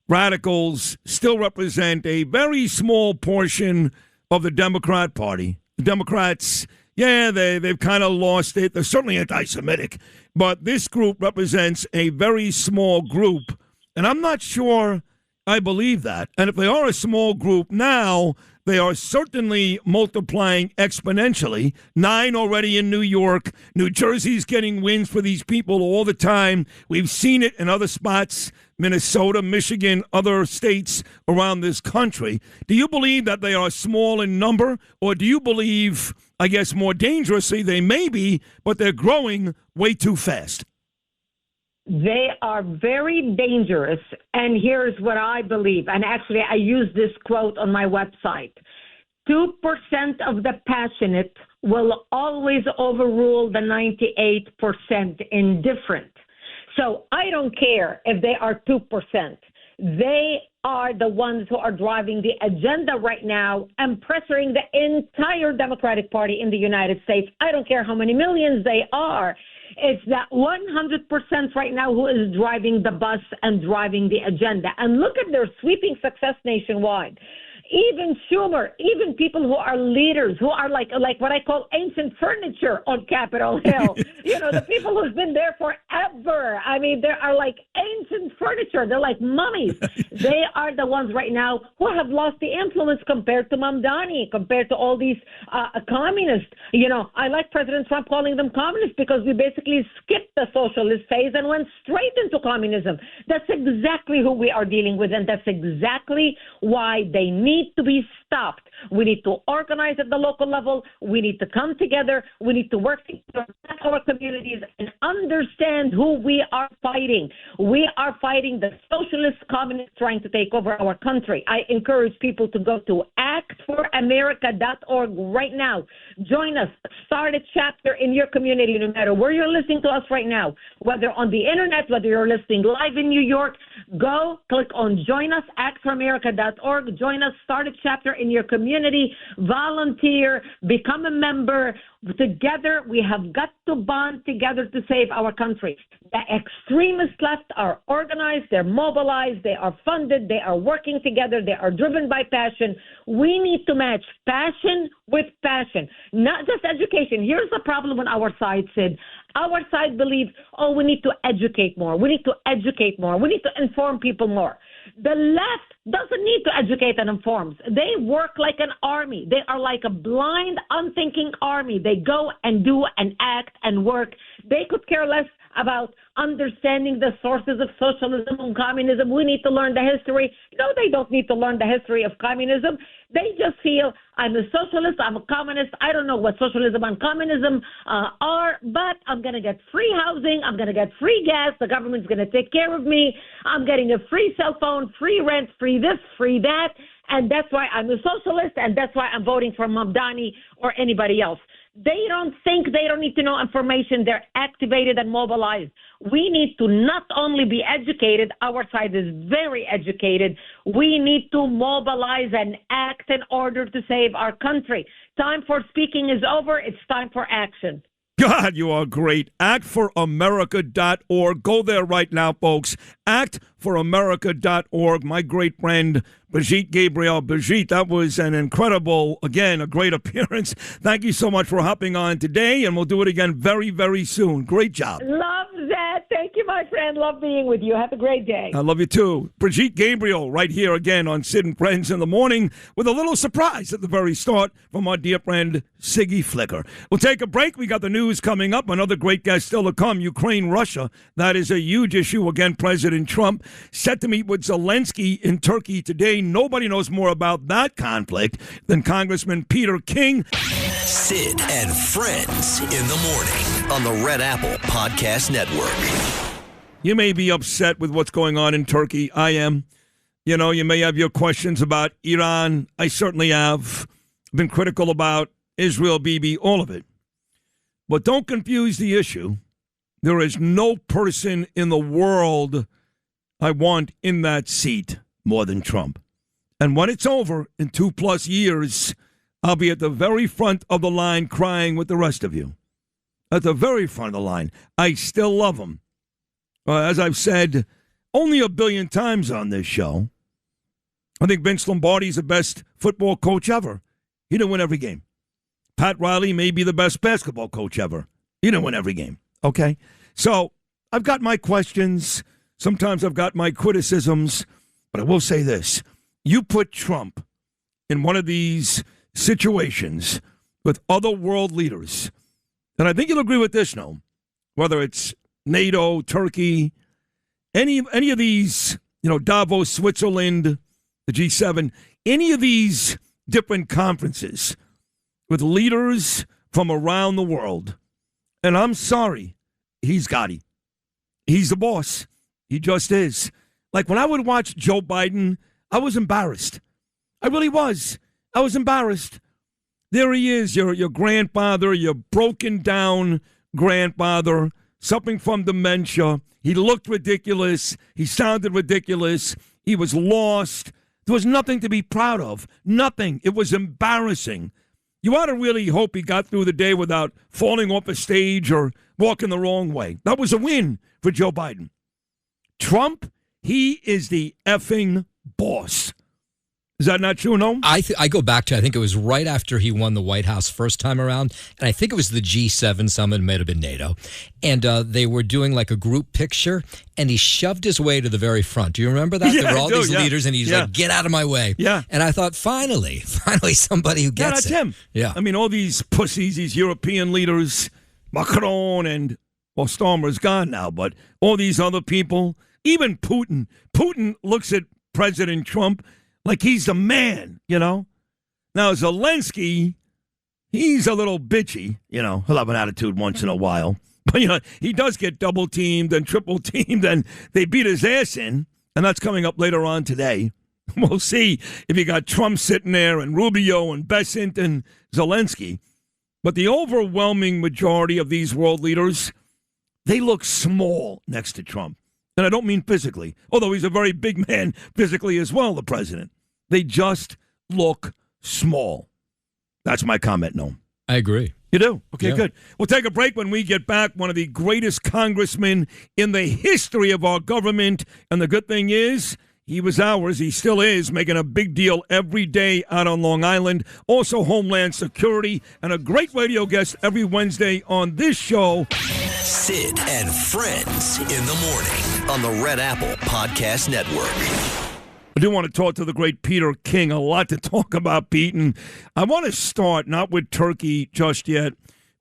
radicals still represent a very small portion of the Democrat Party. The Democrats, yeah, they've kind of lost it. They're certainly anti-Semitic. But this group represents a very small group. And I'm not sure I believe that. And if they are a small group now, they are certainly multiplying exponentially. 9 already in New York. New Jersey's getting wins for these people all the time. We've seen it in other spots, Minnesota, Michigan, other states around this country. Do you believe that they are small in number, or do you believe, I guess more dangerously, they may be, but they're growing way too fast? They are very dangerous, and here's what I believe. And actually, I use this quote on my website. 2% of the passionate will always overrule the 98% indifferent. So I don't care if they are 2%. They are the ones who are driving the agenda right now and pressuring the entire Democratic Party in the United States. I don't care how many millions they are. It's that 100% right now who is driving the bus and driving the agenda. And look at their sweeping success nationwide. Even Schumer, even people who are leaders, who are like what I call ancient furniture on Capitol Hill. You know, the people who've been there forever. I mean, they are like ancient furniture. They're like mummies. They are the ones right now who have lost the influence compared to Mamdani, compared to all these communists. You know, I like President Trump calling them communists because we basically skipped the socialist phase and went straight into communism. That's exactly who we are dealing with, and that's exactly why they need to be stopped. We need to organize at the local level. We need to come together. We need to work together in our communities and understand who we are fighting. We are fighting the socialist communists trying to take over our country. I encourage people to go to actforamerica.org right now. Join us. Start a chapter in your community, no matter where you're listening to us right now, whether on the internet, whether you're listening live in New York. Go, click on Join Us, actforamerica.org. Join us. Start a chapter in your community, volunteer, become a member. Together, we have got to bond together to save our country. The extremist left are organized, they're mobilized, they are funded, they are working together, they are driven by passion. We need to match passion with passion, not just education. Here's the problem on our side, Sid. Our side believes, we need to educate more. We need to educate more. We need to inform people more. The left doesn't need to educate and inform. They work like an army. They are like a blind, unthinking army. They go and do and act and work. They could care less about understanding the sources of socialism and communism. We need to learn the history. No, they don't need to learn the history of communism. They just feel, I'm a socialist, I'm a communist. I don't know what socialism and communism are, but I'm going to get free housing. I'm going to get free gas. The government's going to take care of me. I'm getting a free cell phone, free rent, free this, free that. And that's why I'm a socialist, and that's why I'm voting for Mamdani or anybody else. They don't think, they don't need to know information. They're activated and mobilized. We need to not only be educated, our side is very educated. We need to mobilize and act in order to save our country. Time for speaking is over. It's time for action. God, you are great. ActForAmerica.org. Go there right now, folks. ActForAmerica.org. My great friend, Brigitte Gabriel. Brigitte, that was an incredible, again, a great appearance. Thank you so much for hopping on today, and we'll do it again very, very soon. Great job. Love that. Thank you, my friend. Love being with you. Have a great day. I love you too. Brigitte Gabriel right here again on Sid and Friends in the morning with a little surprise at the very start from our dear friend Siggy Flicker. We'll take a break. We got the news coming up. Another great guest still to come. Ukraine, Russia. That is a huge issue. Again, President Trump set to meet with Zelensky in Turkey today. Nobody knows more about that conflict than Congressman Peter King. Sid and Friends in the morning on the Red Apple Podcast Network. You may be upset with what's going on in Turkey. I am. You know, you may have your questions about Iran. I certainly have. Been critical about Israel, Bibi, all of it. But don't confuse the issue. There is no person in the world I want in that seat more than Trump. And when it's over in 2+ years, I'll be at the very front of the line crying with the rest of you. At the very front of the line. I still love him. As I've said only a billion times on this show, I think Vince Lombardi's the best football coach ever. He didn't win every game. Pat Riley may be the best basketball coach ever. He didn't win every game. Okay? So I've got my questions. Sometimes I've got my criticisms. But I will say this. You put Trump in one of these situations with other world leaders, and I think you'll agree with this, no? Whether it's NATO, Turkey, any of these, Davos, Switzerland, the G7, any of these different conferences with leaders from around the world. And I'm sorry, he's Gotti. He's the boss. He just is. Like when I would watch Joe Biden, I was embarrassed. I really was. I was embarrassed. There he is, your grandfather, your broken down grandfather, suffering from dementia. He looked ridiculous. He sounded ridiculous. He was lost. There was nothing to be proud of. Nothing. It was embarrassing. You ought to really hope he got through the day without falling off a stage or walking the wrong way. That was a win for Joe Biden. Trump, he is the effing boss. Is that not true, no? I go back to, I think it was right after he won the White House first time around, and I think it was the G7 summit, it might have been NATO, and they were doing like a group picture, and he shoved his way to the very front. Do you remember that? Yeah, there were all these yeah. leaders, and he's like, get out of my way. Yeah. And I thought, finally somebody who gets that's it. him. Yeah. I mean, all these pussies, these European leaders, Macron and, well, Starmer's gone now, but all these other people, even Putin. Putin looks at President Trump like he's the man, Now, Zelensky, he's a little bitchy, He'll have an attitude once in a while. But, he does get double-teamed and triple-teamed, and they beat his ass in, and that's coming up later on today. We'll see if you got Trump sitting there and Rubio and Bessent and Zelensky. But the overwhelming majority of these world leaders, they look small next to Trump. And I don't mean physically, although he's a very big man physically as well, the president. They just look small. That's my comment, no. I agree. You do? Okay, Yeah. good. We'll take a break. When we get back. One of the greatest congressmen in the history of our government. And the good thing is, he was ours. He still is, making a big deal every day out on Long Island. Also, Homeland Security. And a great radio guest every Wednesday on this show. Sid and Friends in the morning on the Red Apple Podcast Network. I do want to talk to the great Peter King. A lot to talk about, Pete. And I want to start not with Turkey just yet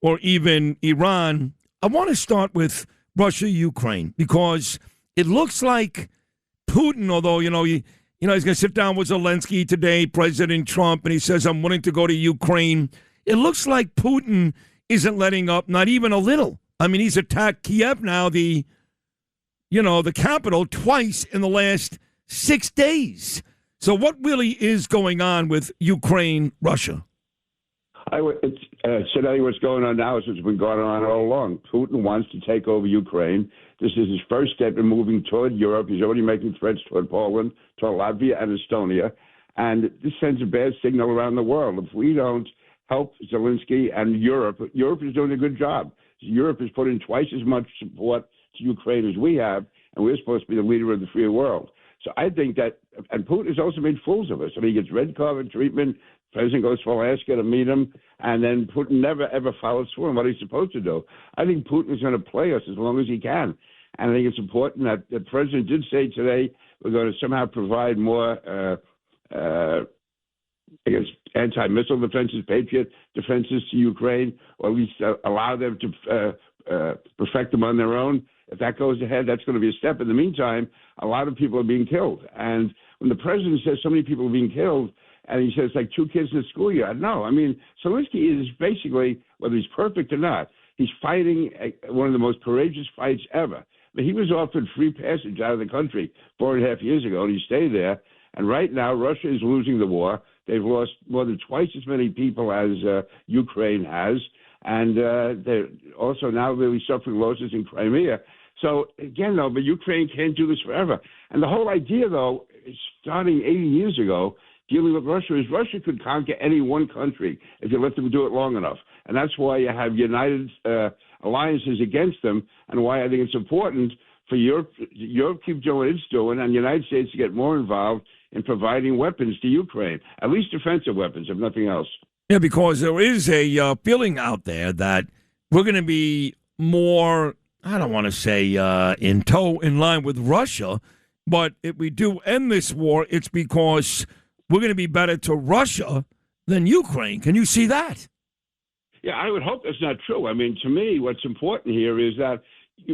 or even Iran. I want to start with Russia, Ukraine, because it looks like Putin, although, he's going to sit down with Zelensky today, President Trump, and he says, I'm willing to go to Ukraine. It looks like Putin isn't letting up, not even a little. I mean, he's attacked Kiev now, the capital, twice in the last 6 days. So what really is going on with Ukraine, Russia? What's going on now is what's been going on all along. Putin wants to take over Ukraine. This is his first step in moving toward Europe. He's already making threats toward Poland, toward Latvia and Estonia. And this sends a bad signal around the world. If we don't help Zelensky and Europe is doing a good job. Europe has put in twice as much support to Ukraine as we have, and we're supposed to be the leader of the free world. So I think that, and Putin has also made fools of us. I mean, he gets red carpet treatment. The president goes to Alaska to meet him, and then Putin never, ever follows through on what he's supposed to do. I think Putin is going to play us as long as he can. And I think it's important that the president did say today we're going to somehow provide more, anti-missile defenses, Patriot defenses to Ukraine, or at least allow them to perfect them on their own. If that goes ahead, that's going to be a step. In the meantime, a lot of people are being killed. And when the president says so many people are being killed, and he says like 2 kids in the schoolyard, no. I mean, Zelensky is basically, whether he's perfect or not, he's fighting one of the most courageous fights ever. But he was offered free passage out of the country 4.5 years ago, and he stayed there. And right now, Russia is losing the war. They've lost more than twice as many people as Ukraine has. And they're also now really suffering losses in Crimea. So, again, though, but Ukraine can't do this forever. And the whole idea, though, starting 80 years ago, dealing with Russia, is Russia could conquer any one country if you let them do it long enough. And that's why you have united alliances against them, and why I think it's important for Europe keep doing what it's doing, and the United States to get more involved in providing weapons to Ukraine, at least defensive weapons, if nothing else. Yeah, because there is a feeling out there that we're going to be more, I don't want to say in line with Russia, but if we do end this war, it's because we're going to be better to Russia than Ukraine. Can you see that? Yeah, I would hope that's not true. I mean, to me, what's important here is that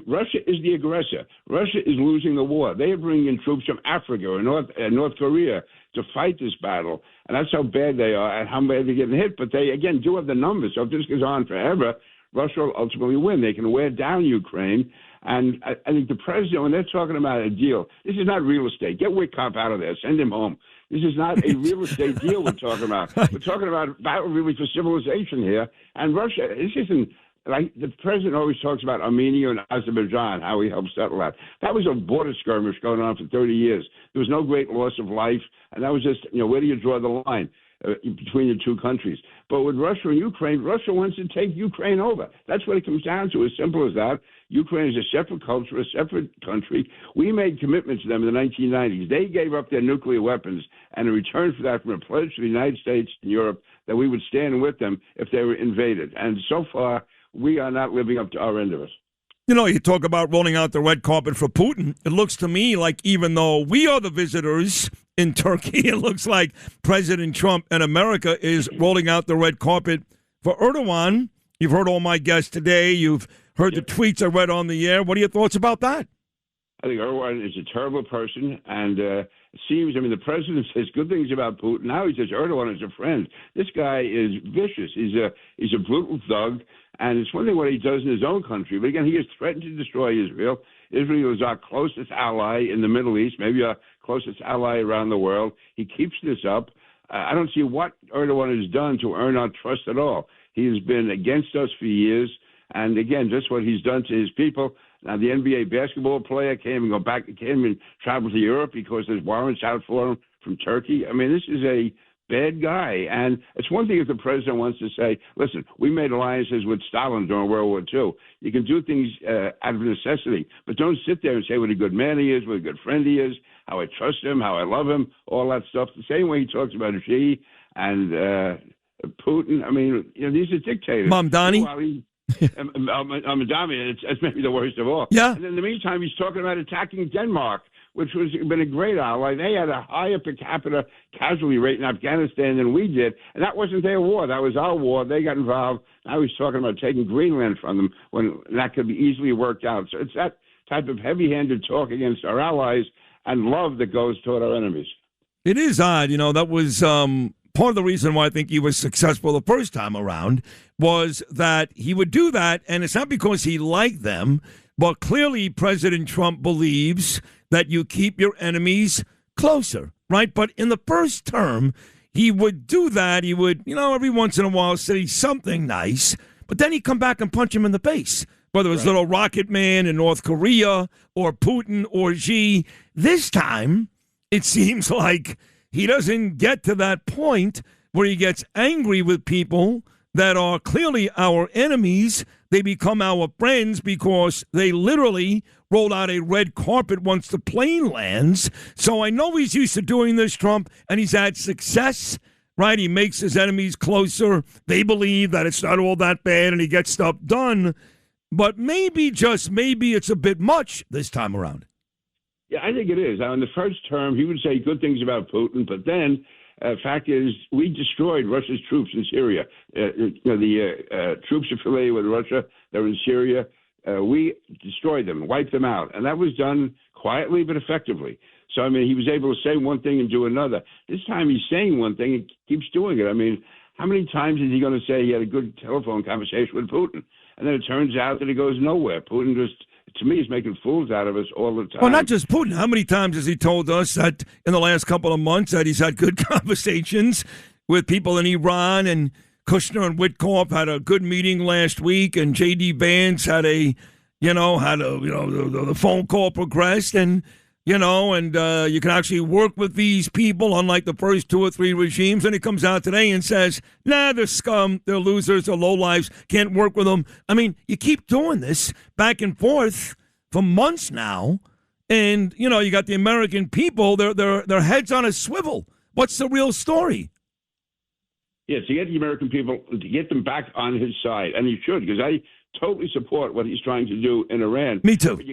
Russia is the aggressor. Russia is losing the war. They are bringing in troops from Africa or North Korea to fight this battle. And that's how bad they are and how bad they're getting hit. But they, again, do have the numbers. So if this goes on forever, Russia will ultimately win. They can wear down Ukraine. And I think the president, when they're talking about a deal, this is not real estate. Get Sheinkopf out of there. Send him home. This is not a real estate deal we're talking about. We're talking about battle really for civilization here. And Russia, this isn't like the president always talks about Armenia and Azerbaijan, how he helped settle that. That was a border skirmish going on for 30 years. There was no great loss of life. And that was just, where do you draw the line between the two countries? But with Russia and Ukraine, Russia wants to take Ukraine over. That's what it comes down to, as simple as that. Ukraine is a separate culture, a separate country. We made commitments to them in the 1990s. They gave up their nuclear weapons, and in return for that, from a pledge to the United States and Europe, that we would stand with them if they were invaded. And so far, we are not living up to our end of it. You talk about rolling out the red carpet for Putin. It looks to me like even though we are the visitors in Turkey, it looks like President Trump and America is rolling out the red carpet for Erdogan. You've heard all my guests today. You've heard the tweets I read on the air. What are your thoughts about that? I think Erdogan is a terrible person, and it seems, the president says good things about Putin. Now he says Erdogan is a friend. This guy is vicious. He's a brutal thug, and it's one thing what he does in his own country. But again, he has threatened to destroy Israel. Israel is our closest ally in the Middle East, maybe our closest ally around the world. He keeps this up. I don't see what Erdogan has done to earn our trust at all. He has been against us for years. And again, just what he's done to his people. Now, the NBA basketball player came and traveled to Europe because there's warrants out for him from Turkey. This is a bad guy. And it's one thing if the president wants to say, listen, we made alliances with Stalin during World War II. You can do things out of necessity, but don't sit there and say what a good man he is, what a good friend he is, how I trust him, how I love him, all that stuff. The same way he talks about Xi and Putin. These are dictators. Mamdani? Mamdani, it's maybe the worst of all. Yeah. And in the meantime, he's talking about attacking Denmark, which was been a great ally. They had a higher per capita casualty rate in Afghanistan than we did, and that wasn't their war. That was our war. They got involved. Now he's talking about taking Greenland from them when that could be easily worked out. So it's that type of heavy-handed talk against our allies and love that goes toward our enemies. It is odd. That was part of the reason why I think he was successful the first time around was that he would do that, and it's not because he liked them, but clearly President Trump believes that you keep your enemies closer, right? But in the first term, he would do that. He would, every once in a while say something nice, but then he'd come back and punch him in the face, whether it was little Rocket Man in North Korea or Putin or Xi. This time, it seems like he doesn't get to that point where he gets angry with people that are clearly our enemies. They become our friends because they literally roll out a red carpet once the plane lands. So I know he's used to doing this, Trump, and he's had success, right? He makes his enemies closer. They believe that it's not all that bad, and he gets stuff done. but maybe, just maybe, it's a bit much this time around. Yeah, I think it is. Now, in the first term, he would say good things about Putin, but then, fact is, we destroyed Russia's troops in Syria. The troops affiliated with Russia that were in Syria, we destroyed them, wiped them out, and that was done quietly but effectively. So, I mean, he was able to say one thing and do another. This time he's saying one thing and keeps doing it. I mean, how many times is he going to say he had a good telephone conversation with Putin? And then it turns out that he goes nowhere. Putin just, to me, is making fools out of us all the time. Well, not just Putin. How many times has he told us that in the last couple of months that he's had good conversations with people in Iran, and Kushner and Witkoff had a good meeting last week, and J.D. Vance had the phone call progressed, and you can actually work with these people, unlike the first 2 or 3 regimes. And he comes out today and says, nah, they're scum, they're losers, they're lowlives, can't work with them. I mean, you keep doing this back and forth for months now, and, you got the American people, their heads on a swivel. What's the real story? Yeah, to get the American people, to get them back on his side, and he should, because I totally support what he's trying to do in Iran. Me too. But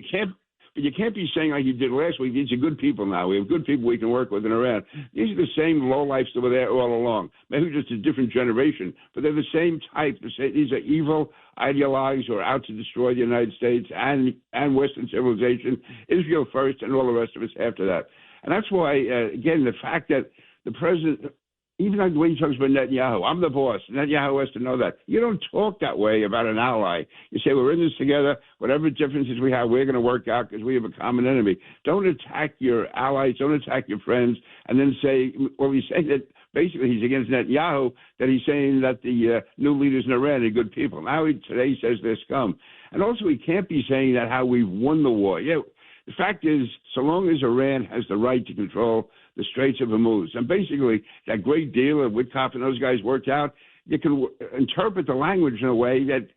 you can't be saying like you did last week, these are good people now. We have good people we can work with in Iran. These are the same lowlifes that were there all along. Maybe just a different generation, but they're the same type. These are evil ideologues who are out to destroy the United States and Western civilization, Israel first, and all the rest of us after that. And that's why, again, the fact that the president, even like the way he talks about Netanyahu, I'm the boss. Netanyahu has to know that. You don't talk that way about an ally. You say, we're in this together. Whatever differences we have, we're going to work out because we have a common enemy. Don't attack your allies. Don't attack your friends. And then say, well, he's saying that basically he's against Netanyahu, that he's saying that the new leaders in Iran are good people. Now today he says they're scum. And also he can't be saying that how we've won the war. Yeah, the fact is, so long as Iran has the right to control the Straits of Hormuz, and basically that great deal that Witkoff and those guys worked out, you can interpret the language in a way that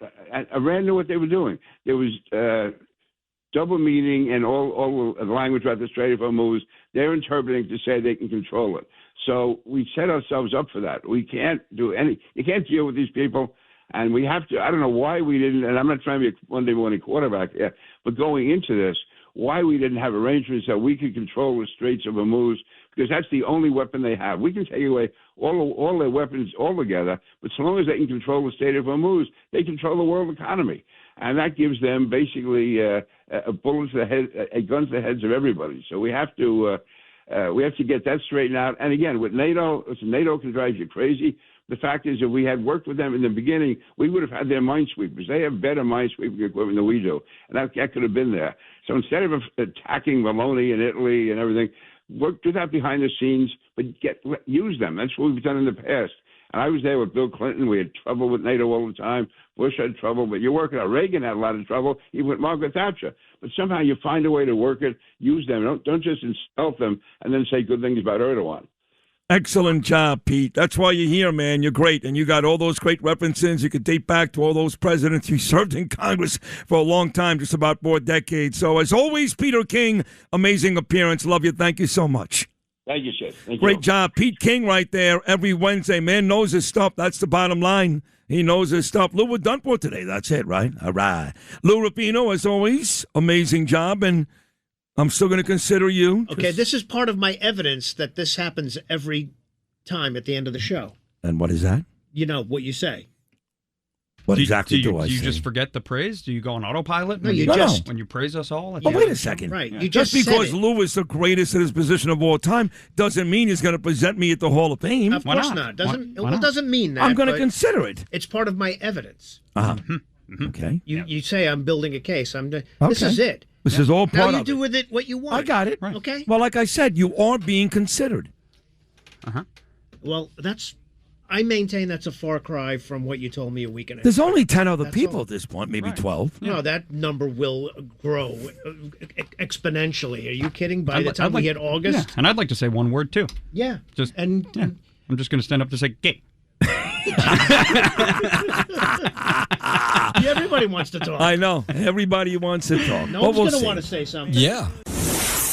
Iran knew what they were doing. There was double meaning and all the language about the Strait of Hormuz. They're interpreting to say they can control it. So we set ourselves up for that. We can't do you can't deal with these people, and we have to. I don't know why we didn't, and I'm not trying to be a Monday morning quarterback here, but going into this, why we didn't have arrangements that we could control the Straits of Hormuz, because that's the only weapon they have. We can take away all their weapons altogether, but so long as they can control the Strait of Hormuz, they control the world economy. And that gives them basically a bullet to the head, a gun to the heads of everybody. So we have to get that straightened out. And again, with NATO, NATO can drive you crazy. The fact is, if we had worked with them in the beginning, we would have had their minesweepers. They have better minesweeping equipment than we do, and that could have been there. So instead of attacking Maloney and Italy and everything, do that behind the scenes, but use them. That's what we've done in the past. And I was there with Bill Clinton. We had trouble with NATO all the time. Bush had trouble, but you work it out. Reagan had a lot of trouble, even with Margaret Thatcher. But somehow you find a way to work it, use them. Don't just insult them and then say good things about Erdogan. Excellent job, Pete. That's why you're here, man. You're great. And you got all those great references. You could date back to all those presidents. You served in Congress for a long time, just about 4 decades. So, as always, Peter King, amazing appearance. Love you. Thank you so much. Thank you, Sid. Great job. Pete King right there every Wednesday. Man knows his stuff. That's the bottom line. He knows his stuff. Lou, we're done for today. That's it, right? All right. Lou Rapino, as always, amazing job. And I'm still going to consider you. Okay, this is part of my evidence that this happens every time at the end of the show. And what is that? You know, what you say. What exactly do I say? Do you just forget the praise? Do you go on autopilot? No, when you praise us all? But wait a second. Right. You just because Lou is the greatest in his position of all time doesn't mean he's going to present me at the Hall of Fame. Of course not. It doesn't mean that. I'm going to consider it. It's part of my evidence. Okay. You say I'm building a case. This is it. This is all part of it. Now you do with it what you want. I got it. Right. Okay. Well, like I said, you are being considered. Well, I maintain that's a far cry from what you told me a week and a half. There's only 10 other people at this point, maybe 12. No, that number will grow exponentially. Are you kidding? By the time we hit August? Yeah. And I'd like to say one word, too. Yeah. I'm just going to stand up to say gay. Everybody wants to talk. I know. Everybody wants to talk. No one's going to want to say something. Yeah.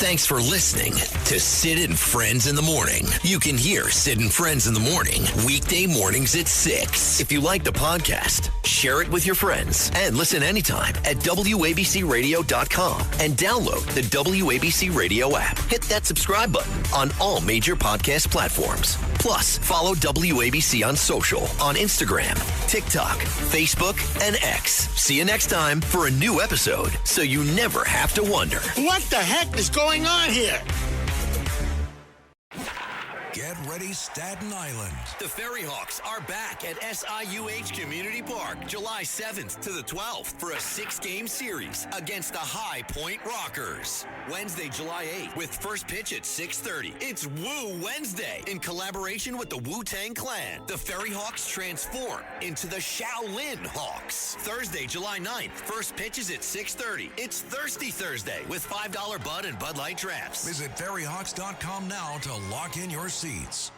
Thanks for listening to Sid and Friends in the Morning. You can hear Sid and Friends in the Morning weekday mornings at 6. If you like the podcast, share it with your friends and listen anytime at WABCRadio.com and download the WABC Radio app. Hit that subscribe button on all major podcast platforms. Plus, follow WABC on social on Instagram, TikTok, Facebook, and X. See you next time for a new episode so you never have to wonder. What the heck is going on here? Get ready, Staten Island. The Ferry Hawks are back at SIUH Community Park July 7th to the 12th for a 6-game series against the High Point Rockers. Wednesday, July 8th with first pitch at 6:30. It's Woo Wednesday in collaboration with the Wu-Tang Clan. The Ferry Hawks transform into the Shaolin Hawks. Thursday, July 9th, first pitch is at 6:30. It's Thirsty Thursday with $5 Bud and Bud Light Traps. Visit ferryhawks.com now to lock in your seats.